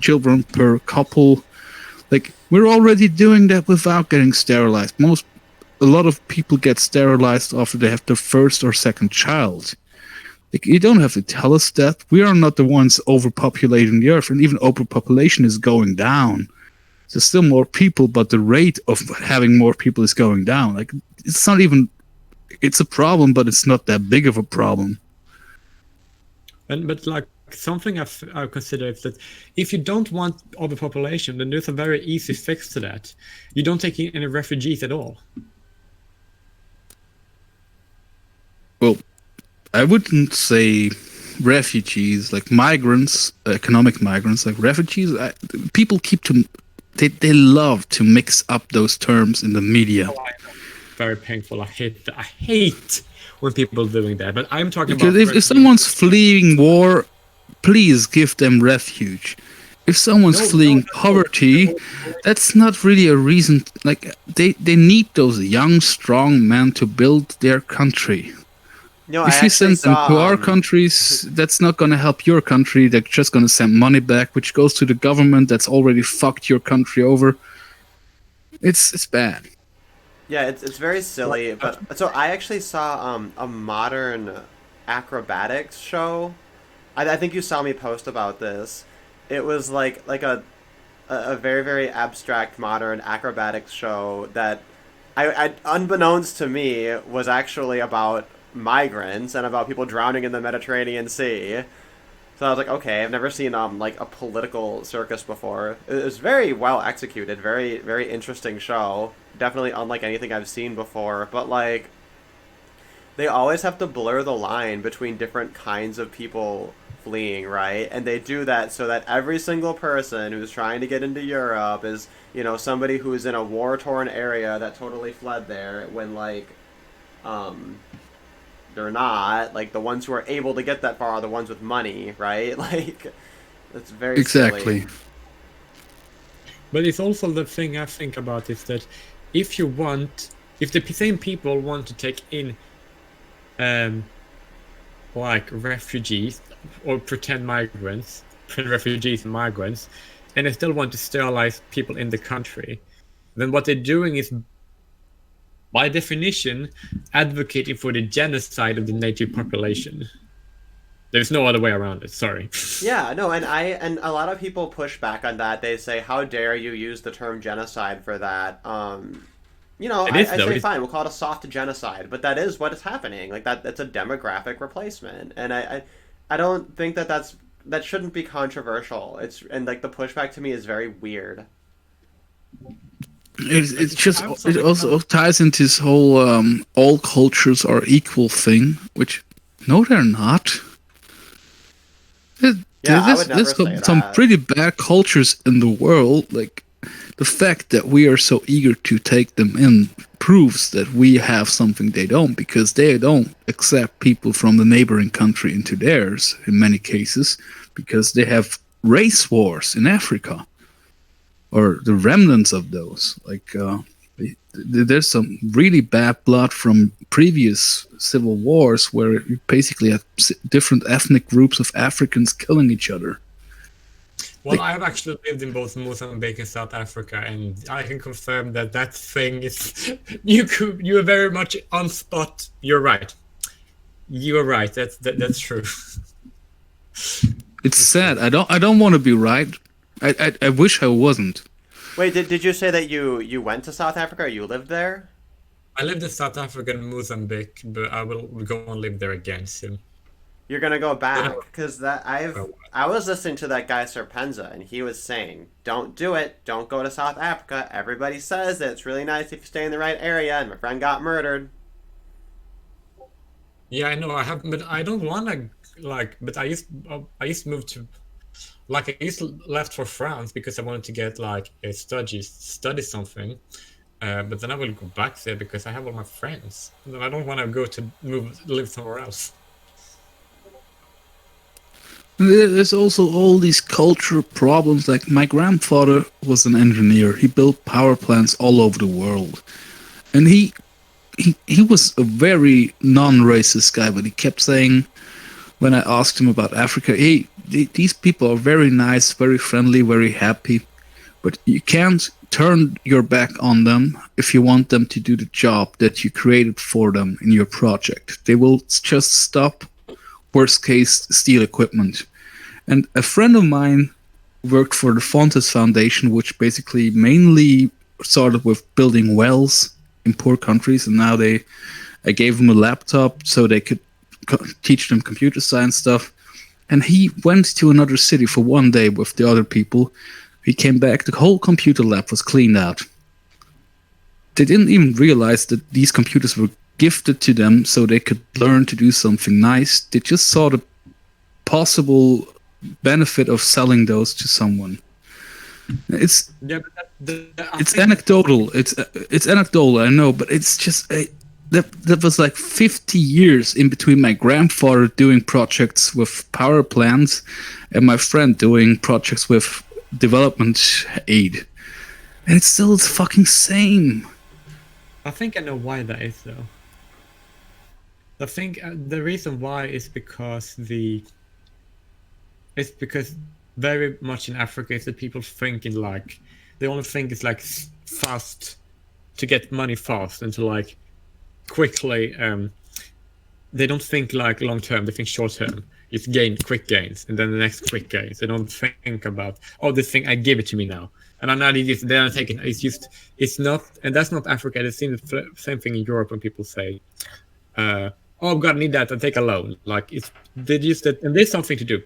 children per couple. Like we're already doing that without getting sterilized. A lot of people get sterilized after they have their first or second child. Like you don't have to tell us that. We are not the ones overpopulating the earth, and even overpopulation is going down. There's still more people, but the rate of having more people is going down. Like it's not even. It's a problem, but it's not that big of a problem. But like something I've considered is that if you don't want overpopulation, then there's a very easy fix to that. You don't take in any refugees at all. Well, I wouldn't say refugees, like migrants, economic migrants, like refugees. People they love to mix up those terms in the media. Very painful. I hate when people are doing that. But I'm talking because about if someone's fleeing war, please give them refuge. If someone's fleeing poverty, that's not really a reason. Like they need those young, strong men to build their country. No, if you send them to our countries, that's not going to help your country. They're just going to send money back, which goes to the government that's already fucked your country over. It's bad. Yeah, it's very silly. But so I actually saw a modern acrobatics show. I think you saw me post about this. It was like a very, very abstract modern acrobatics show that I unbeknownst to me was actually about migrants and about people drowning in the Mediterranean Sea. So I was like, okay, I've never seen like a political circus before. It was very well executed, very, very interesting show. Definitely unlike anything I've seen before, but like they always have to blur the line between different kinds of people fleeing, right? And they do that so that every single person who's trying to get into Europe is, you know, somebody who's in a war-torn area that totally fled there when like they're not. Like the ones who are able to get that far are the ones with money, right? Like it's very exactly silly. But it's also the thing I think about is that if the same people want to take in like refugees or pretend refugees and migrants, and they still want to sterilize people in the country, then what they're doing is, by definition, advocating for the genocide of the native population. There's no other way around it. Sorry. Yeah, no, and a lot of people push back on that. They say, "How dare you use the term genocide for that?" You know, It I is, though. say It's- fine, we'll call it a soft genocide, but that is what is happening. Like that's a demographic replacement, and I don't think that shouldn't be controversial. It's and like the pushback to me is very weird. It's just it also ties into this whole all cultures are equal thing, which no, they're not. Yeah, I would There's never say some that. pretty bad cultures in the world. Like the fact that we are so eager to take them in proves that we have something they don't, because they don't accept people from the neighboring country into theirs in many cases, because they have race wars in Africa, or the remnants of those. Like there's some really bad blood from previous civil wars where you basically have different ethnic groups of Africans killing each other. Well, I have actually lived in both Mozambique and South Africa, and I can confirm that that thing is you are very much on spot. You're right. You are right. That's true. It's sad. I don't want to be right. I wish I wasn't. Wait, did you say that you went to South Africa or you lived there? I lived in South Africa and Mozambique, but I will go and live there again soon. You're gonna go back because I was listening to that guy Serpenza and he was saying, "Don't do it. Don't go to South Africa. Everybody says that it's really nice if you stay in the right area." And my friend got murdered. Yeah, I know. I have, but I don't want to like. But I used to move to, like I used to left for France because I wanted to get like a study something. But then I will go back there because I have all my friends. And I don't want to go to live somewhere else. There's also all these cultural problems. Like my grandfather was an engineer. He built power plants all over the world, and he was a very non-racist guy. But he kept saying, when I asked him about Africa, hey, these people are very nice, very friendly, very happy, but you can't turn your back on them if you want them to do the job that you created for them in your project. They will just stop. Worst case, steal equipment. And a friend of mine worked for the Fontes Foundation, which basically mainly started with building wells in poor countries, and now I gave him a laptop so they could teach them computer science stuff. And he went to another city for one day with the other people. He came back, the whole computer lab was cleaned out. They didn't even realize that these computers were gifted to them so they could learn to do something nice. They just saw the possible benefit of selling those to someone. It's anecdotal. It's anecdotal, I know, but it's just that was like 50 years in between my grandfather doing projects with power plants and my friend doing projects with development aid, and it's still the fucking same. I think I know why that is, though. I think the reason why is because very much in Africa is that people thinking like they only think it's like fast to get money fast and to like quickly. They don't think like long term. They think short term. It's quick gains, and then the next quick gains. They don't think about this thing. I give it to me now, and I'm not. They're not taking. It's not, and that's not Africa. I've seen the same thing in Europe when people say, "Oh, God, I need that. I'll take a loan." Like they use that, and there's something to do.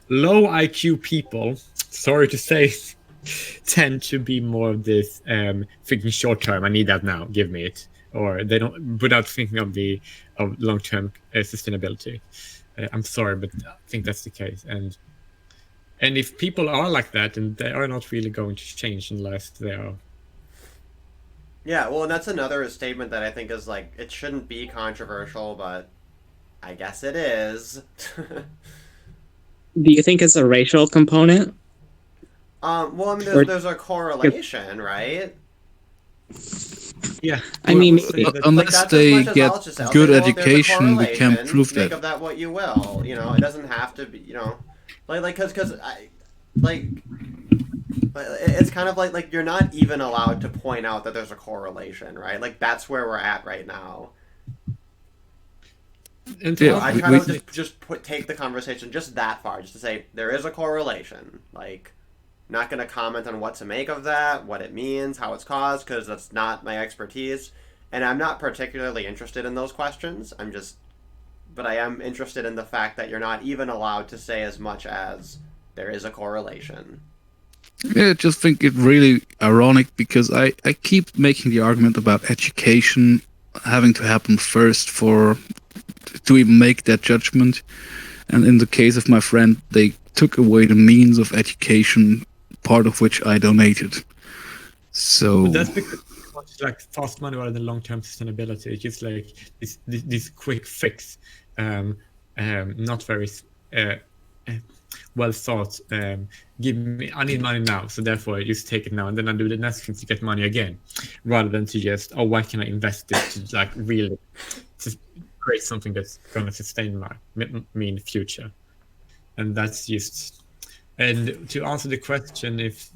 Low IQ people, sorry to say, tend to be more of this thinking short term. I need that now. Give me it, or they don't without thinking of long term sustainability. I'm sorry, but I think that's the case. And if people are like that, then they are not really going to change unless they are. Yeah, well, and that's another statement that I think is like it shouldn't be controversial, but I guess it is. Do you think it's a racial component? Well, I mean, there's a correlation, right? Yeah. I mean, unless they get good education, we can't prove that. Make of that what you will. You know, it doesn't have to be. You know, because it's kind of like you're not even allowed to point out that there's a correlation, right? Like that's where we're at right now. And Yeah, I we- try we- to just take the conversation just that far, just to say there is a correlation. Like, not going to comment on what to make of that, what it means, how it's caused, because that's not my expertise, and I'm not particularly interested in those questions. But I am interested in the fact that you're not even allowed to say as much as there is a correlation. Yeah, I just think it really ironic because I keep making the argument about education having to happen first to even make that judgment. And in the case of my friend, they took away the means of education, part of which I donated. So But that's because it's like fast money rather than long-term sustainability. It's just like this quick fix, not very well thought. I need money now, so therefore I just take it now, and then I do the next thing to get money again, rather than to just, oh, why can I invest this to like really to create something that's going to sustain me in the future? And that's just. And to answer the question, if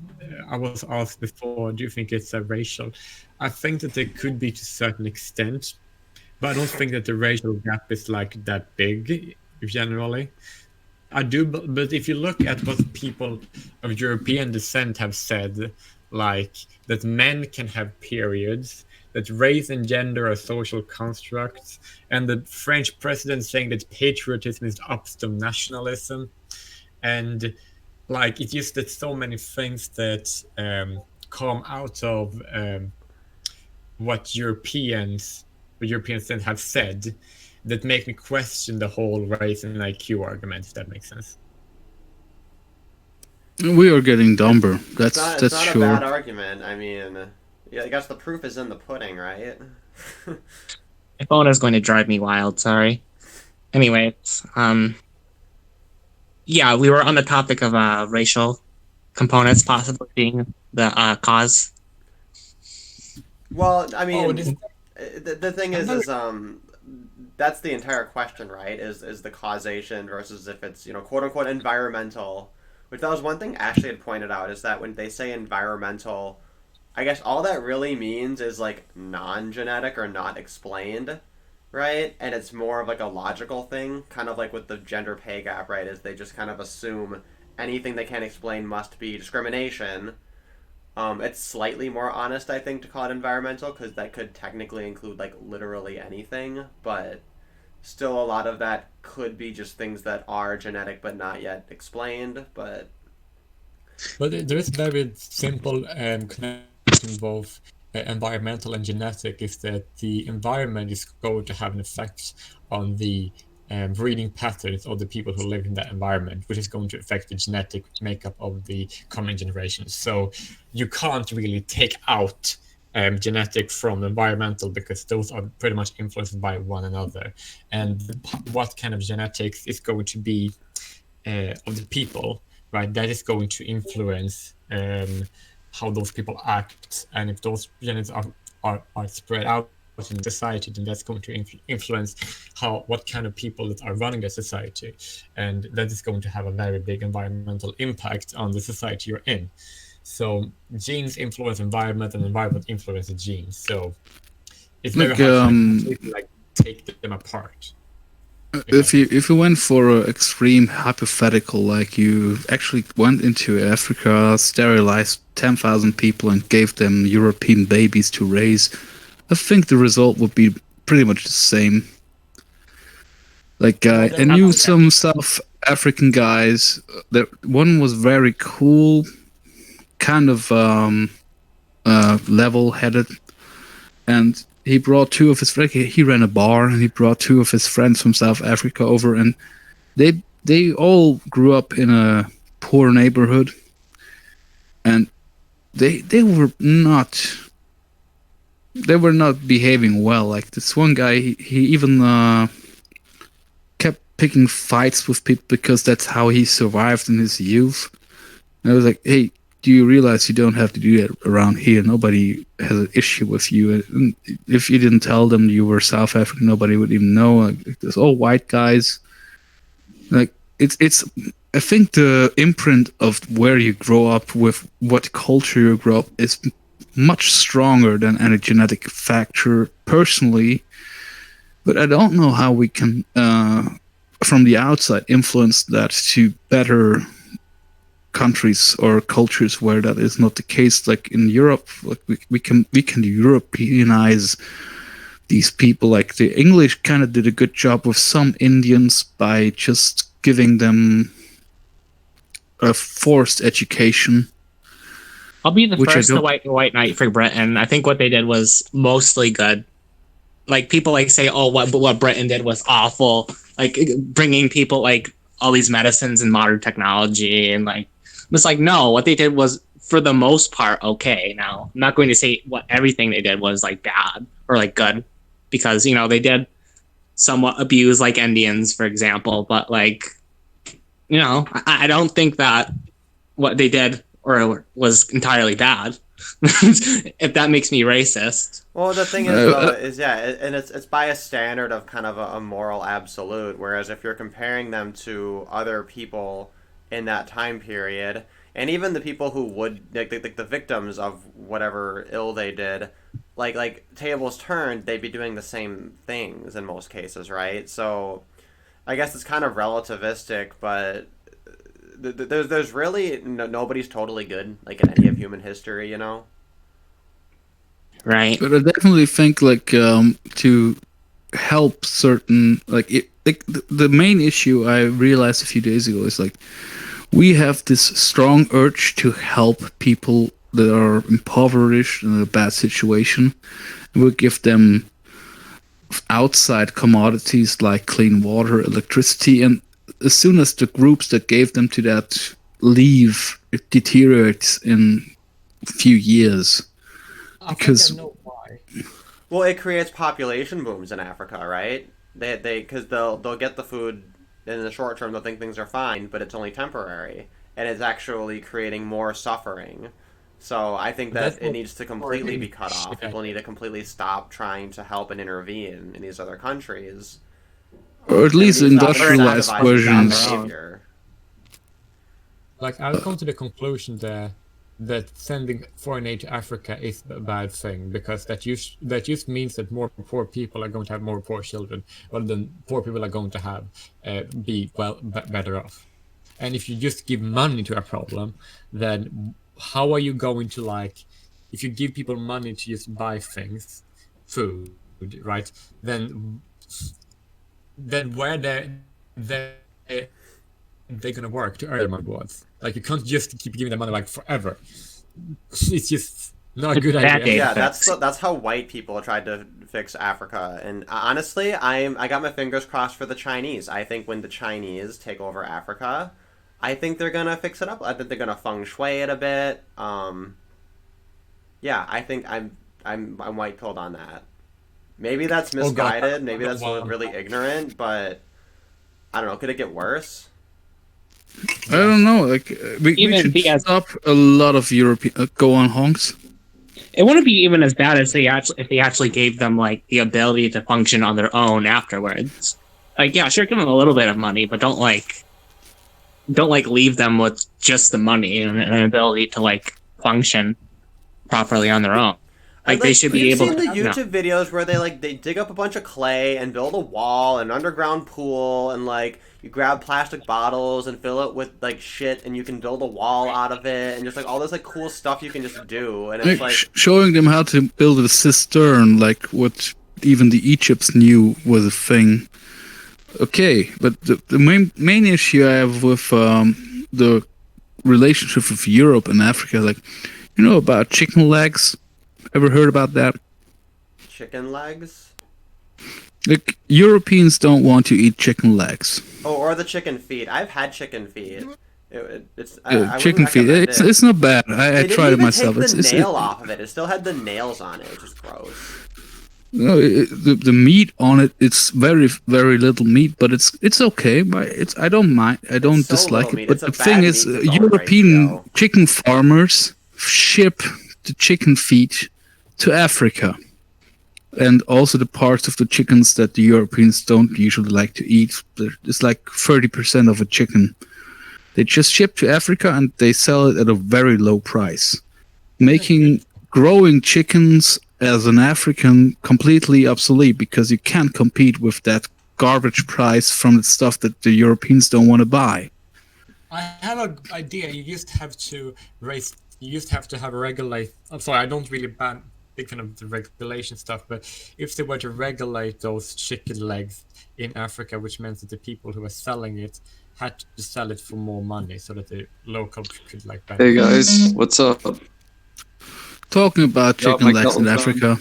I was asked before, do you think it's a racial? I think that there could be to a certain extent, but I don't think that the racial gap is like that big generally. I do, but if you look at what people of European descent have said, like that men can have periods, that race and gender are social constructs, and the French president saying that patriotism is upstart nationalism, and like it's just that so many things that come out of what Europeans then have said that make me question the whole race and IQ argument, if that makes sense. we are getting dumber. That's It's not sure. a bad argument. I mean, yeah, I guess the proof is in the pudding, right? My phone is going to drive me wild. Sorry. Anyways, yeah, we were on the topic of racial components possibly being the cause. Well, I mean, this- the thing is that's the entire question, right? Is the causation versus if it's, quote unquote environmental. Which that was one thing Ashley had pointed out, is that when they say environmental, I guess all that really means is like non-genetic or not explained, right? And it's more of like a logical thing, kind of like with the gender pay gap, right? Is they just kind of assume anything they can't explain must be discrimination. It's slightly more honest, I think, to call it environmental, because that could technically include like literally anything, but still a lot of that could be just things that are genetic but not yet explained. But there is very simple connection of both environmental and genetic, is that the environment is going to have an effect on the breeding patterns of the people who live in that environment, which is going to affect the genetic makeup of the coming generations. So you can't really take out genetic from environmental, because those are pretty much influenced by one another. And what kind of genetics is going to be of the people, right? That is going to influence how those people act, and if those genetics are spread out in society, then that's going to influence what kind of people that are running a society, and that is going to have a very big environmental impact on the society you're in. So genes influence environment, and environment influences genes. So it's very hard to like take them apart. If you went for an extreme hypothetical, like you actually went into Africa, sterilized 10,000 people, and gave them European babies to raise, I think the result would be pretty much the same. Like I knew some South African guys. That one was very cool, kind of level-headed, and he brought two of his friends. He ran a bar, and he brought two of his friends from South Africa over, and they all grew up in a poor neighborhood, and they were not behaving well. Like this one guy, he even kept picking fights with people because that's how he survived in his youth. And I was like, hey, do you realize you don't have to do that around here? Nobody has an issue with you. And if you didn't tell them you were South African, nobody would even know. Like, there's all white guys. Like it's. I think the imprint of where you grow up with, what culture you grow up, is much stronger than any genetic factor. Personally, But I don't know how we can, from the outside, influence that to better countries or cultures where that is not the case. Like in Europe, like we can Europeanize these people. Like the English kind of did a good job with some Indians by just giving them a forced education. I'll be the Which I first to don't- white knight for Britain. I think what they did was mostly good. Like people like say, oh, what Britain did was awful. Like bringing people like all these medicines and modern technology, and like it's like no, what they did was for the most part okay. Now I'm not going to say what everything they did was like bad or like good, because you know they did somewhat abuse like Indians, for example. But like you know, I don't think that what they did or was entirely bad. If that makes me racist. Well, the thing is, though, is and it's by a standard of kind of a moral absolute. Whereas if you're comparing them to other people in that time period, and even the people who would like the victims of whatever ill they did, like tables turned, they'd be doing the same things in most cases, right? So, I guess it's kind of relativistic, but there's really nobody's totally good like in any of human history, you know. Right. But I definitely think like to help certain the main issue I realized a few days ago is like we have this strong urge to help people that are impoverished in a bad situation. We'll give them outside commodities like clean water, electricity, and as soon as the groups that gave them to that leave, it deteriorates in a few years. Because I know why. Well, it creates population booms in Africa, right? They because they'll get the food in the short term. They'll think things are fine, but it's only temporary, and it's actually creating more suffering. So I think that it needs to completely be cut off. People need to completely stop trying to help and intervene in these other countries, or at least industrialized versions. Like I'll come to the conclusion there that sending foreign aid to Africa is a bad thing, because that just means that more poor people are going to have more poor children, rather than poor people are going to have be better off. And if you just give money to a problem, then how are you going to, like, if you give people money to just buy things, food, right? Then where they're gonna work to earn their money was. Like, you can't just keep giving them money like forever. It's just not a good idea. Yeah, that's how white people tried to fix Africa. And honestly, I got my fingers crossed for the Chinese. I think when the Chinese take over Africa, I think they're gonna fix it up. I think they're gonna feng shui it a bit. Yeah, I think I'm white pilled on that. Maybe that's misguided. Maybe that's really ignorant. But I don't know. Could it get worse? I don't know. Like we should stop a lot of European. Go on, Honks. It wouldn't be even as bad as if they actually gave them like the ability to function on their own afterwards. Like, yeah, sure, give them a little bit of money, but don't leave them with just the money and an ability to like function properly on their own. Like they should be able. You've seen the YouTube videos where they dig up a bunch of clay and build a wall, an underground pool, and like you grab plastic bottles and fill it with like shit, and you can build a wall out of it, and just like all this like cool stuff you can just do, and it's like showing them how to build a cistern, like what even the Egypts knew was a thing. Okay, but the main issue I have with the relationship with Europe and Africa, like about chicken legs. Ever heard about that? Chicken legs? Like, Europeans don't want to eat chicken legs. Oh, or the chicken feet. I've had chicken feet. It's chicken feet. It's not bad. I tried it myself. Take the nail off of it. It still had the nails on it, which is gross. No, the meat on it, it's very, very little meat, but it's okay. But I don't mind. I don't dislike it. But the thing is, European chicken farmers ship the chicken feet to Africa, and also the parts of the chickens that the Europeans don't usually like to eat. It's like 30% of a chicken. They just ship to Africa and they sell it at a very low price, making growing chickens as an African completely obsolete because you can't compete with that garbage price from the stuff that the Europeans don't want to buy. I have an idea. You just have to raise. You just have to have a regulate. I'm sorry, I don't really big fan of the regulation stuff. But if they were to regulate those chicken legs in Africa, which meant that the people who were selling it had to sell it for more money, so that the local could like. Hey guys, what's up? Talking about Yup, chicken my legs in kettle's Africa.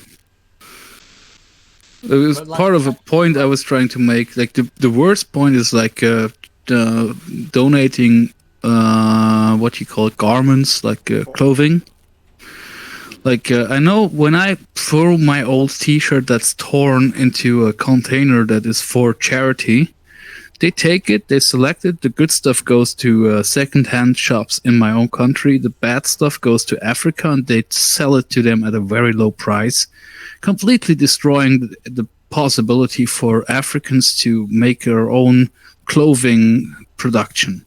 It was part of a point I was trying to make. Like the worst point is like donating what you call it, garments, like clothing. Like I know when I throw my old T-shirt that's torn into a container that is for charity, they take it, they select it. The good stuff goes to second-hand shops in my own country. The bad stuff goes to Africa, and they sell it to them at a very low price, completely destroying the possibility for Africans to make their own clothing production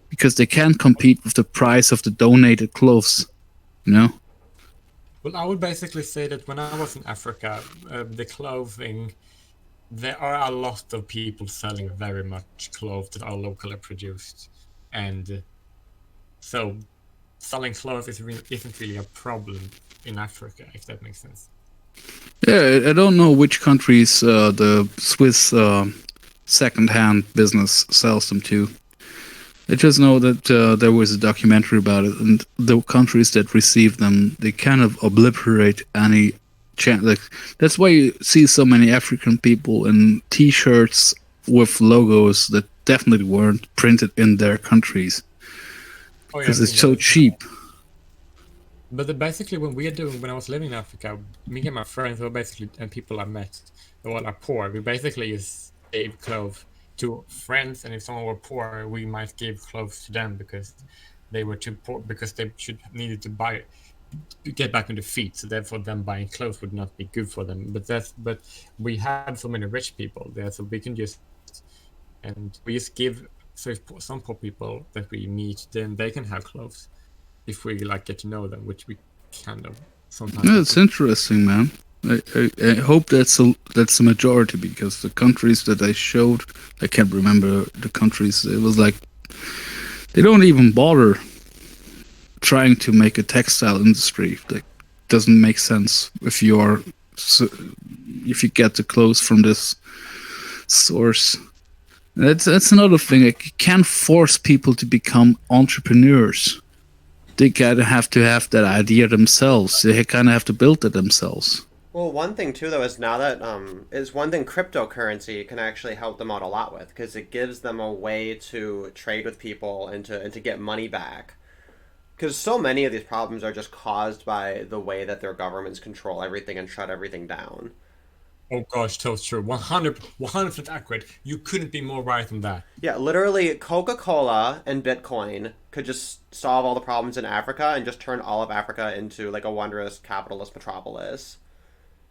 because they can't compete with the price of the donated clothes, you know? Well, I would basically say that when I was in Africa, the clothing, there are a lot of people selling very much clothes that are locally produced, and so selling clothes isn't really a problem in Africa, if that makes sense. Yeah, I don't know which countries the Swiss second-hand business sells them to. I just know that there was a documentary about it, and the countries that receive them, they kind of obliterate any chance. Like, that's why you see so many African people in T-shirts with logos that definitely weren't printed in their countries because it's so cheap. But basically, when I was living in Africa, me and my friends were basically, and people I met, who all are poor, we basically just gave clothes to friends, and if someone were poor, we might give clothes to them because they were too poor, because they needed to get back on their feet. So therefore, them buying clothes would not be good for them. But we have so many rich people there, so we can just give. So if some poor people that we meet, then they can have clothes if we like get to know them, which we kind of sometimes. Yeah, it's interesting, man. I hope that's the majority, because the countries that I showed, I can't remember the countries. It was like they don't even bother trying to make a textile industry. That doesn't make sense if you get the clothes from this source. That's another thing. Like, you can't force people to become entrepreneurs. They kind of have to have that idea themselves. They kind of have to build it themselves. Well, one thing too, though, is now that is one thing cryptocurrency can actually help them out a lot with, because it gives them a way to trade with people and to get money back. Because so many of these problems are just caused by the way that their governments control everything and shut everything down. Oh gosh, that's true. 100% accurate. You couldn't be more right than that. Yeah, literally, Coca-Cola and Bitcoin could just solve all the problems in Africa and just turn all of Africa into like a wondrous capitalist metropolis.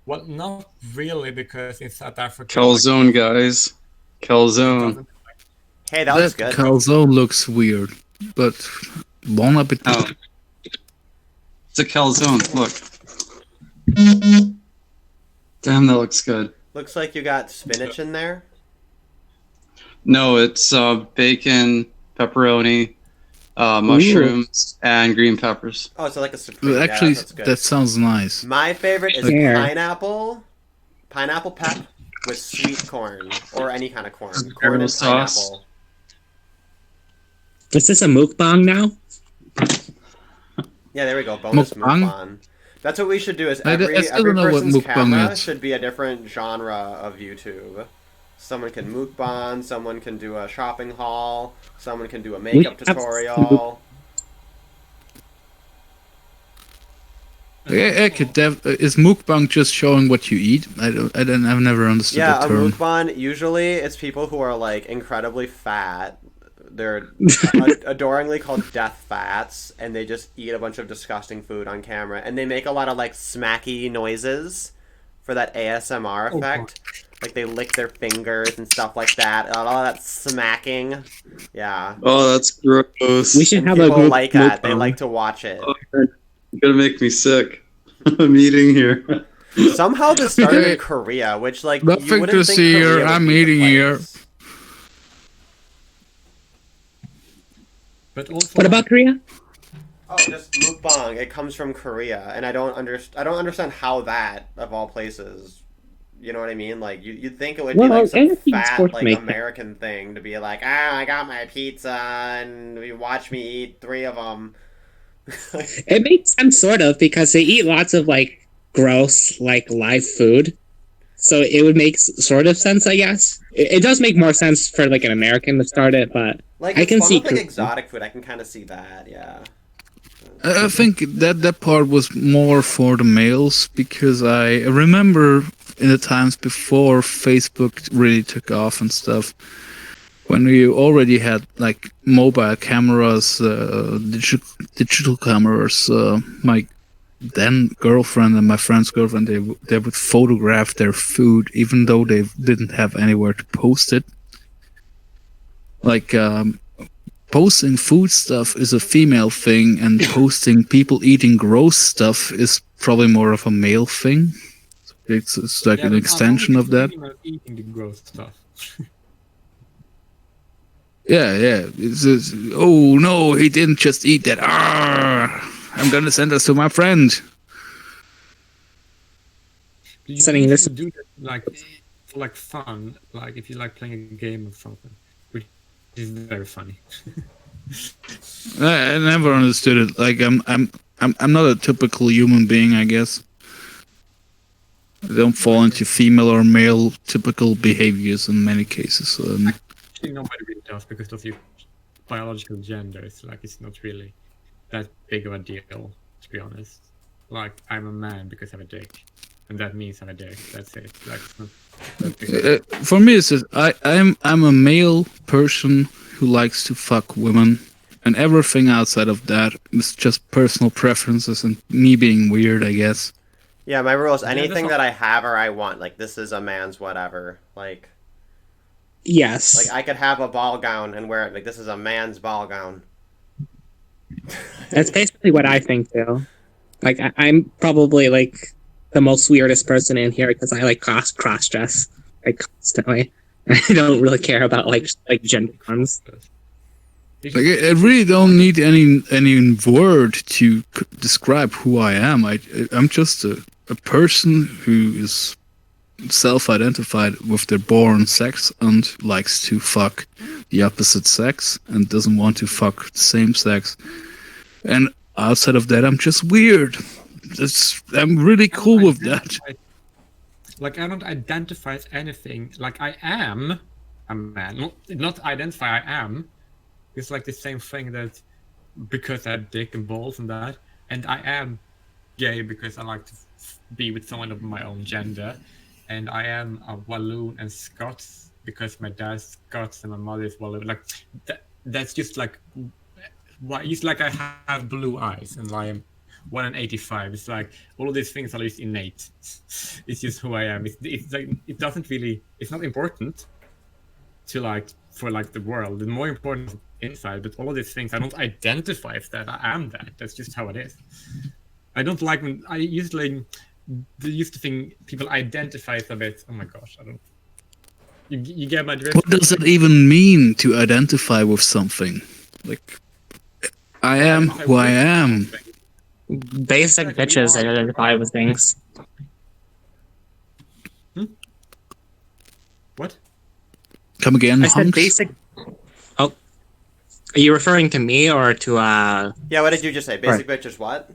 Well, not really, because in South Africa... Calzone, guys. Calzone. Hey, that looks good. Calzone looks weird, but bon appetit. Oh. It's a calzone, look. Damn, that looks good. Looks like you got spinach in there. No, it's bacon, pepperoni, mushrooms, and green peppers. Oh, so like a supreme. Actually, yeah, that's good. that sounds nice. My favorite is pineapple pep with sweet corn, or any kind of corn. Corn and sauce. pineapple. Is this a mukbang now? Yeah, there we go. Bonus mukbang. That's what we should do. Is every person's camera should be a different genre of YouTube. Someone can mukbang, someone can do a shopping haul, someone can do a makeup tutorial. Is mukbang just showing what you eat? I've never understood that term. Yeah, a mukbang, usually it's people who are like incredibly fat. They're adoringly called death fats, and they just eat a bunch of disgusting food on camera, and they make a lot of like smacky noises for that ASMR effect. Like they lick their fingers and stuff like that. All that smacking. Yeah. Oh, that's gross. We should have people a group like that. They like to watch it. Oh, you're gonna make me sick. I'm eating here. Somehow this started in Korea, which like you Nothing wouldn't to think see Korea here. would I'm be the eating here. place. But also, What about Korea? Oh, just mukbang. It comes from Korea, and I don't understand how that, of all places, you know what I mean? Like you'd think it would be like some anything's fat supposed to like make American thing to be like, ah, I got my pizza and you watch me eat 3 of them. It makes sense, sort of, because they eat lots of like gross, like live food. So it would make sort of sense, I guess. It does make more sense for like an American to start it, but Like I it's can fun see with like exotic food. I can kind of see that. Yeah. I think that part was more for the males because I remember in the times before Facebook really took off and stuff, when we already had like mobile cameras, digital cameras. My then girlfriend and my friend's girlfriend, they would photograph their food even though they didn't have anywhere to post it. Like posting food stuff is a female thing, and posting people eating gross stuff is probably more of a male thing. It's like yeah, an but extension of that. Eating the gross stuff. Yeah. It's, oh no, he didn't just eat that. I'm gonna send this to my friend. You Sending this- do that like for like fun, like if you like playing a game or something, which is very funny. I never understood it. Like I'm not a typical human being, I guess. I don't fall into female or male typical behaviors in many cases. Actually, nobody really does because of your biological gender. It's like it's not really that big of a deal, to be honest. Like I'm a man because I have a dick, and that means I have a dick. That's it. Like it's not that big. For me, it's just, I'm a male person who likes to fuck women, and everything outside of that is just personal preferences and me being weird, I guess. Yeah, my rule is that's anything all- that I have or I want. Like this is a man's whatever. Like Yes. I could have a ball gown and wear it. Like this is a man's ball gown. That's basically what I think too. Like I'm probably like the most weirdest person in here because I like cross dress like constantly. I don't really care about like gender norms. Like I really don't need any word to describe who I am. I'm just a person who is self-identified with their born sex and likes to fuck the opposite sex and doesn't want to fuck the same sex. And outside of that, I'm just weird. I'm really cool with that. Like I don't identify as anything. Like I am a man. Not identify. I am. It's like the same thing that because I have dick and balls and that, and I am gay because I like to be with someone of my own gender, and I am a Walloon and Scots because my dad's Scots and my mother is Walloon. Like that's just like why. It's like I have blue eyes and I am 1.85. It's like all of these things are just innate. It's just who I am. It's like it doesn't really. It's not important to like for like the world. The more important is inside. But all of these things, I don't identify as that. I am that. That's just how it is. I don't like when I usually used to think people identify as a bit. Oh my gosh, I don't. You get my drift. What does it even mean to identify with something? Like, I am who I am. Basic bitches identify with things. What? Come again, I said hunks? basic. Oh, are you referring to me or to Yeah, what did you just say? Basic bitches what?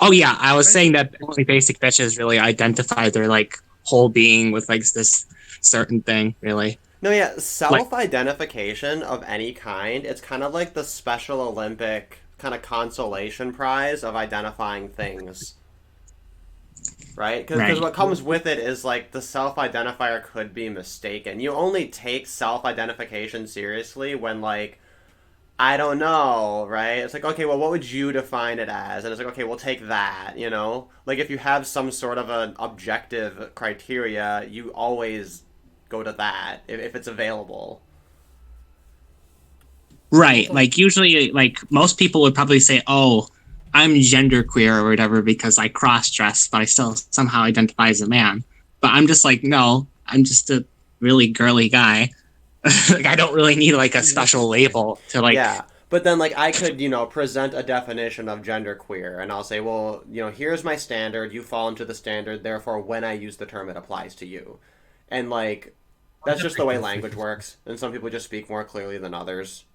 Oh yeah, I was saying that only basic bitches really identify their like whole being with like this certain thing, really. No, yeah, self-identification of any kind, it's kind of like the Special Olympic kind of consolation prize of identifying things. Right? Because what comes with it is like the self-identifier could be mistaken. You only take self-identification seriously when like, I don't know, right? It's like, okay, well, what would you define it as? And it's like, okay, we'll take that, you know? Like, if you have some sort of an objective criteria, you always go to that if it's available. Right. Like, usually, like, most people would probably say, oh, I'm genderqueer or whatever because I cross-dress, but I still somehow identify as a man. But I'm just like, no, I'm just a really girly guy. Like I don't really need like a special label to like. Yeah, but then like I could, present a definition of genderqueer, and I'll say, well, here's my standard. You fall into the standard. Therefore, when I use the term, it applies to you. And like, that's just the way language works. And some people just speak more clearly than others.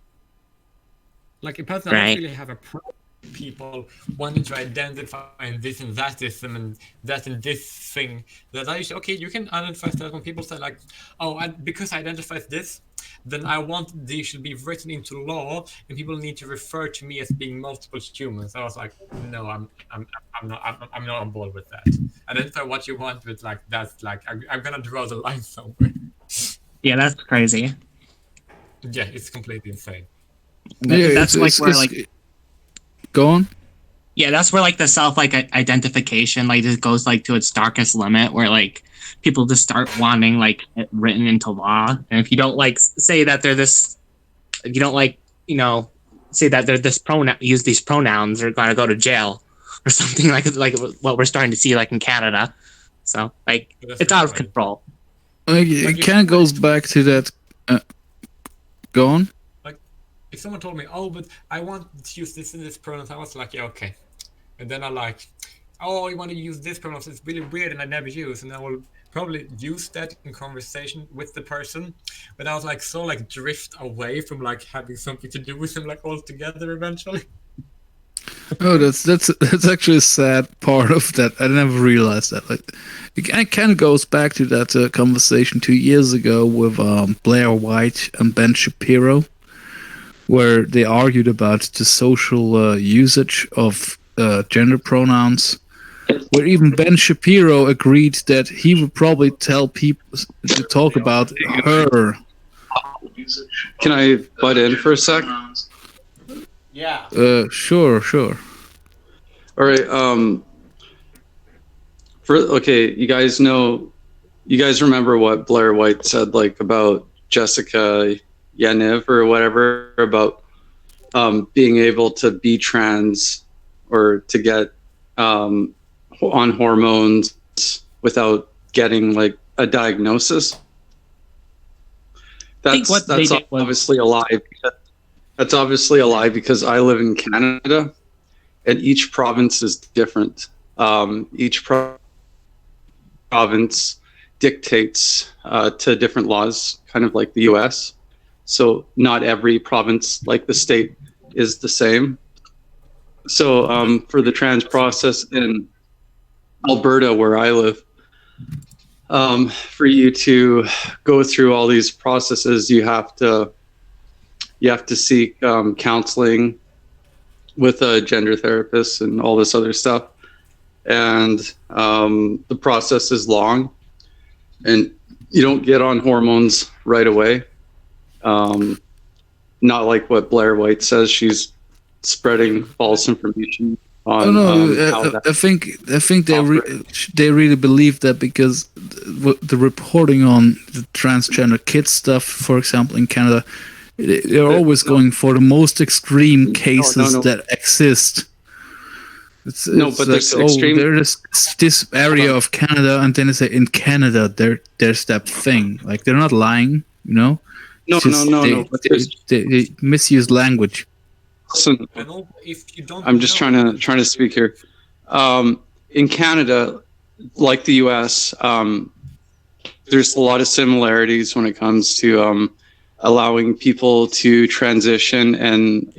Like, in person, I don't really have a problem with people wanting to identify in this and thatism and that and this thing. That I usually, okay, you can identify that when people say like, oh, because I identify as this, then I want these should be written into law, and people need to refer to me as being multiple humans. I was like, no, I'm not on board with that. Identify what you want with like that's like I'm gonna draw the line somewhere. Yeah, that's crazy. Yeah, it's completely insane. Yeah, that's where like go on. Yeah, that's where like the self like identification like just goes like to its darkest limit, where like people just start wanting like it written into law, and if you don't like say that they're this, if you don't like say that they're this pronoun, use these pronouns, they're gonna go to jail or something like what we're starting to see like in Canada. So like it's out of control. It kind of goes back to that. Go on. If someone told me, oh, but I want to use this and this pronouns, I was like, yeah, okay. And then I like, oh, you want to use this pronouns, it's really weird and I never use, and I will probably use that in conversation with the person. But I was like, so like drift away from like having something to do with them like altogether eventually. Oh, that's actually a sad part of that. I never realized that. Like, it kind of goes back to that conversation 2 years ago with Blair White and Ben Shapiro, where they argued about the social usage of gender pronouns, where even Ben Shapiro agreed that he would probably tell people to talk about her. Can I butt in for a sec? Yeah. Sure. All right. You guys remember what Blair White said like about Jessica Yaniv or whatever about being able to be trans or to get on hormones without getting like a diagnosis. That's obviously a lie. That's obviously a lie because I live in Canada, and each province is different. Each province dictates to different laws, kind of like the U.S. So not every province, like the state, is the same. So for the trans process in Alberta, where I live, for you to go through all these processes, you have to seek counseling with a gender therapist and all this other stuff. And the process is long, and you don't get on hormones right away. Not like what Blair White says. She's spreading false information on. I think they really believe that because the reporting on the transgender kids stuff, for example, in Canada, they're always going for the most extreme cases that exist. It's like, there's this area of Canada, and then they say in Canada there's that thing. Like they're not lying, No. They misuse language. Listen, I'm just trying to speak here. In Canada, like the U.S., there's a lot of similarities when it comes to allowing people to transition. And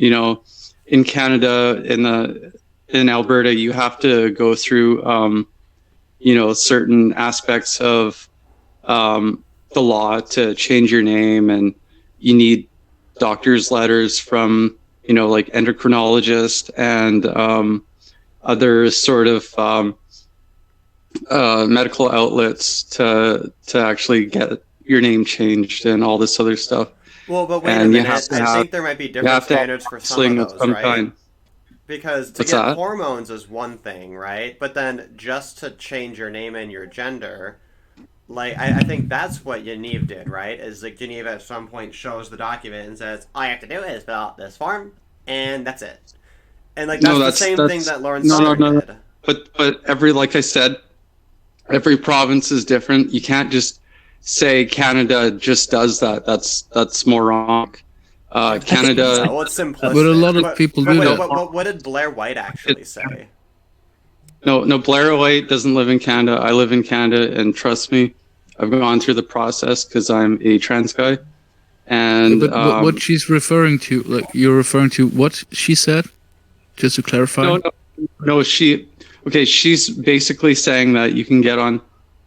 in Canada, in Alberta, you have to go through certain aspects of the law to change your name, and you need doctor's letters from like endocrinologist and other sort of medical outlets to actually get your name changed and all this other stuff. Well, but wait a minute. I think there might be different standards for some of those, right? Because to get hormones is one thing, right? But then just to change your name and your gender, like I think that's what Yaniv did, right? Is like Yaniv at some point shows the document and says, all you have to do is fill out this form, and that's it. And like No, that's the same thing that Lawrence no, Sutter no. did. But like I said, every province is different. You can't just say Canada just does that. That's more wrong. Canada. Well, it's simplistic. But a lot of people do that. But what did Blair White actually say? No, Blair White doesn't live in Canada. I live in Canada, and trust me, I've gone through the process because I'm a trans guy. And but what she's referring to, like you're referring to what she said, just to clarify. No, she's basically saying that you can get on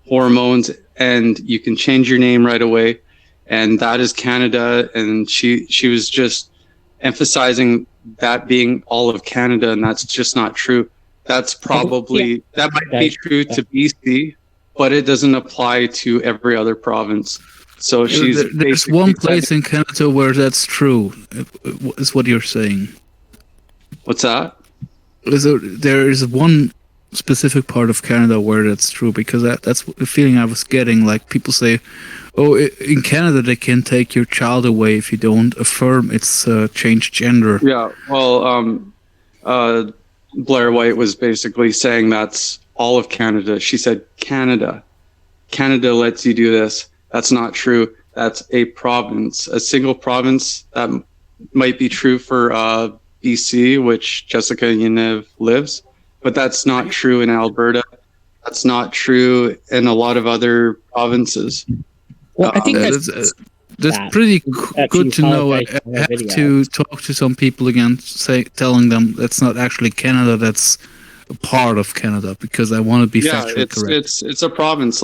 hormones and you can change your name right away, and that is Canada. And she was just emphasizing that being all of Canada, and that's just not true. That's probably that might be true to BC, but it doesn't apply to every other province. So there's one place in Canada where that's true, is what you're saying. What's that? There is one specific part of Canada where that's true, because that's the feeling I was getting. Like people say, oh, in Canada they can take your child away if you don't affirm its changed gender. Yeah, well, Blair White was basically saying that's all of Canada. She said Canada lets you do this. That's not true. That's a province, a single province. That might be true for BC, which Jessica Yaniv lives, but that's not true in Alberta. That's not true in a lot of other provinces. Well, I think that's pretty good to know. I have to talk to some people again, telling them that's not actually Canada. That's a part of Canada, because I want to be factually correct. It's a province.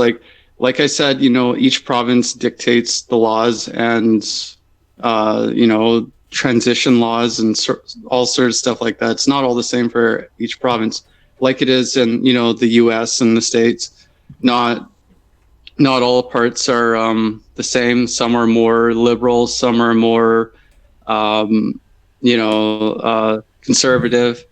Like I said, each province dictates the laws and transition laws and all sorts of stuff like that. It's not all the same for each province, like it is in the U.S. and the States. Not all parts are the same. Some are more liberal, some are more conservative.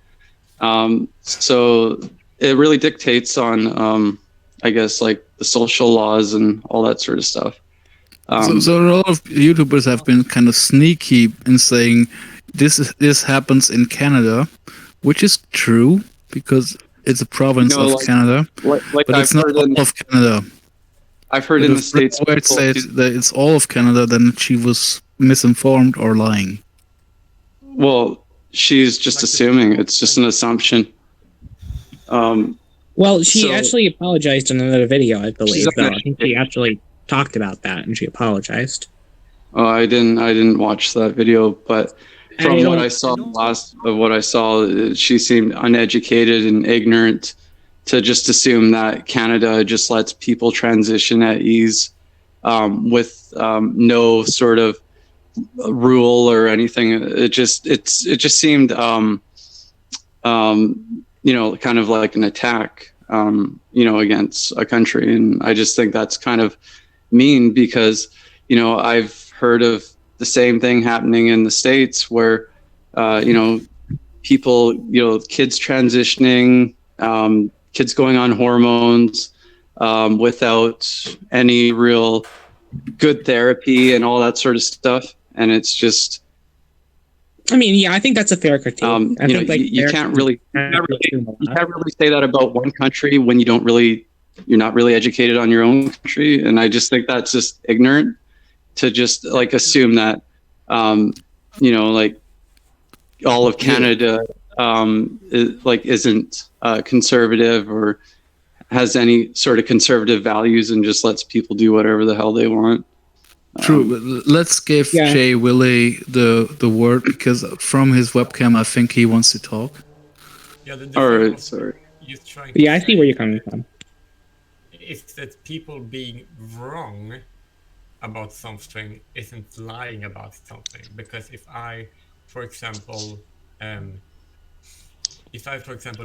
So it really dictates on I guess like the social laws and all that sort of stuff. So a lot of YouTubers have been kind of sneaky in saying this happens in Canada, which is true because it's a province of Canada, but it's not all of Canada. I've heard in the States where it says that it's all of Canada, then she was misinformed or lying. Well, she's just assuming. It's just an assumption. Well, she actually apologized in another video, I believe. Though. I think she actually talked about that and she apologized. Oh, I didn't watch that video, but from what I saw, she seemed uneducated and ignorant to just assume that Canada just lets people transition at ease with no sort of rule or anything. It just seemed kind of like an attack against a country, and I just think that's kind of mean because I've heard of the same thing happening in the States where people, kids transitioning, kids going on hormones without any real good therapy and all that sort of stuff. And it's just, I think that's a fair critique. You can't really say that about one country when you're not really educated on your own country. And I just think that's just ignorant to just like assume that, all of Canada isn't conservative or has any sort of conservative values and just lets people do whatever the hell they want. True, but let's give Jay Willie the word, because from his webcam I think he wants to talk. All right, sorry. I see where you're coming from. It's that people being wrong about something isn't lying about something. Because if I, for example,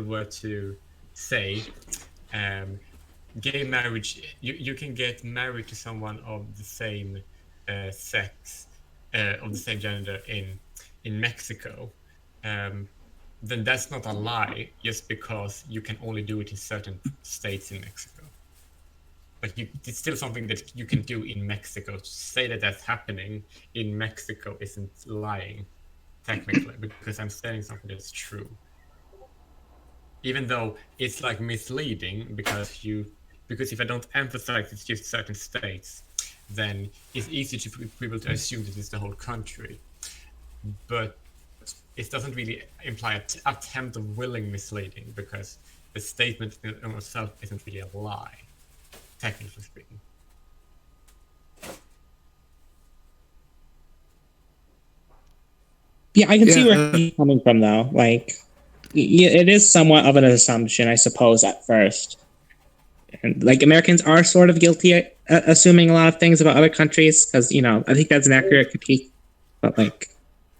were to say gay marriage, you can get married to someone of the same sex, of the same gender in Mexico, then that's not a lie just because you can only do it in certain states in Mexico. But it's still something that you can do in Mexico. To say that that's happening in Mexico isn't lying, technically, because I'm saying something that's true. even though it's like misleading because if I don't emphasize it's just certain states, then it's easy for people to assume that it's the whole country. But it doesn't really imply an attempt of willing misleading because the statement in itself isn't really a lie, technically speaking. Yeah, I can see where he's coming from, though. Like, it is somewhat of an assumption, I suppose, at first. And, like, Americans are sort of guilty at assuming a lot of things about other countries, because, I think that's an accurate critique. But, like...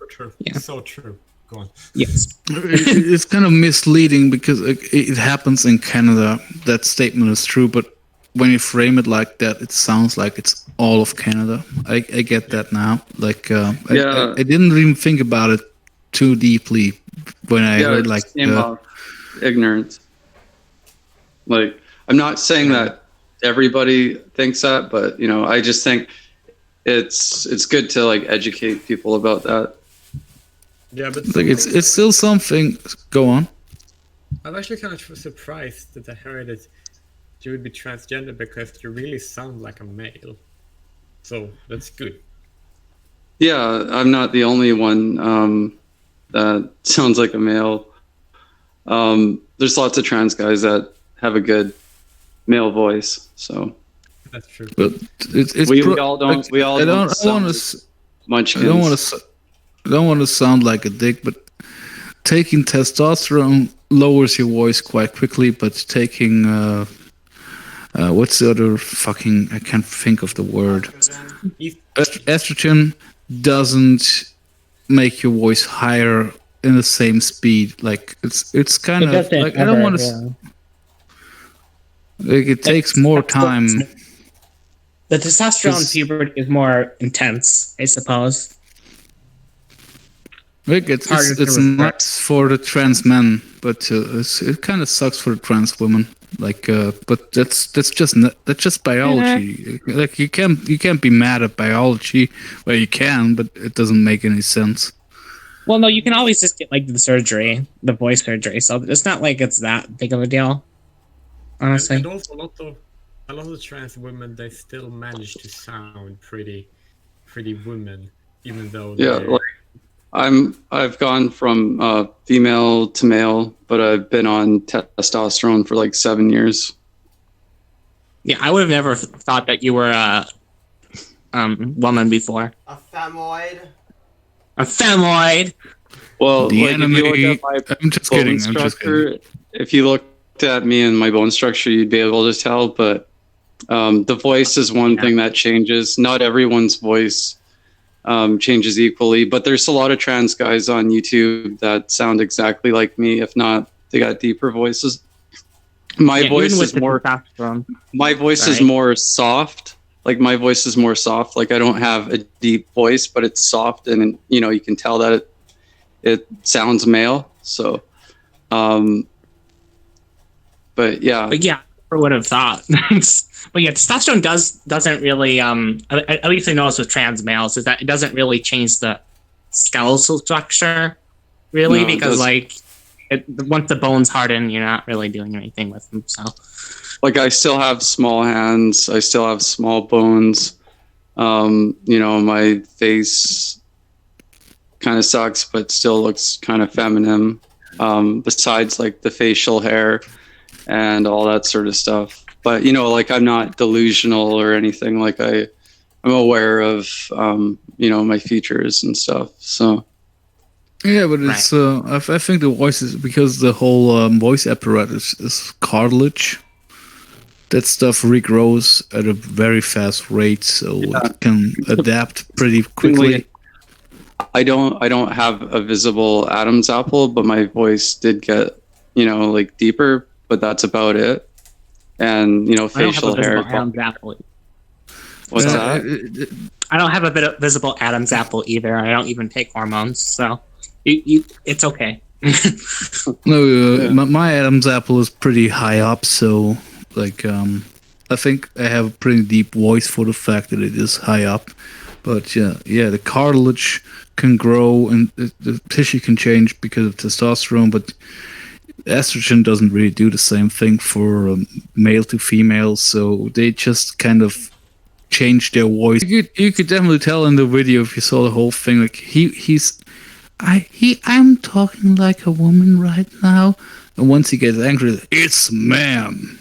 True. Yeah. So true. Go on. Yes. It's kind of misleading because it happens in Canada. That statement is true, but when you frame it like that, it sounds like it's all of Canada. I get that now. Like, I didn't even think about it too deeply when I heard like ignorance. Like, I'm not saying that everybody thinks that, but I just think it's good to like educate people about that. Yeah, but like it's still something. Go on. I'm actually kind of surprised that I heard that you would be transgender because you really sound like a male. So that's good. Yeah, I'm not the only one that sounds like a male. There's lots of trans guys that have a good male voice. So that's true. But it's we all don't. Like, we all I don't want to. Munchkins. I don't want to sound like a dick, but taking testosterone lowers your voice quite quickly. But taking what's the other fucking? I can't think of the word. Estrogen doesn't make your voice higher in the same speed. Like it's kind of like I don't want to. Yeah. Like it takes more time. The testosterone puberty is more intense, I suppose. Like it's nice for the trans men, but it kind of sucks for the trans women. Like, but that's just biology. Yeah. Like you can't be mad at biology. Well, you can, but it doesn't make any sense. Well, no, you can always just get like the surgery, the voice surgery. So it's not like it's that big of a deal. Honestly, and also a lot of trans women, they still manage to sound pretty women, even though I've gone from female to male, but I've been on testosterone for like 7 years. Yeah, I would have never thought that you were a woman before. A femoid. A femoid. Well, the like enemy, if you look at my I'm just kidding. If you looked at me and my bone structure, you'd be able to tell. But the voice is one thing that changes. Not everyone's voice changes equally, but there's a lot of trans guys on YouTube that sound exactly like me. If not, they got deeper voices. My voice is more. My voice is more soft. Like my voice is more soft. Like I don't have a deep voice, but it's soft, and you can tell that it sounds male. So, but yeah. I would have thought. But yeah, testosterone doesn't really at least I notice with trans males is that it doesn't really change the skeletal structure really, because like once the bones harden, you're not really doing anything with them. So like I still have small hands, I still have small bones. My face kind of sucks but still looks kind of feminine. Besides like the facial hair and all that sort of stuff. But like I'm not delusional or anything. Like I'm aware of my features and stuff. So yeah, but it's I think the voice is because the whole voice apparatus is cartilage. That stuff regrows at a very fast rate, so it can adapt pretty quickly. I don't have a visible Adam's apple, but my voice did get like deeper, but that's about it. And facial hair. Adam's apple. What's that? I don't have a visible Adam's apple either. I don't even take hormones, so it's okay. No, my Adam's apple is pretty high up, so like I think I have a pretty deep voice for the fact that it is high up. But yeah, the cartilage can grow and the tissue can change because of testosterone, but estrogen doesn't really do the same thing for male to female, so they just kind of change their voice. You could definitely tell in the video if you saw the whole thing. Like I'm talking like a woman right now, and once he gets angry, it's ma'am.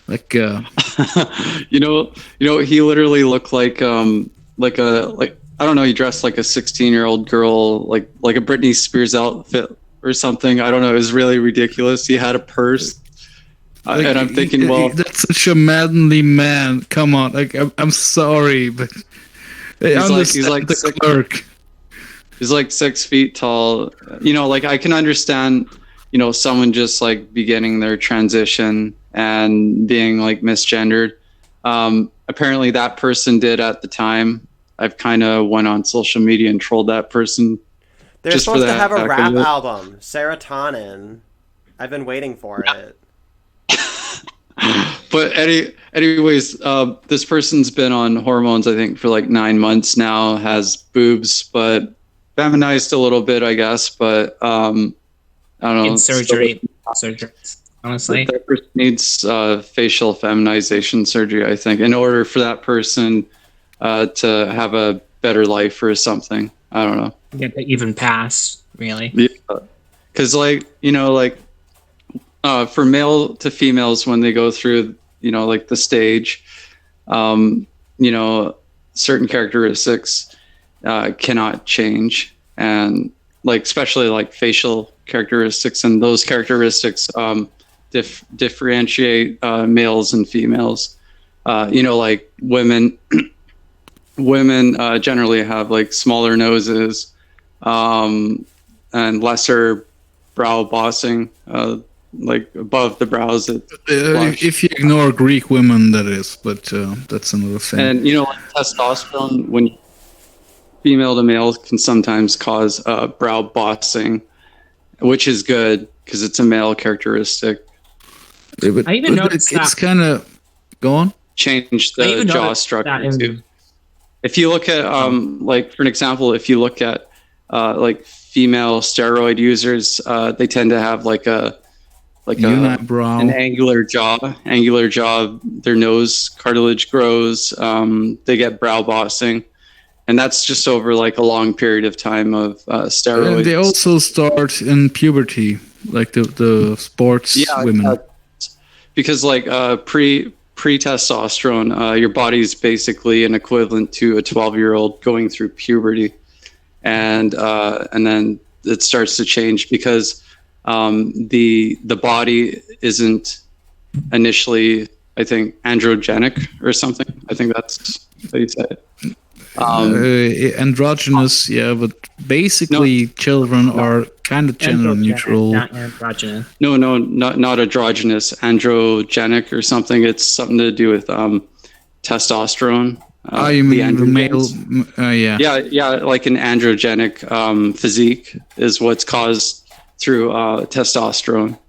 Like you know, he literally looked like I don't know, he dressed like a 16-year-old girl, like a Britney Spears outfit or something. I don't know. It was really ridiculous. He had a purse. And I'm thinking, well, that's such a manly man. Come on, like I'm sorry, but he's like the clerk. He's like 6 feet tall. Like I can understand, someone just like beginning their transition and being like misgendered. Apparently, that person did at the time. I've kind of went on social media and trolled that person. They're supposed to have a rap album, Serotonin. I've been waiting for it. But anyways, this person's been on hormones, I think, for like 9 months now, has boobs, but feminized a little bit, I guess. But I don't know. In surgery, honestly. That person needs facial feminization surgery, I think, in order for that person to have a better life or something. I don't know. Get to even pass, really. Yeah. Because, for male to females, when they go through, like the stage, certain characteristics cannot change. And, especially, facial characteristics. And those characteristics differentiate males and females. Women... Women generally have smaller noses and lesser brow bossing, above the brows. If you ignore Greek women, that is, but that's another thing. And testosterone, when female to male, can sometimes cause brow bossing, which is good because it's a male characteristic. I even noticed it's kind of go on. Change the jaw structure too. If you look at, for an example, if you look at, female steroid users, they tend to have unibrow, an angular jaw. Their nose cartilage grows. They get brow bossing, and that's just over a long period of time of steroids. And they also start in puberty, like the sports women. Because pre-testosterone, your body's basically an equivalent to a 12-year-old going through puberty, and then it starts to change because the body isn't initially, I think, androgenic or something. I think that's how you say it. Androgynous, yeah, but basically children are kind of gender neutral. Not androgynous. No, not androgynous, androgenic or something. It's something to do with testosterone. You mean the male? Yeah. Yeah, like an androgenic physique is what's caused through testosterone.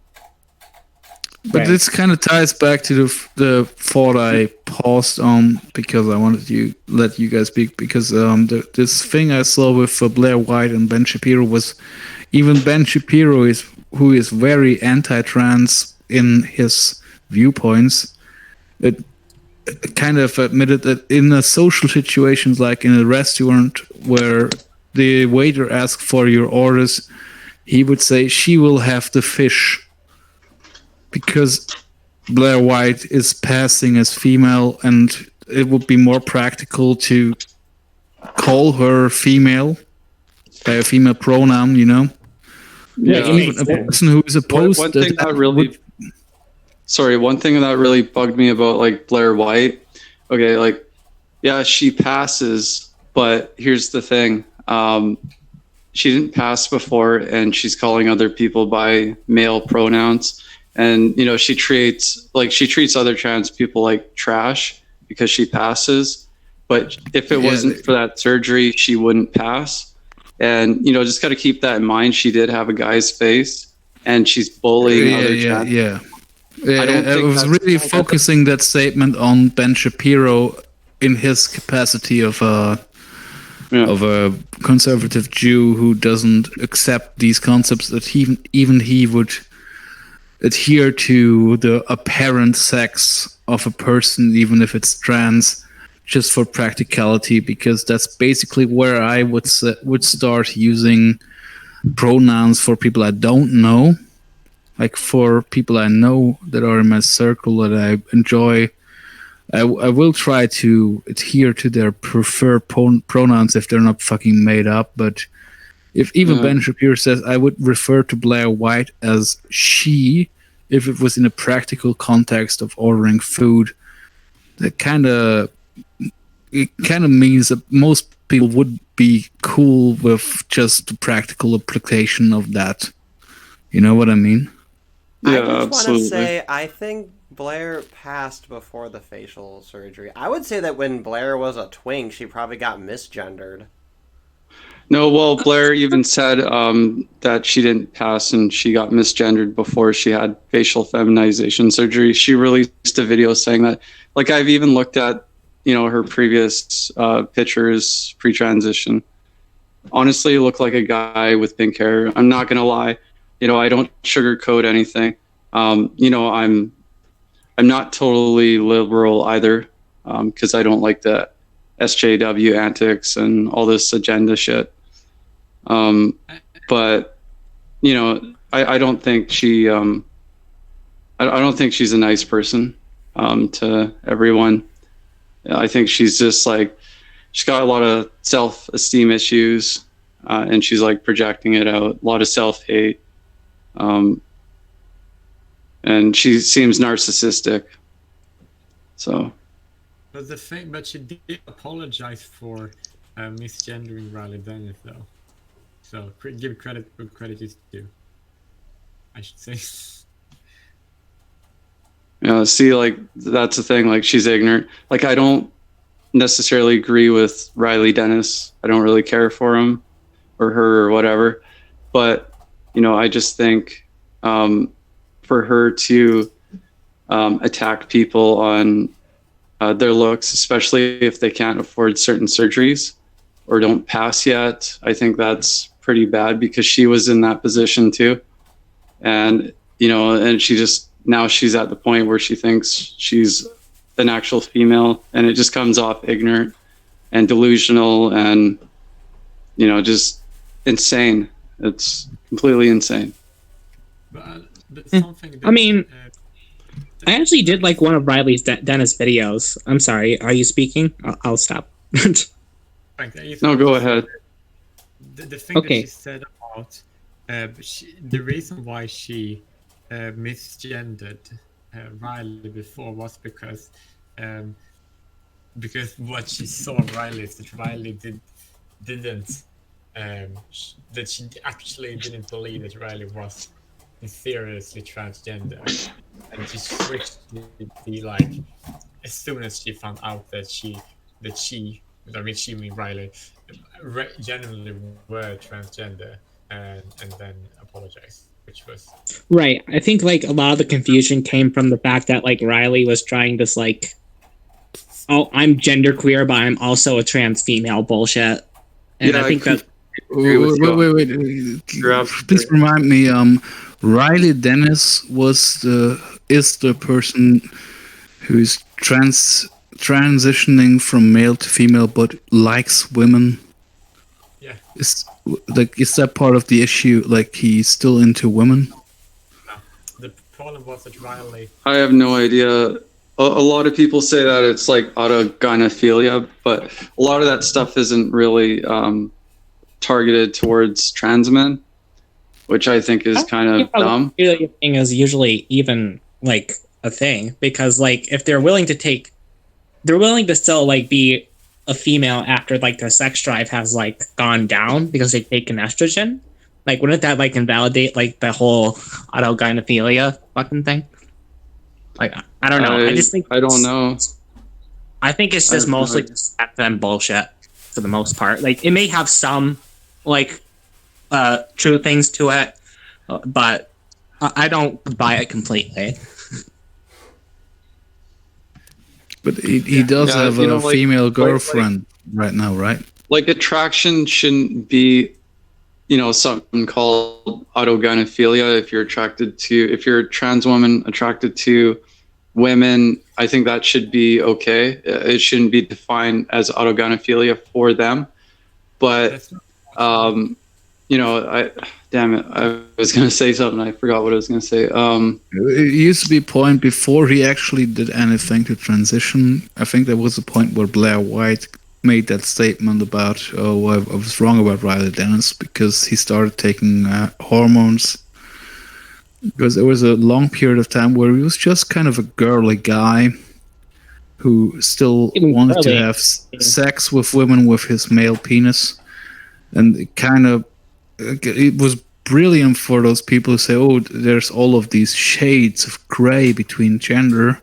But this kind of ties back to the thought I paused on because I wanted to let you guys speak, because this thing I saw with Blair White and Ben Shapiro was even Ben Shapiro, who is very anti-trans in his viewpoints, it kind of admitted that in a social situations like in a restaurant where the waiter asks for your orders, he would say she will have the fish. Because Blair White is passing as female, and it would be more practical to call her female by a female pronoun, Yeah, even a person who is opposed one thing that really bugged me about Blair White. Okay, she passes, but here's the thing: she didn't pass before, and she's calling other people by male pronouns. And she treats other trans people like trash because she passes, but if it wasn't for that surgery, she wouldn't pass. And just got to keep that in mind. She did have a guy's face, and she's bullying other trans. I was really focusing that statement on Ben Shapiro in his capacity of a conservative Jew who doesn't accept these concepts that even he would adhere to the apparent sex of a person, even if it's trans, just for practicality, because that's basically where I would start using pronouns for people I don't know. Like for people I know that are in my circle that I enjoy, I will try to adhere to their preferred pronouns if they're not fucking made up. But if even Ben Shapiro says I would refer to Blair White as she, if it was in a practical context of ordering food, that kind of means that most people would be cool with just the practical application of that. You know what I mean? I just want to say, I think Blair passed before the facial surgery. I would say that when Blair was a twink, she probably got misgendered. No, well, Blair even said that she didn't pass and she got misgendered before she had facial feminization surgery. She released a video saying that. Like, I've even looked at, her previous pictures pre-transition. Honestly, looked like a guy with pink hair. I'm not gonna lie. I don't sugarcoat anything. I'm not totally liberal either, because I don't like the SJW antics and all this agenda shit. But I don't think she. I don't think she's a nice person to everyone. I think she's just like she's got a lot of self-esteem issues, and she's like projecting it out. A lot of self-hate. And she seems narcissistic. So. But she did apologize for misgendering Riley Dennis, though. So give credit where credit is due, I should say. See, like that's the thing. Like she's ignorant. Like I don't necessarily agree with Riley Dennis. I don't really care for him or her or whatever. But I just think for her to attack people on their looks, especially if they can't afford certain surgeries or don't pass yet, I think that's pretty bad because she was in that position too. And, and now she's at the point where she thinks she's an actual female, and it just comes off ignorant and delusional and, just insane. It's completely insane. But something that, I mean, I actually did like one of Riley's Dennis videos. I'm sorry. Are you speaking? I'll stop. No, go ahead. The thing that she said about the reason why she misgendered Riley before was because what she saw of Riley is that Riley didn't that she actually didn't believe that Riley was seriously transgender, and she switched the like as soon as she found out that she Riley genuinely were transgender, and then apologized, which was right. I think like a lot of the confusion came from the fact that like Riley was trying this like, oh, I'm genderqueer, but I'm also a trans female bullshit, and I think that. Wait. Please remind me. Riley Dennis is the person who's transitioning from male to female, but likes women. Yeah. Is that part of the issue? Like he's still into women? No. The problem was that Riley. I have no idea. A lot of people say that it's like autogynephilia, but a lot of that stuff isn't really targeted towards trans men, which I think is kind of dumb. The thing is usually even like a thing because like if they're willing to still like be a female after like their sex drive has like gone down because they've taken estrogen, like wouldn't that like invalidate like the whole autogynephilia fucking thing? Like I don't know. I don't know. I think it's just mostly just FM bullshit for the most part. Like it may have some like true things to it, but I don't buy it completely. But he does have a female girlfriend right now, right? Like attraction shouldn't be something called autogynephilia. If you're a trans woman attracted to women, I think that should be okay. It shouldn't be defined as autogynephilia for them. But, damn it, I was going to say something. I forgot what I was going to say. It used to be a point before he actually did anything to transition. I think there was a point where Blair White made that statement about, oh, I was wrong about Riley Dennis because he started taking hormones. Because there was a long period of time where he was just kind of a girly guy who still wanted to have sex with women with his male penis. And it was brilliant for those people who say, oh, there's all of these shades of gray between gender.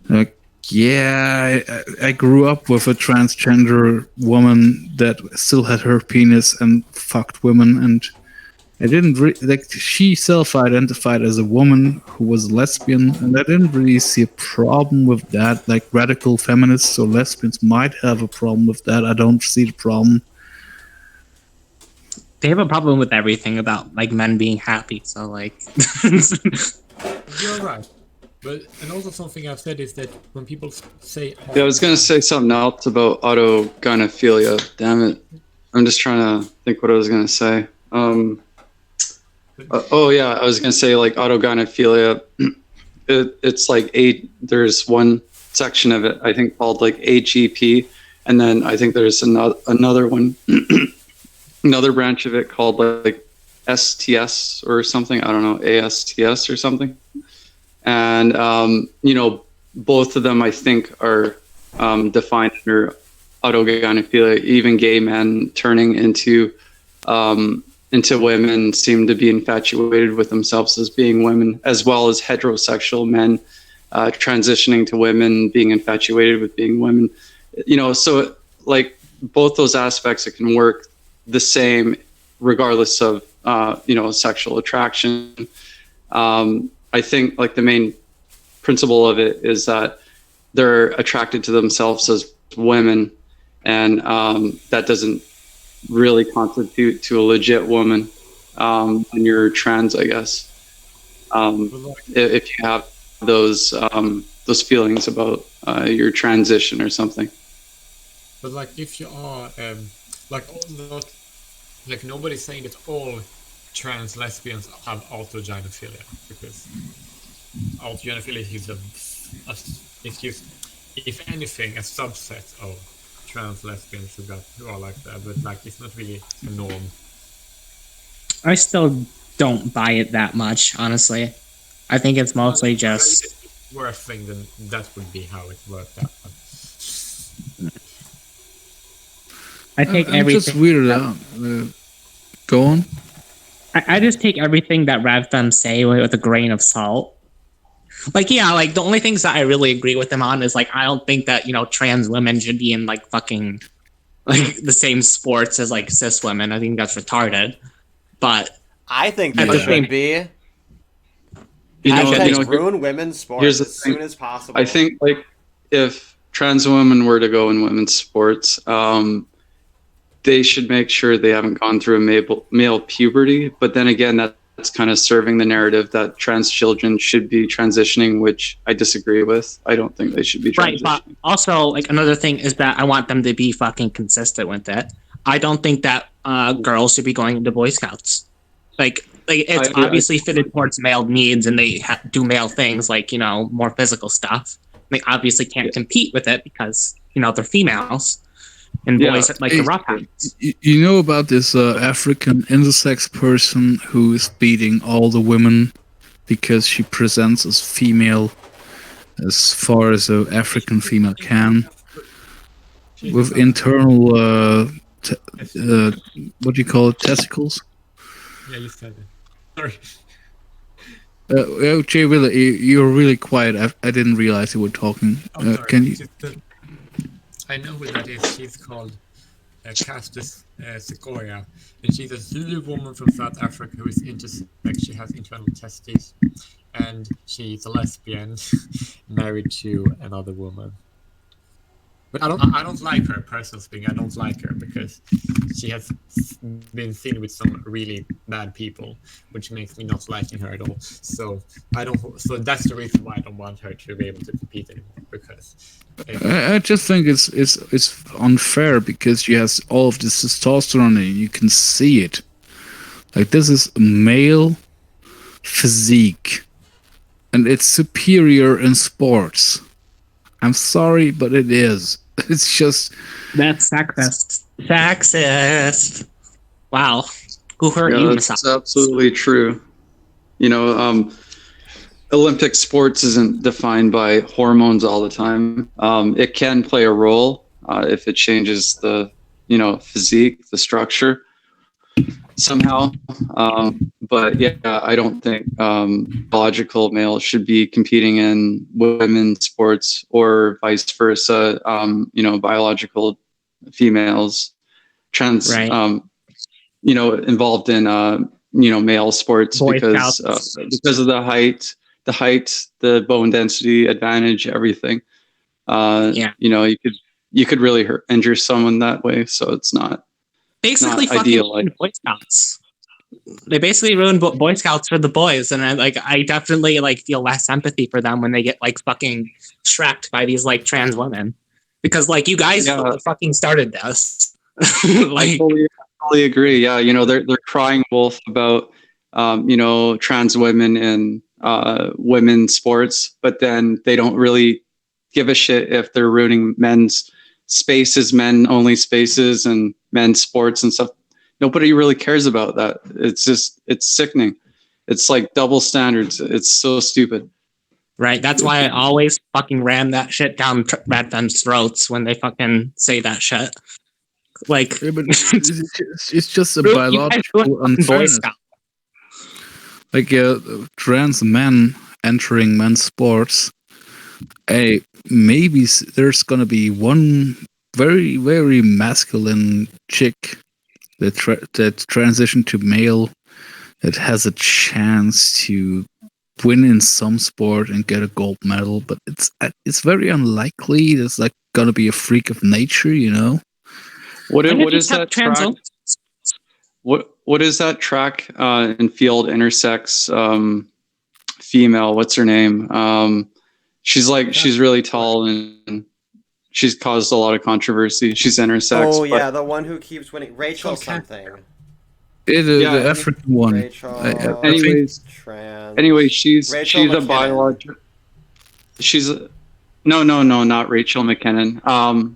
Like, yeah, I grew up with a transgender woman that still had her penis and fucked women, and I didn't she self-identified as a woman who was lesbian, and I didn't really see a problem with that. Like, radical feminists or lesbians might have a problem with that. I don't see the problem. They have a problem with everything about like men being happy. So like, you're right. But and also something I've said is that when people say, yeah, I was gonna say something else about autogynephilia. Damn it, I'm just trying to think what I was gonna say. Oh yeah, I was gonna say like autogynephilia. It's like there's one section of it I think called like AGP, and then I think there's another one. Another branch of it called like STS or something. I don't know, ASTS or something. And, both of them I think are defined under autogynephilia. Even gay men turning into women seem to be infatuated with themselves as being women, as well as heterosexual men transitioning to women, being infatuated with being women. So like both those aspects, it can work the same regardless of sexual attraction. I think like the main principle of it is that they're attracted to themselves as women, and that doesn't really constitute to a legit woman when you're trans, I guess. If you have those feelings about your transition or something. But like if you are nobody's saying that all trans lesbians have autogynephilia, because autogynephilia is it's just, if anything, a subset of trans lesbians who are like that, but like it's not really a norm. I still don't buy it that much, honestly. I think it's mostly just worst thing, then that would be how it worked out. I take I'm everything. just weirded out. Go on. I just take everything that Ravtham say with a grain of salt. Like, yeah, like the only things that I really agree with him on is like I don't think that trans women should be in like fucking like the same sports as like cis women. I think that's retarded. But I think they should be. Ruin women's sports as soon as possible. I think like if trans women were to go in women's sports, they should make sure they haven't gone through a male puberty. But then again, that's kind of serving the narrative that trans children should be transitioning, which I disagree with. I don't think they should be transitioning. Right, but also like another thing is that I want them to be fucking consistent with it. I don't think that girls should be going into Boy Scouts. Like it's obviously fitted towards male needs, and they do male things like more physical stuff. They obviously can't compete with it because they're females. And boys like the rough hands. You know about this African intersex person who is beating all the women because she presents as female as far as an African female can, with internal what do you call it, testicles? Yeah, you said it. Sorry. Jay Willa, you're really quiet. I didn't realize you were talking. Can you? I know who that is. She's called Castus Sequoia, and she's a Zulu woman from South Africa who is intersex. She has internal testes, and she's a lesbian married to another woman. But I don't like her, personally speaking. I don't like her because she has been seen with some really bad people, which makes me not liking her at all. So So that's the reason why I don't want her to be able to compete anymore. Because I just think it's unfair because she has all of this testosterone and you can see it. Like, this is male physique, and it's superior in sports. I'm sorry, but it is. It's just... That's sexist. Sexist. Wow. Who hurt you, that's Masai? absolutely true. You know, Olympic sports isn't defined by hormones all the time. It can play a role if it changes the, physique, the structure somehow. But yeah, I don't think biological males should be competing in women's sports or vice versa. Biological females, trans, Right. involved in male sports Boy because Scouts. because of the height, the bone density advantage, everything. Yeah. You could really injure someone that way, so it's not Basically, not fucking ideal. ruined Boy Scouts. They basically ruined Boy Scouts for the boys, and I definitely feel less empathy for them when they get fucking shreked by these trans women, because you guys fucking started this. I totally agree. Yeah, they're crying wolf about trans women in women's sports, but then they don't really give a shit if they're ruining men's spaces, men only spaces, and men's sports and stuff. Nobody really cares about that. It's sickening. It's like double standards. It's so stupid. Right. That's why I always fucking ram that shit down red fem's throats when they fucking say that shit. Yeah, but it's just a biological unfairness. Trans men entering men's sports. Maybe there's gonna be one very, very masculine chick that transitioned to male that has a chance to win in some sport and get a gold medal, but it's very unlikely. There's gonna be a freak of nature, What is that track? What is that track in field intersex female? What's her name? She's really tall and she's caused a lot of controversy. She's intersex. Oh yeah, the one who keeps winning, Rachel something. The African one. Rachel. Anyway, she's Rachel a biological. No, not Rachel McKinnon.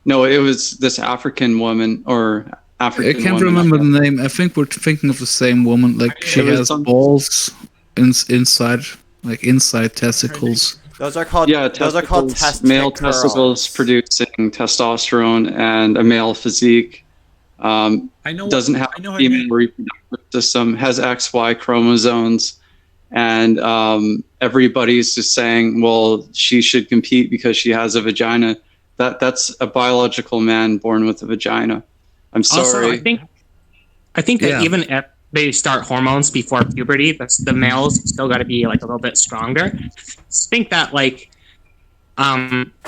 No, it was this African woman or African. I can't remember the name. I think we're thinking of the same woman. She has balls inside testicles. Those are called testicles. Male testicles producing testosterone and a male physique. Doesn't have a female reproductive system. Has XY chromosomes, and everybody's just saying, well, she should compete because she has a vagina. That's a biological man born with a vagina. I'm sorry. Also, I think that even if they start hormones before puberty, the males still got to be a little bit stronger. I think that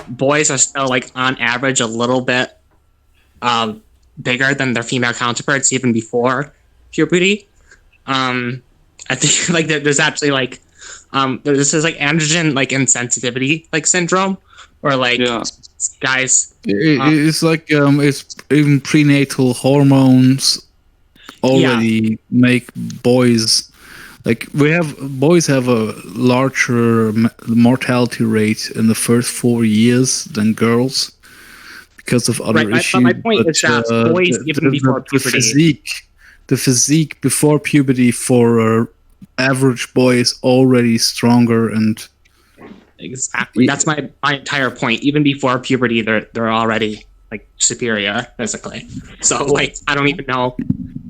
boys are still on average a little bit bigger than their female counterparts even before puberty. I think there's actually this is androgen insensitivity syndrome, or guys. It's it's even prenatal hormones already make boys boys have a larger mortality rate in the first 4 years than girls because of other issues. But my point is that boys even before puberty, the physique before puberty for average boy is already stronger and. Exactly. That's my entire point. Even before puberty, they're already superior physically. So I don't even know.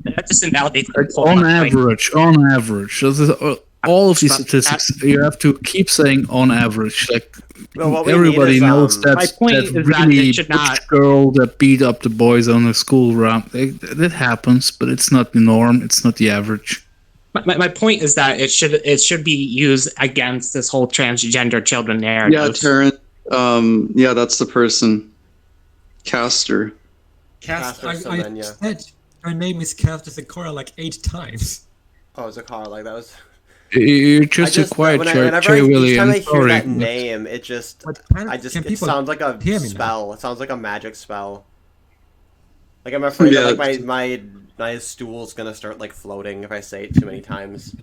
That just invalidates on average. All of these statistics, you have to keep saying on average. Everybody knows that really butch girl that beat up the boys on the school ramp. That happens, but it's not the norm. It's not the average. My point is that it should be used against this whole transgender children narrative. Yeah, Tarrant. That's the person. Caster. Cast. I Semenya. said her name is Caster Sakura like 8 times. Oh, Zakar, like that was. You're just a quiet Each time I hear sorry. that name, it just, Can it people sounds like a hear me now? spell. It sounds like a magic spell. Like I'm afraid that like my stool's gonna start like floating if I say it too many times.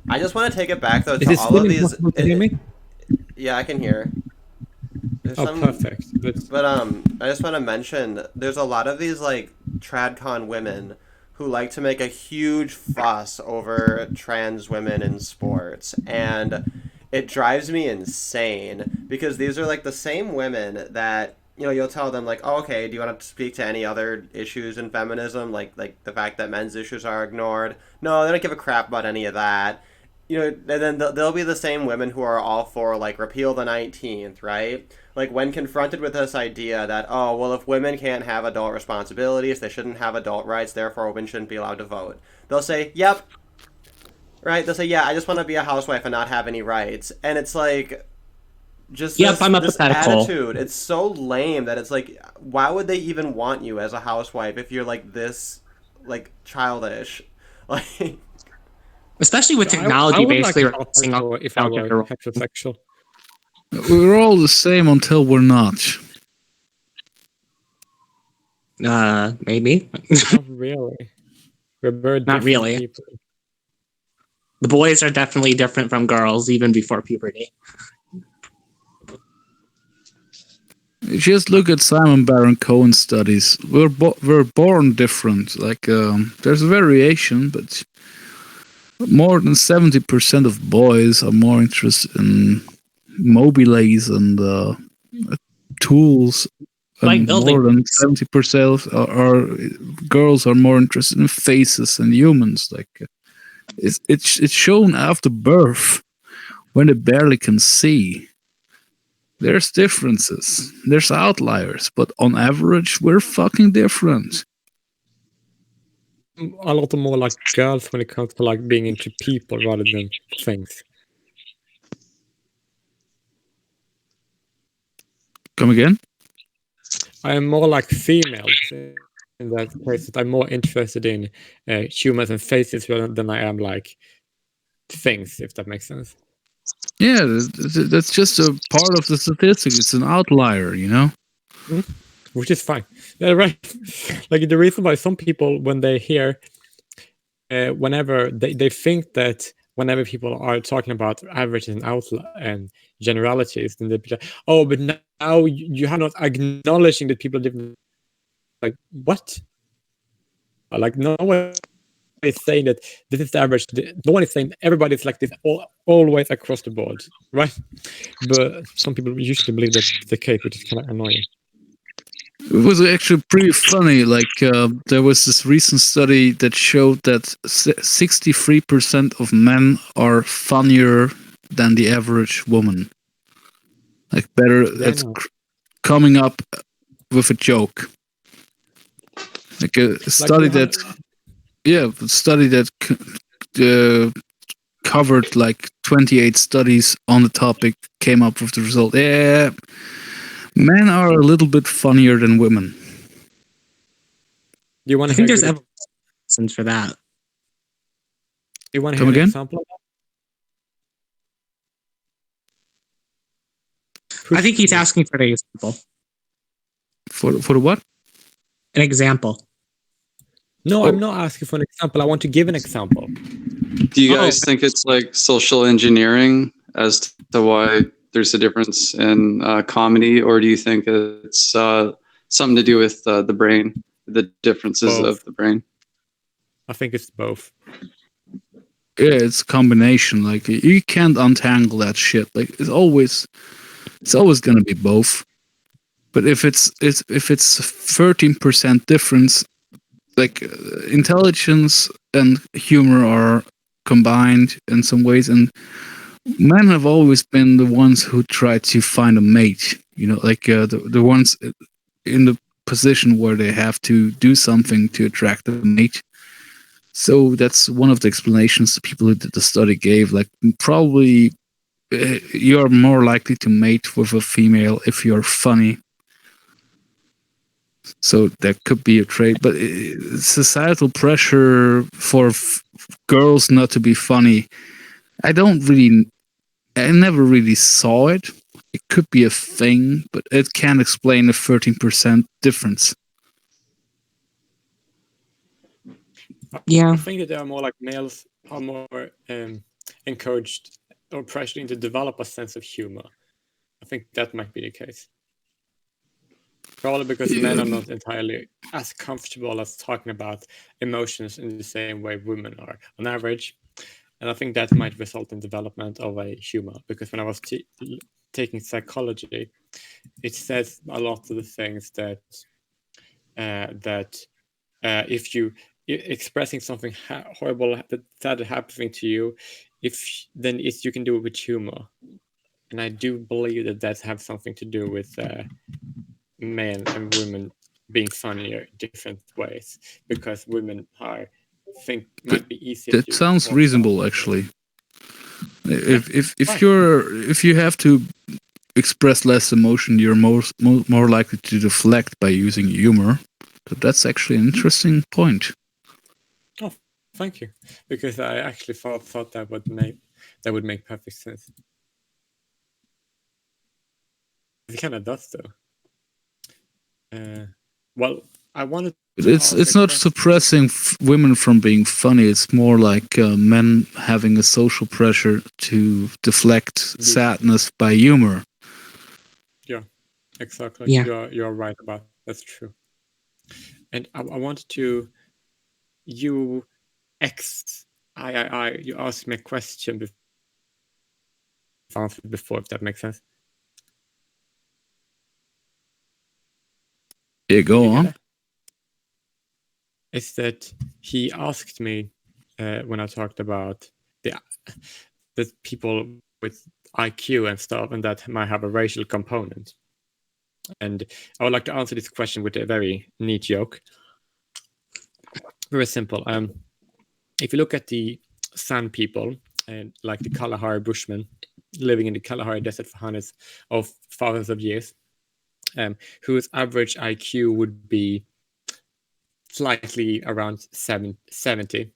I just want to take it back though Is to it all still of these. impossible to hear me? Yeah, I can hear. There's Perfect. But I just want to mention there's a lot of these like tradcon women who like to make a huge fuss over trans women in sports, and it drives me insane because these are like the same women that you'll tell them like, oh, okay, do you want to speak to any other issues in feminism, like the fact that men's issues are ignored? No, they don't give a crap about any of that. And then they'll be the same women who are all for like repeal the 19th, right? Like when confronted with this idea that, oh, well, if women can't have adult responsibilities, they shouldn't have adult rights, therefore women shouldn't be allowed to vote. They'll say, yep. Right? They'll say, yeah, I just want to be a housewife and not have any rights. And it's like, just this attitude. It's so lame that it's like, why would they even want you as a housewife if you're like this, like, childish? Like... Especially with technology basically replacing if I were heterosexual. We're all the same until we're not. Maybe. Not really. We're very not really. People. The boys are definitely different from girls even before puberty. Just look at Simon Baron Cohen studies. We're born different. Like there's a variation, but more than 70% of boys are more interested in mobiles and tools. Like more than 70% are girls are more interested in faces and humans. Like it's shown after birth when they barely can see. There's differences. There's outliers, but on average, we're fucking different. A lot more like girls when it comes to like being into people rather than things. Come again? I am more like females in that case. That I'm more interested in humans and faces rather than I am like things, if that makes sense. Yeah, that's just a part of the statistic. It's an outlier, you know? Which is fine. Yeah, right. Like the reason why some people, when they hear, whenever they think that whenever people are talking about averages and generalities, then they'd be like, oh, but now you are not acknowledging that people are different. Like, what? Like, no one is saying that this is the average. No one is saying everybody's like this always across the board, right? But some people usually believe that's the case, which is kind of annoying. It was actually pretty funny. Like there was this recent study that showed that 63% of men are funnier than the average woman. Like better at coming up with a joke. Like a study that covered like 28 studies on the topic, came up with the result. Yeah. Men are a little bit funnier than women. Do you want to? I think there's evidence for that. Do you want to hear an example of that? I think he's asking for an example. For the what? An example. No, I'm not asking for an example. I want to give an example. Do you guys think it's like social engineering as to why there's a difference in comedy, or do you think it's something to do with the brain, the differences of the brain? I think it's both. Yeah, it's a combination. Like you can't untangle that shit. Like it's always gonna be both. But if it's 13% difference, like intelligence and humor are combined in some ways, and men have always been the ones who try to find a mate, you know, like the ones in the position where they have to do something to attract a mate. So that's one of the explanations the people who did the study gave. Like probably you're more likely to mate with a female if you're funny. So that could be a trait, but societal pressure for girls not to be funny, I never really saw it. It could be a thing, but it can't explain the 13% difference. Yeah. I think that there are more like males are more encouraged or pressured into develop a sense of humor. I think that might be the case. Probably because men are not entirely as comfortable as talking about emotions in the same way women are on average. And I think that might result in development of a humor. Because when I was taking psychology, it says a lot of the things that if you expressing something horrible that happening to you, then you can do it with humor. And I do believe that that have something to do with men and women being funnier in different ways, because women might be easier. That sounds reasonable, actually. If you have to express less emotion, you're more likely to deflect by using humor. So that's actually an interesting point. Oh, thank you, because I actually thought that would make perfect sense. It kind of does, though. Well, I wanted. It's not suppressing women from being funny. It's more like men having a social pressure to deflect sadness by humor. Yeah, exactly. Yeah. You're right about that's true. And I wanted to you asked me a question before, if that makes sense. Yeah, go on. Is that he asked me when I talked about the people with IQ and stuff, and that might have a racial component. And I would like to answer this question with a very neat joke. Very simple. If you look at the San people, like the Kalahari Bushmen living in the Kalahari Desert for hundreds of thousands of years, whose average IQ would be slightly around 70,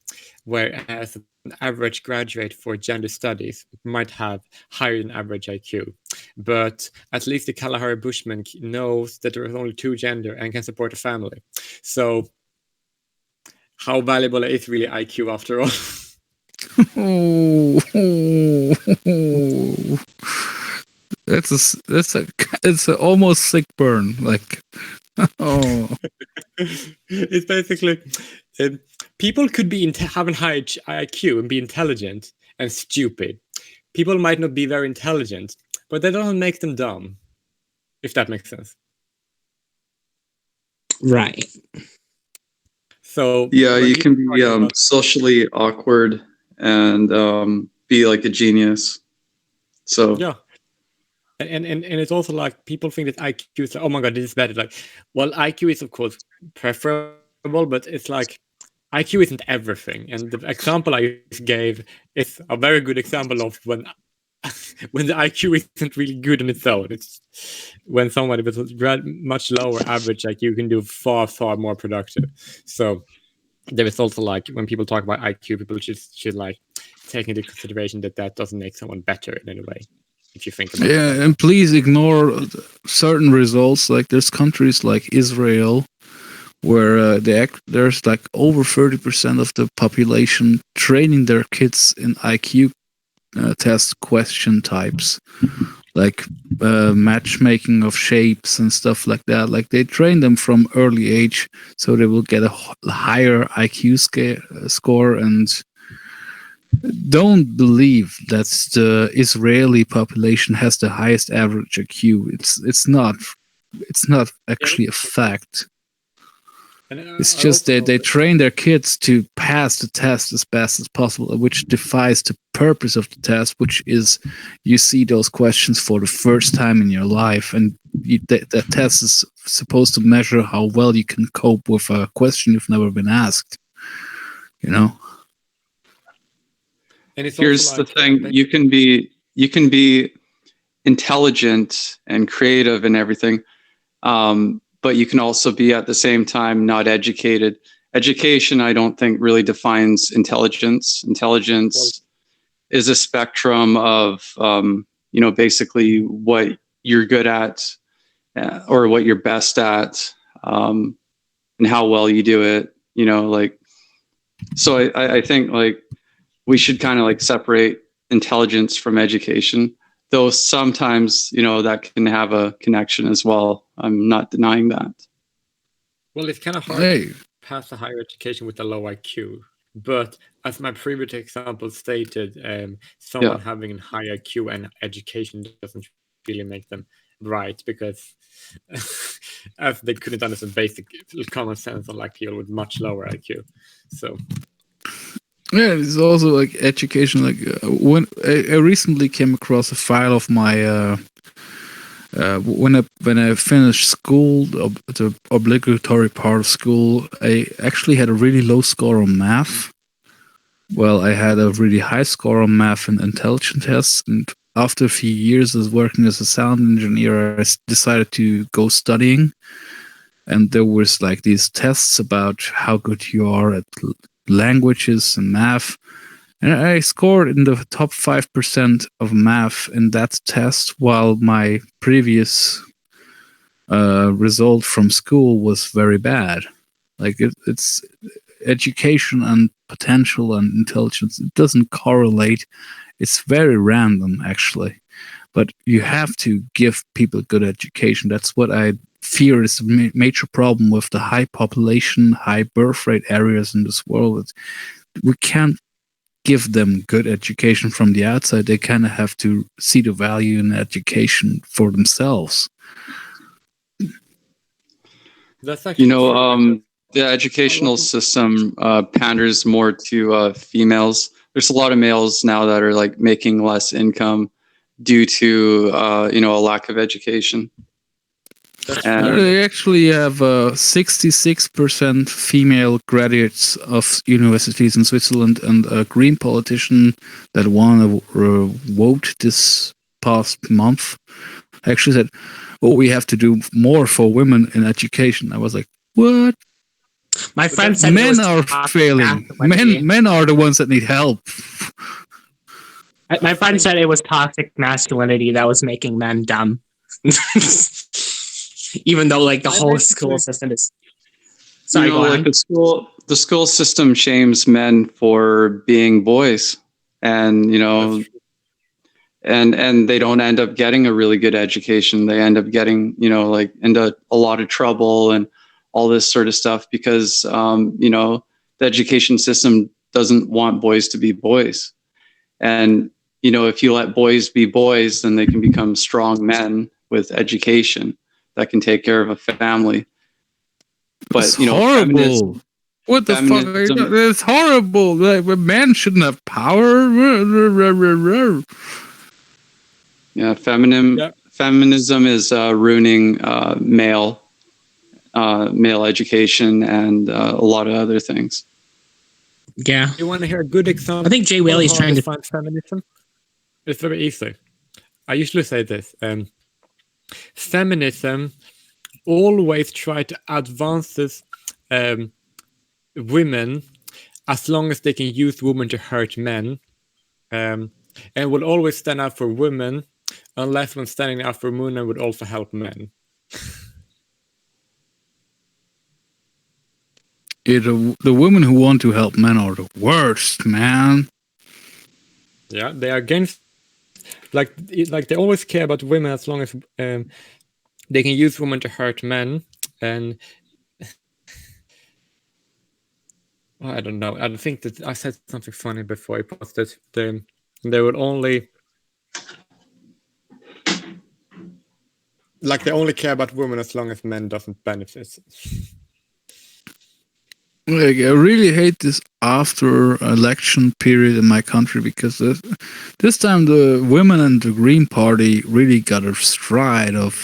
whereas an average graduate for gender studies might have higher than average IQ. But at least the Kalahari Bushman knows that there is only two gender and can support a family. So how valuable is really IQ after all? It's a almost sick burn. Like, oh, it's basically people could be having high IQ and be intelligent and stupid. People might not be very intelligent, but that doesn't make them dumb, if that makes sense. Right. So yeah, you can be socially awkward and be like a genius. So yeah. And it's also like people think that IQ is like, oh my god, this is better. Like, well, IQ is of course preferable, but it's like IQ isn't everything. And the example I gave is a very good example of when the IQ isn't really good on its own. It's when somebody with much lower average IQ can do far more productive. So there is also like when people talk about IQ, people should like take into consideration that doesn't make someone better in any way. If you think about it. And please ignore certain results. Like there's countries like Israel where there's like over 30% of the population training their kids in IQ test question types, like matchmaking of shapes and stuff like that. Like they train them from early age so they will get a higher IQ score. And don't believe that the Israeli population has the highest average IQ. It's not actually a fact. It's just that they train their kids to pass the test as best as possible, which defies the purpose of the test, which is you see those questions for the first time in your life, and that test is supposed to measure how well you can cope with a question you've never been asked. You know. And it's here's the thing: you can be you can be intelligent and creative and everything, but you can also be at the same time not educated. Education, I don't think, really defines intelligence. Intelligence is a spectrum of, basically what you're good at, or what you're best at, and how well you do it. So I think like we should kind of like separate intelligence from education, though sometimes that can have a connection as well. I'm not denying that. Well, it's kind of hard to pass a higher education with a low IQ. But as my previous example stated, someone having a high IQ and education doesn't really make them right, because as they couldn't understand basic common sense on like people with much lower IQ. So yeah, it's also like education. Like when I recently came across a file of my when I finished school, the obligatory part of school, I actually had a really low score on math. Well, I had a really high score on math and intelligence tests, and after a few years as working as a sound engineer, I decided to go studying. And there was like these tests about how good you are at languages and math. And I scored in the top 5% of math in that test, while my previous result from school was very bad. Like it's education and potential and intelligence. It doesn't correlate. It's very random, actually. But you have to give people good education. That's what I fear is a major problem with the high population, high birth rate areas in this world. We can't give them good education from the outside. They kind of have to see the value in education for themselves. That's actually the educational system panders more to females. There's a lot of males now that are like making less income due to a lack of education. They actually have 66% female graduates of universities in Switzerland, and a Green politician that won a vote this past month actually said, "Oh, we have to do more for women in education." I was like, "What?" My friend said men are failing. Men are the ones that need help. My friend said it was toxic masculinity that was making men dumb. Even though like the whole school system is the school system shames men for being boys, and and they don't end up getting a really good education. They end up getting into a lot of trouble and all this sort of stuff because the education system doesn't want boys to be boys. And if you let boys be boys, then they can become strong men with education that can take care of a family. But it's horrible. What the fuck? It's horrible. Like, men shouldn't have power. Yeah, feminism is ruining male education and a lot of other things. Yeah. You want to hear a good example? I think Jay Whaley's trying to find feminism. It's very easy. I usually say this. Feminism always try to advance women as long as they can use women to hurt men, and will always stand up for women unless when standing up for women would also help men. The women who want to help men are the worst, man. Yeah, they are against. Like they always care about women as long as they can use women to hurt men, and I don't know. I think that I said something funny before I posted. They would only they only care about women as long as men doesn't benefit. Like, I really hate this after-election period in my country because this time the women and the Green Party really got a stride of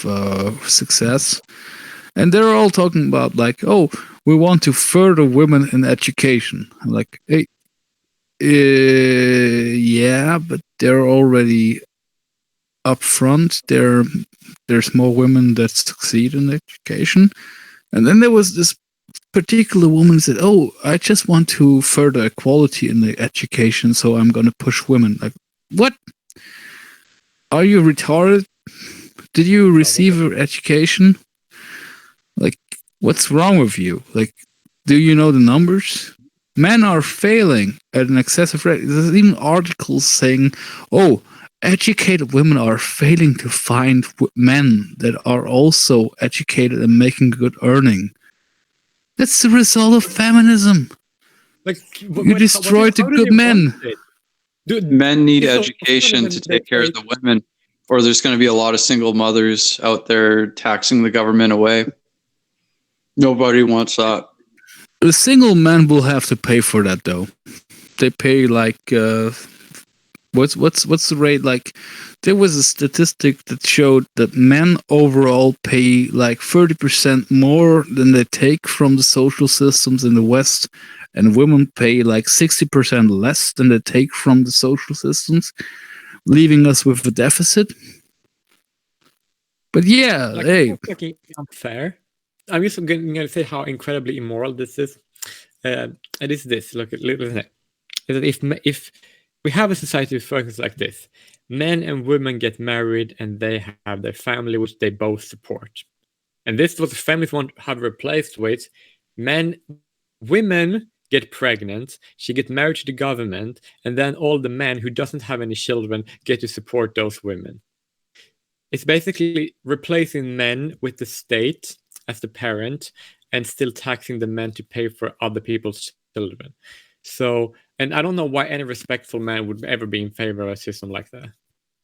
success. And they're all talking about, like, oh, we want to further women in education. I'm like, hey, yeah, but they're already up front, there's more women that succeed in education. And then there was this particular woman who said, "Oh, I just want to further equality in the education, so I'm going to push women." Like, what? Are you retarded? Did you receive an education? Like, what's wrong with you? Like, do you know the numbers? Men are failing at an excessive rate. There's even articles saying, "Oh, educated women are failing to find men that are also educated and making good earning." That's the result of feminism. Like you destroyed the good men. Men need education to take care of the women, or there's going to be a lot of single mothers out there taxing the government away. Nobody wants that. The single men will have to pay for that, though. They pay like what's the rate? Like, there was a statistic that showed that men overall pay like 30% more than they take from the social systems in the West, and women pay like 60% less than they take from the social systems, leaving us with a deficit. But yeah, like, hey, fucking unfair. I'm just going to say how incredibly immoral this is. And it's this. Look at it. Is that if we have a society that functions like this, men and women get married and they have their family, which they both support. And this is what the families want to have replaced with. Women get pregnant, she gets married to the government, and then all the men who doesn't have any children get to support those women. It's basically replacing men with the state as the parent and still taxing the men to pay for other people's children. So, and I don't know why any respectful man would ever be in favor of a system like that.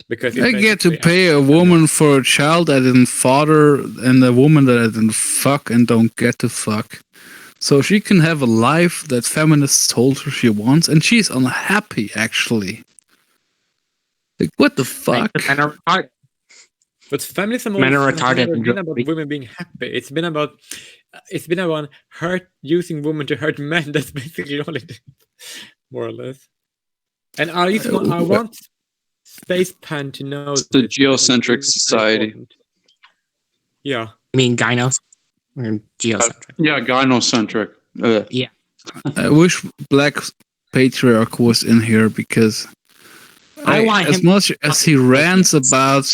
Because I get to pay a woman for a child I didn't father and a woman that I didn't fuck and don't get to fuck. So she can have a life that feminists told her she wants, and she's unhappy, actually. Like, what the fuck? Men are retarded. But feminism Men are retarded. It's been about women being happy. It's been about using women to hurt men. That's basically all it is, more or less. And I want Spacepan to know it's the geocentric society. Yeah. I mean gynos or geocentric. Yeah, gynocentric. Yeah. I wish Black Patriarch was in here because I want as him much as he rants about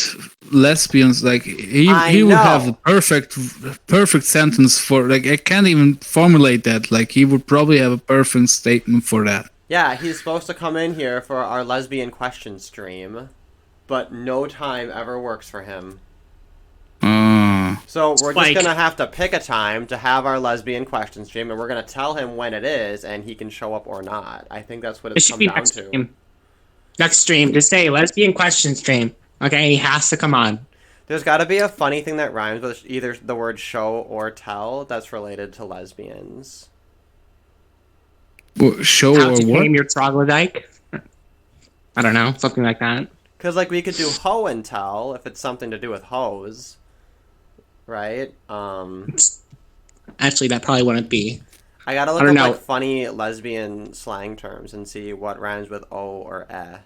lesbians, like he would have the perfect sentence for, like, I can't even formulate that. Like, he would probably have a perfect statement for that. Yeah, he's supposed to come in here for our lesbian question stream, but no time ever works for him. So we're just going to have to pick a time to have our lesbian question stream, and we're going to tell him when it is, and he can show up or not. I think that's what it's come down to. Next stream, just say lesbian question stream. Okay, he has to come on. There's got to be a funny thing that rhymes with either the word show or tell that's related to lesbians. Show How or to what? name your troglodyte? I don't know, something like that. Because, like, we could do hoe and tell if it's something to do with hoes. Right? Actually, that probably wouldn't be. I gotta look up, like, funny lesbian slang terms and see what rhymes with o or eh.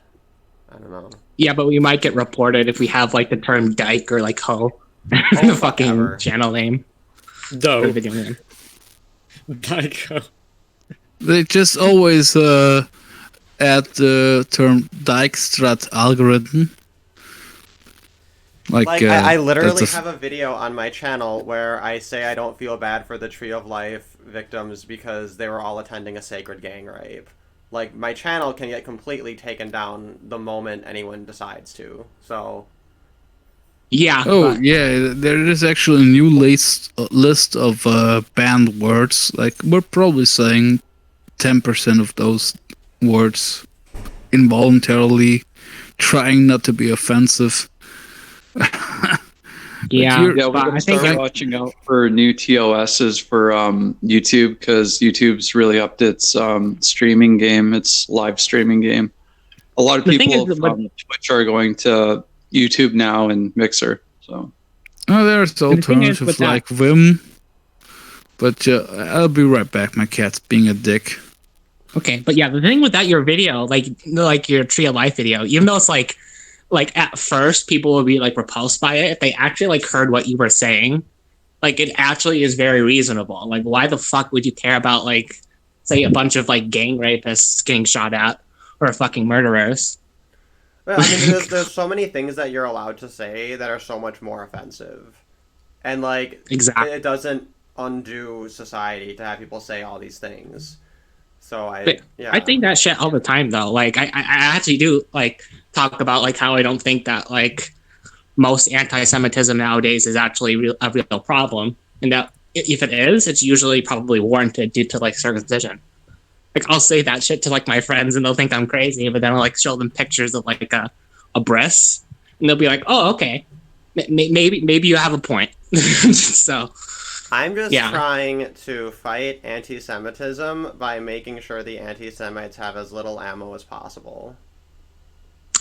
I don't know. Yeah, but we might get reported if we have, like, the term dyke or, like, hoe. The fucking channel name. Doe. Video name. Dyke hoe. They just always add the term Dijkstraat algorithm. Like I literally have a video on my channel where I say I don't feel bad for the Tree of Life victims because they were all attending a sacred gang rape. Like, my channel can get completely taken down the moment anyone decides to. So. Yeah. Oh, yeah. There is actually a new list of banned words. Like, we're probably saying 10% of those words involuntarily, trying not to be offensive. Yeah, we're gonna start watching out for new TOSs for YouTube, because YouTube's really upped its streaming game, its live streaming game. A lot of people from Twitch are going to YouTube now and Mixer. So, there's alternatives like Vim. But I'll be right back. My cat's being a dick. Okay, but yeah, the thing with that, your video, like your Tree of Life video, even though it's like like at first people would be like repulsed by it. If they actually like heard what you were saying, like it actually is very reasonable. Like why the fuck would you care about like say a bunch of like gang rapists getting shot at or fucking murderers? Well, I mean, there's so many things that you're allowed to say that are so much more offensive, and like Exactly. it doesn't undo society to have people say all these things. So But I think that shit all the time though. Like I actually do like talk about like how I don't think that like most anti-Semitism nowadays is actually a real problem, and that if it is, it's usually probably warranted due to like circumcision. Like I'll say that shit to like my friends and they'll think I'm crazy, but then I'll like show them pictures of like a breast and they'll be like, "Oh, okay, maybe you have a point." So I'm just trying to fight anti-Semitism by making sure the anti-Semites have as little ammo as possible.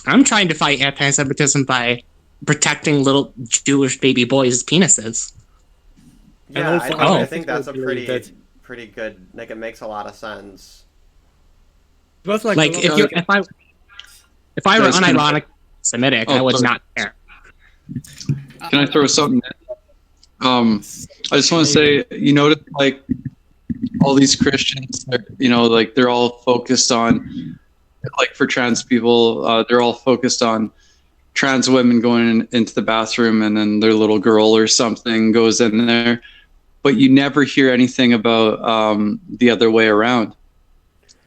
I'm trying to fight anti-Semitism by protecting little Jewish baby boys' penises. Yeah, And also, I think that's a pretty good. Like, it makes a lot of sense. But Like if I were unironic Semitic, I would not care. Can I throw something in? I just want to say, you notice like all these Christians, you know, like they're all focused on, like for trans people, they're all focused on trans women going into the bathroom and then their little girl or something goes in there. But you never hear anything about the other way around.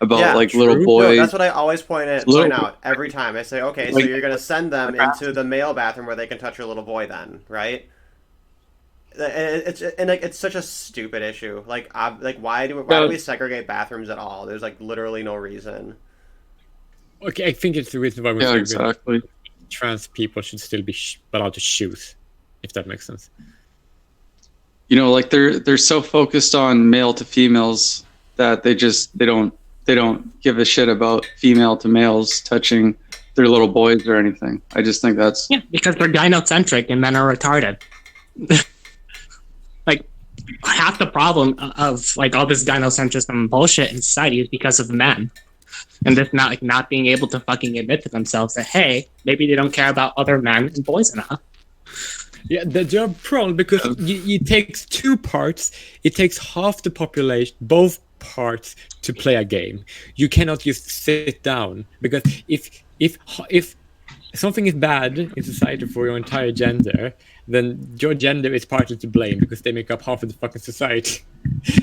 About like true. little boys. No, that's what I always point out every time. I say, okay, so you're gonna send them into the male bathroom where they can touch your little boy, then, right? It's such a stupid issue. Like why do we segregate bathrooms at all? There's like literally no reason. Okay, I think it's the reason why exactly. Trans people should still be allowed to choose, if that makes sense. You know, like they're so focused on male to females that they don't give a shit about female to males touching their little boys or anything. I just think that's because they're gynocentric and men are retarded. Like half the problem of like all this gynocentrism bullshit in society is because of men, and this not being able to fucking admit to themselves that hey, maybe they don't care about other men and boys enough. Yeah, they're a problem because it takes two parts. It takes half the population, both parts, to play a game. You cannot just sit down because if something is bad in society for your entire gender, then your gender is partly to blame because they make up half of the fucking society.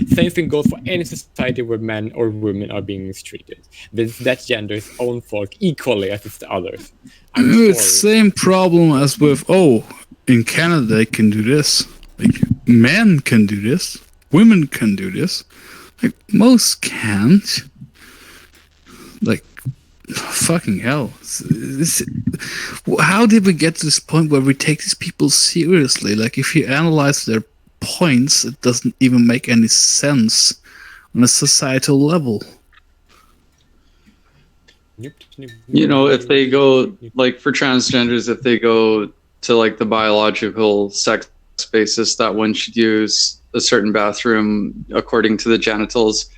Same thing goes for any society where men or women are being mistreated. That gender is own fault equally as it's the others. It's same problem as with in Canada they can do this. Like men can do this, women can do this. Like most can't. Like fucking hell. How did we get to this point where we take these people seriously? Like if you analyze their points, it doesn't even make any sense on a societal level. You know, if they go like for transgenders, if they go to like the biological sex basis that one should use a certain bathroom according to the genitals,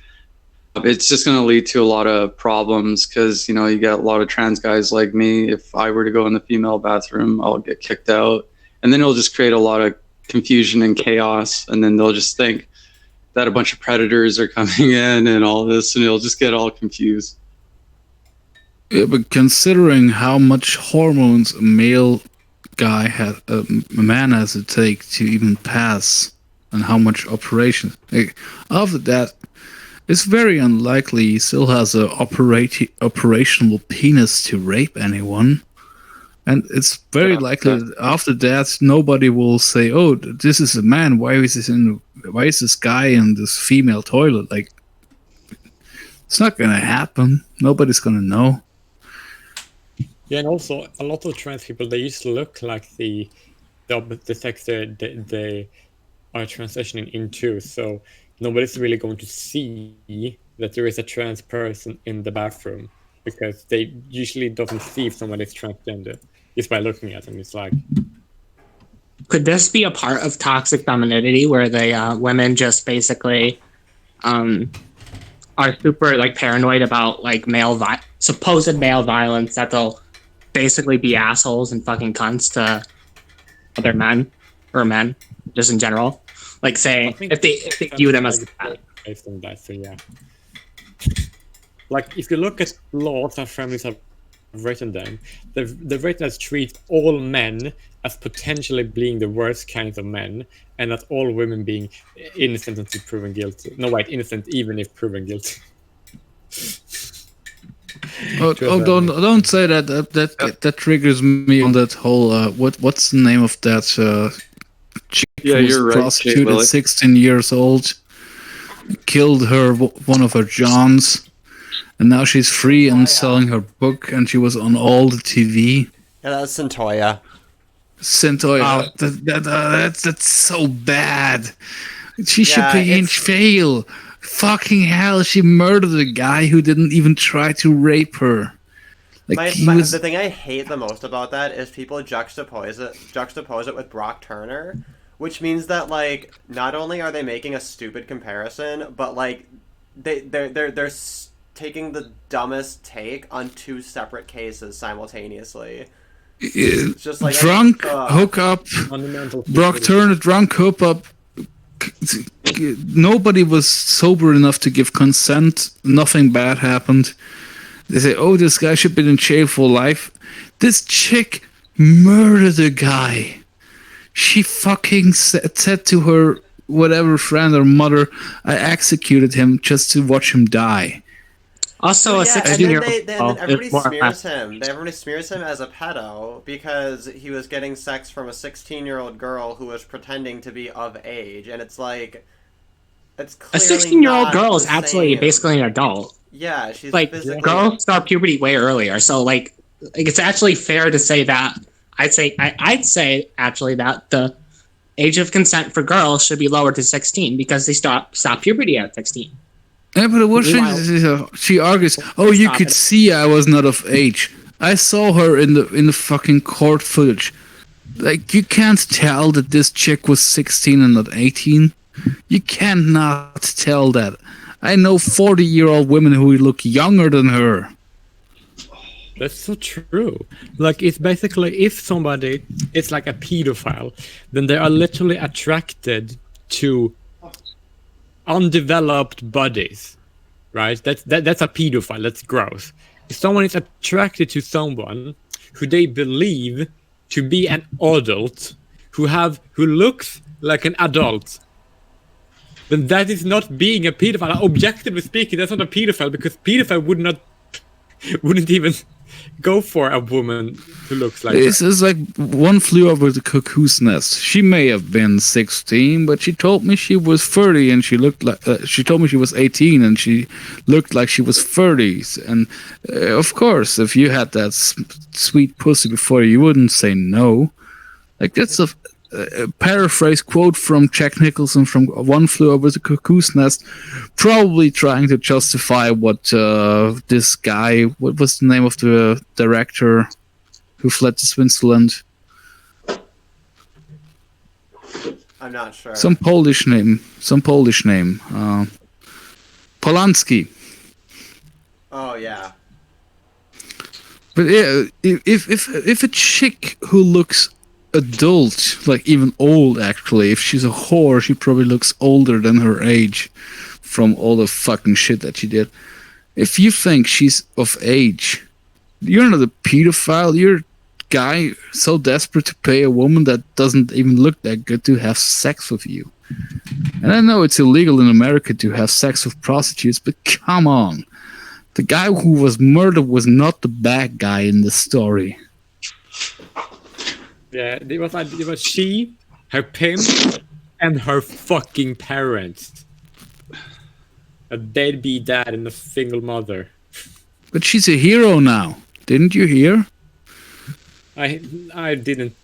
it's just going to lead to a lot of problems because, you know, you get a lot of trans guys like me. If I were to go in the female bathroom, I'll get kicked out. And then it'll just create a lot of confusion and chaos. And then they'll just think that a bunch of predators are coming in and all this, and it'll just get all confused. Yeah, but considering how much hormones a male guy has, a man has to take to even pass, and how much operation, after that, it's very unlikely he still has a operational penis to rape anyone. And it's very likely that after that nobody will say, "Oh, this is a man. Why is this guy in this female toilet?" Like, it's not gonna happen. Nobody's gonna know. Yeah, and also a lot of trans people, they used to look like the sex they are transitioning into. So nobody's really going to see that there is a trans person in the bathroom because they usually don't see if somebody's transgender just by looking at them. It's like, could this be a part of toxic femininity where the women just basically are super like paranoid about like supposed male violence that they'll basically be assholes and fucking cunts to other men or men just in general. Like say if they view them as bad. Based on that, so yeah. Like if you look at laws that feminists have written them, they've written as treat all men as potentially being the worst kinds of men, and that all women being innocent until proven guilty. No, wait, innocent even if proven guilty. Don't say that. That triggers me on that whole. What's the name of that? Chick who was you're right, prostituted Kate, at 16 years old, killed one of her Johns, and now she's free and selling her book. And she was on all the TV. Yeah, that's Centoya. Centoya. That's so bad. She should Yeah, be in jail. Fucking hell, she murdered a guy who didn't even try to rape her. Like The thing I hate the most about that is people juxtapose it with Brock Turner, which means that like not only are they making a stupid comparison, but like they're taking the dumbest take on two separate cases simultaneously. It's just like drunk hookup. Brock Turner drunk hookup. Nobody was sober enough to give consent. Nothing bad happened. They say, "Oh, this guy should be in jail for life." This chick murdered a guy. She fucking said to her whatever friend or mother, "I executed him just to watch him die." Also, a 16-year-old. Then everybody smears him. Everybody smears him as a pedo because he was getting sex from a 16-year-old girl who was pretending to be of age, and it's like, it's clearly a 16-year-old girl is the absolutely same. basically an adult. Yeah, she's like physically... girls start puberty way earlier, so like it's actually fair to say that I'd say actually that the age of consent for girls should be lowered to 16 because they stop puberty at 16. Yeah, but the worst thing is she argues, "Oh, you could see I was not of age. I saw her in the fucking court footage. Like, you can't tell that this chick was 16 and not 18. You cannot tell that. I know 40-year-old women who look younger than her." That's so true. Like, it's basically, if somebody is like a pedophile, then they are literally attracted to undeveloped bodies, right? That's a pedophile. That's gross. If someone is attracted to someone who they believe to be an adult, who looks like an adult, then that is not being a pedophile. Objectively speaking, that's not a pedophile because pedophile wouldn't even go for a woman who looks like this. Is like One Flew Over the Cuckoo's Nest. She may have been 16, but she told me she was 30, and she looked like. She told me she was 18, and she looked like she was 30. And of course, if you had that sweet pussy before, you wouldn't say no. Like that's a paraphrase quote from Jack Nicholson from One Flew Over the Cuckoo's Nest, probably trying to justify what this guy, what was the name of the director who fled to Switzerland? I'm not sure. Some Polish name. Polanski. Oh yeah. But yeah, if a chick who looks adult, like even old actually, if she's a whore, she probably looks older than her age from all the fucking shit that she did. If you think she's of age, you're not a pedophile. You're a guy so desperate to pay a woman that doesn't even look that good to have sex with you. And I know it's illegal in America to have sex with prostitutes, but come on. The guy who was murdered was not the bad guy in the story. Yeah, it was she, her pimp, and her fucking parents. A deadbeat dad and a single mother. But she's a hero now. Didn't you hear? I didn't.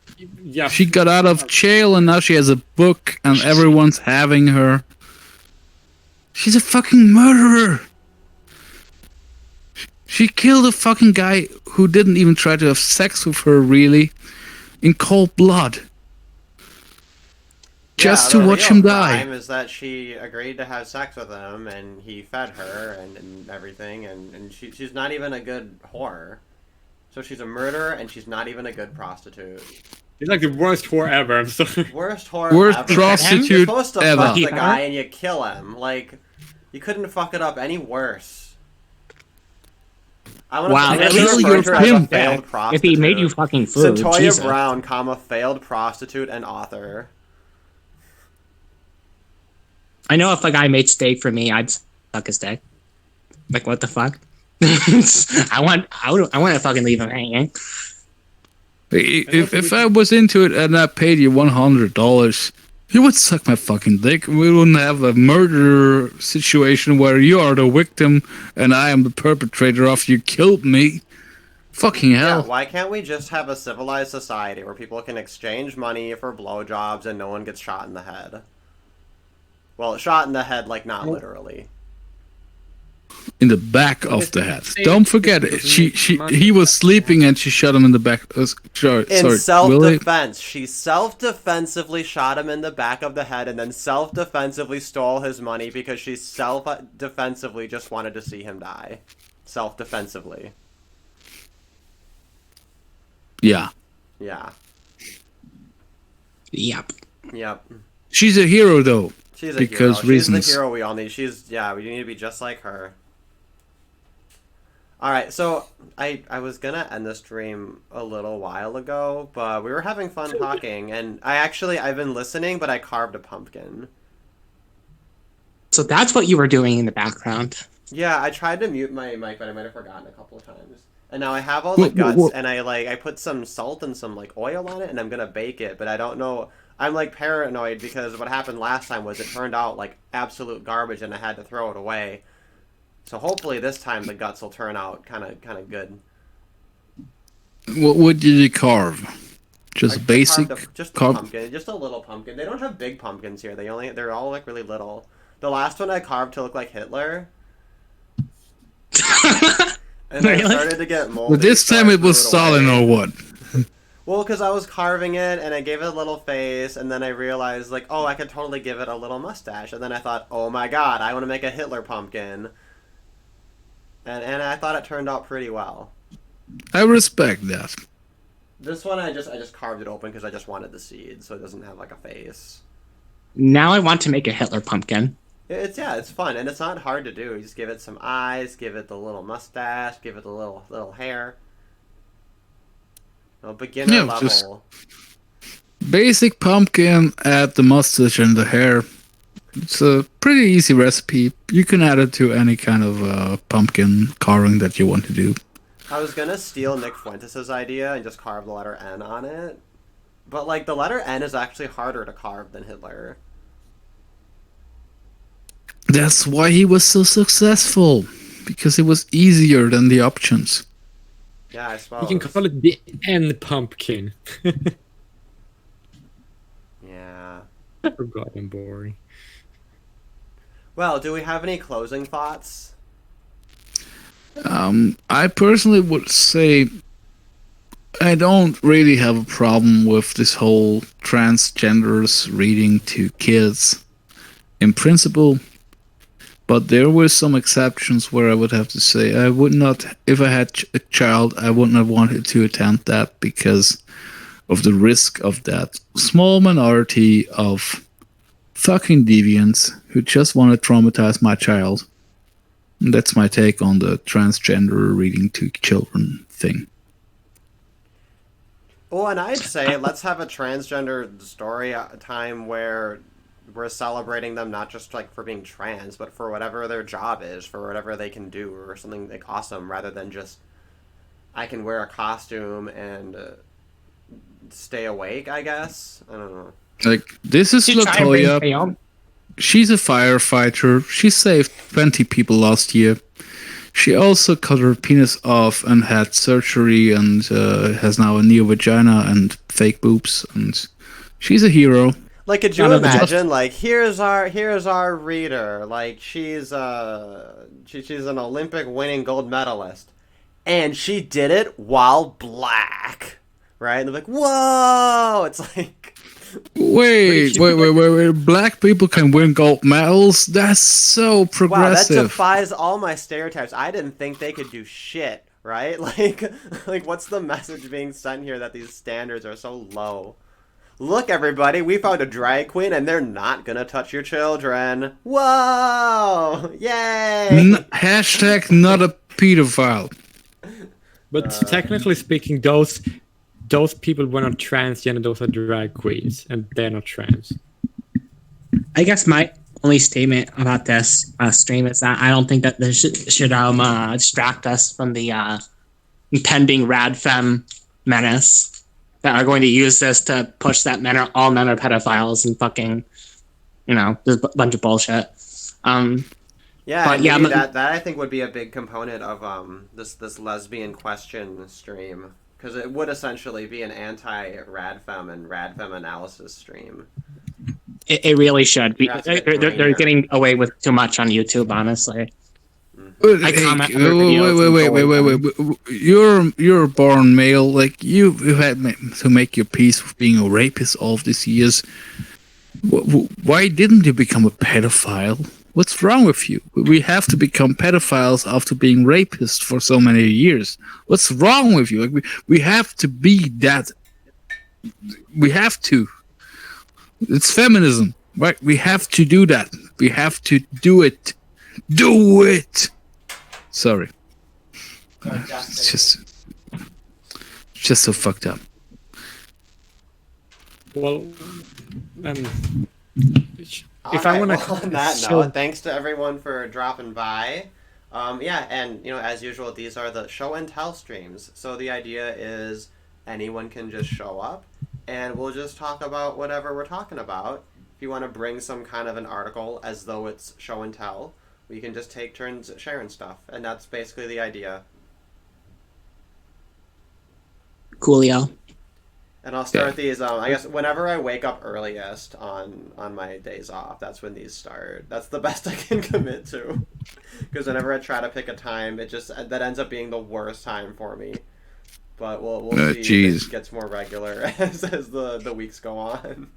Yeah. She got out of jail and now she has a book and everyone's having her. She's a fucking murderer. She killed a fucking guy who didn't even try to have sex with her, really. In cold blood, just to watch him die. The is that she agreed to have sex with him, and he fed her and everything, and she's not even a good whore. So she's a murderer, and she's not even a good prostitute. She's like the worst whore ever. I'm sorry. Worst whore Worst ever. prostitute You're supposed to ever. fuck the guy and you kill him. Like, you couldn't fuck it up any worse. I want Wow, to at least you're her as a pimp. failed prostitute. If he made you fucking food, Centoya Jesus. Brown, comma, failed prostitute and author. I know if a guy made steak for me, I'd suck his dick. Like, what the fuck? I want to fucking leave him hanging. If I was into it and I paid you $100, you would suck my fucking dick. We wouldn't have a murder situation where you are the victim and I am the perpetrator of you killed me. Fucking hell. Yeah, why can't we just have a civilized society where people can exchange money for blowjobs and no one gets shot in the head? Well, shot in the head, like, not literally. In the back of the head. Don't forget it. He was sleeping and she shot him in the back. Sorry, In self-defense. She self-defensively shot him in the back of the head and then self-defensively stole his money because she self-defensively just wanted to see him die. Self-defensively. Yeah. Yeah. Yep. Yep. She's a hero though. She's a because hero. reasons. She's the hero we all need. We need to be just like her. Alright, so I was gonna end the stream a little while ago, but we were having fun talking, and I've been listening, but I carved a pumpkin. So that's what you were doing in the background. Yeah, I tried to mute my mic, but I might have forgotten a couple of times. And now I have all the guts, and I put some salt and some like oil on it, and I'm gonna bake it, but I don't know. I'm like paranoid because what happened last time was it turned out like absolute garbage, and I had to throw it away. So hopefully this time the guts will turn out kind of good. What did you carve? Just basic? Just a pumpkin, just a little pumpkin. They don't have big pumpkins here. They're all like really little. The last one I carved to look like Hitler. And I started to get moldy. But this time it was Stalin or what? Well, because I was carving it, and I gave it a little face, and then I realized, like, oh, I could totally give it a little mustache. And then I thought, oh my god, I want to make a Hitler pumpkin. And I thought it turned out pretty well. I respect that. This one, I just carved it open because I just wanted the seed, so it doesn't have, like, a face. Now I want to make a Hitler pumpkin. It's fun, and it's not hard to do. You just give it some eyes, give it the little mustache, give it the little hair. Beginner level. Basic pumpkin, add the mustache and the hair. It's a pretty easy recipe. You can add it to any kind of pumpkin carving that you want to do. I was gonna steal Nick Fuentes' idea and just carve the letter N on it. But, like, the letter N is actually harder to carve than Hitler. That's why he was so successful. Because it was easier than the options. Yeah, I suppose. You can call it the N pumpkin. Yeah. Forgotten boring. Well, do we have any closing thoughts? I personally would say I don't really have a problem with this whole transgenders reading to kids in principle. But there were some exceptions where I would have to say I would not, if I had a child, I wouldn't have wanted to attempt that because of the risk of that small minority of fucking deviants who just want to traumatize my child. And that's my take on the transgender reading to children thing. Well, and I'd say let's have a transgender story time where we're celebrating them not just like for being trans, but for whatever their job is, for whatever they can do, or something like awesome, rather than just I can wear a costume and stay awake. I guess I don't know. Like this is Latoya. She's a firefighter. She saved 20 people last year. She also cut her penis off and had surgery and has now a new vagina and fake boobs, and she's a hero. Like, could you imagine? Like, here's our reader. Like, she's an Olympic winning gold medalist, and she did it while black, right? And they're like, whoa! It's like, wait! Black people can win gold medals? That's so progressive. Wow, that defies all my stereotypes. I didn't think they could do shit right? Like what's the message being sent here that these standards are so low? Look, everybody, we found a drag queen, and they're not gonna touch your children. Whoa! Yay! Hashtag not a pedophile. But technically speaking, those people were not transgender. Those are drag queens, and they're not trans. I guess my only statement about this stream is that I don't think that this should distract us from the impending radfem menace that are going to use this to push that all men are pedophiles and fucking, just a bunch of bullshit. Yeah, but maybe that I think would be a big component of this lesbian question stream, because it would essentially be an anti-radfem and radfem analysis stream. It really should be. They're getting away with too much on YouTube, honestly. Wait. You're a born male. Like you had to make your peace with being a rapist all of these years. Why didn't you become a pedophile? What's wrong with you? We have to become pedophiles after being rapists for so many years. What's wrong with you? Like we have to be that. We have to. It's feminism, right? We have to do that. We have to do it. Do it. Sorry. It's just so fucked up. Well, if I want to on that note, thanks to everyone for dropping by. Yeah, and as usual, these are the show and tell streams. So the idea is anyone can just show up, and we'll just talk about whatever we're talking about. If you want to bring some kind of an article as though it's show and tell, we can just take turns sharing stuff, and that's basically the idea. Coolio. And I'll start these. I guess whenever I wake up earliest on my days off, that's when these start. That's the best I can commit to, because whenever I try to pick a time, that ends up being the worst time for me. But we'll see if it gets more regular as the weeks go on.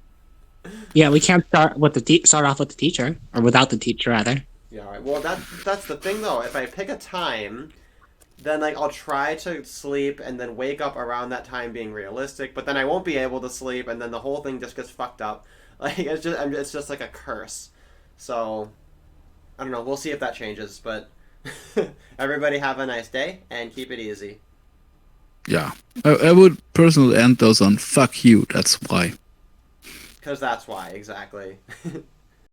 Yeah, we can't start off with the teacher, or without the teacher rather. Yeah, all right. Well, that's the thing though. If I pick a time, then I'll try to sleep and then wake up around that time being realistic, but then I won't be able to sleep, and then the whole thing just gets fucked up. It's just like a curse. So I don't know. We'll see if that changes, but everybody have a nice day and keep it easy. Yeah, I would personally end those on "fuck you." That's why. Because that's why, exactly.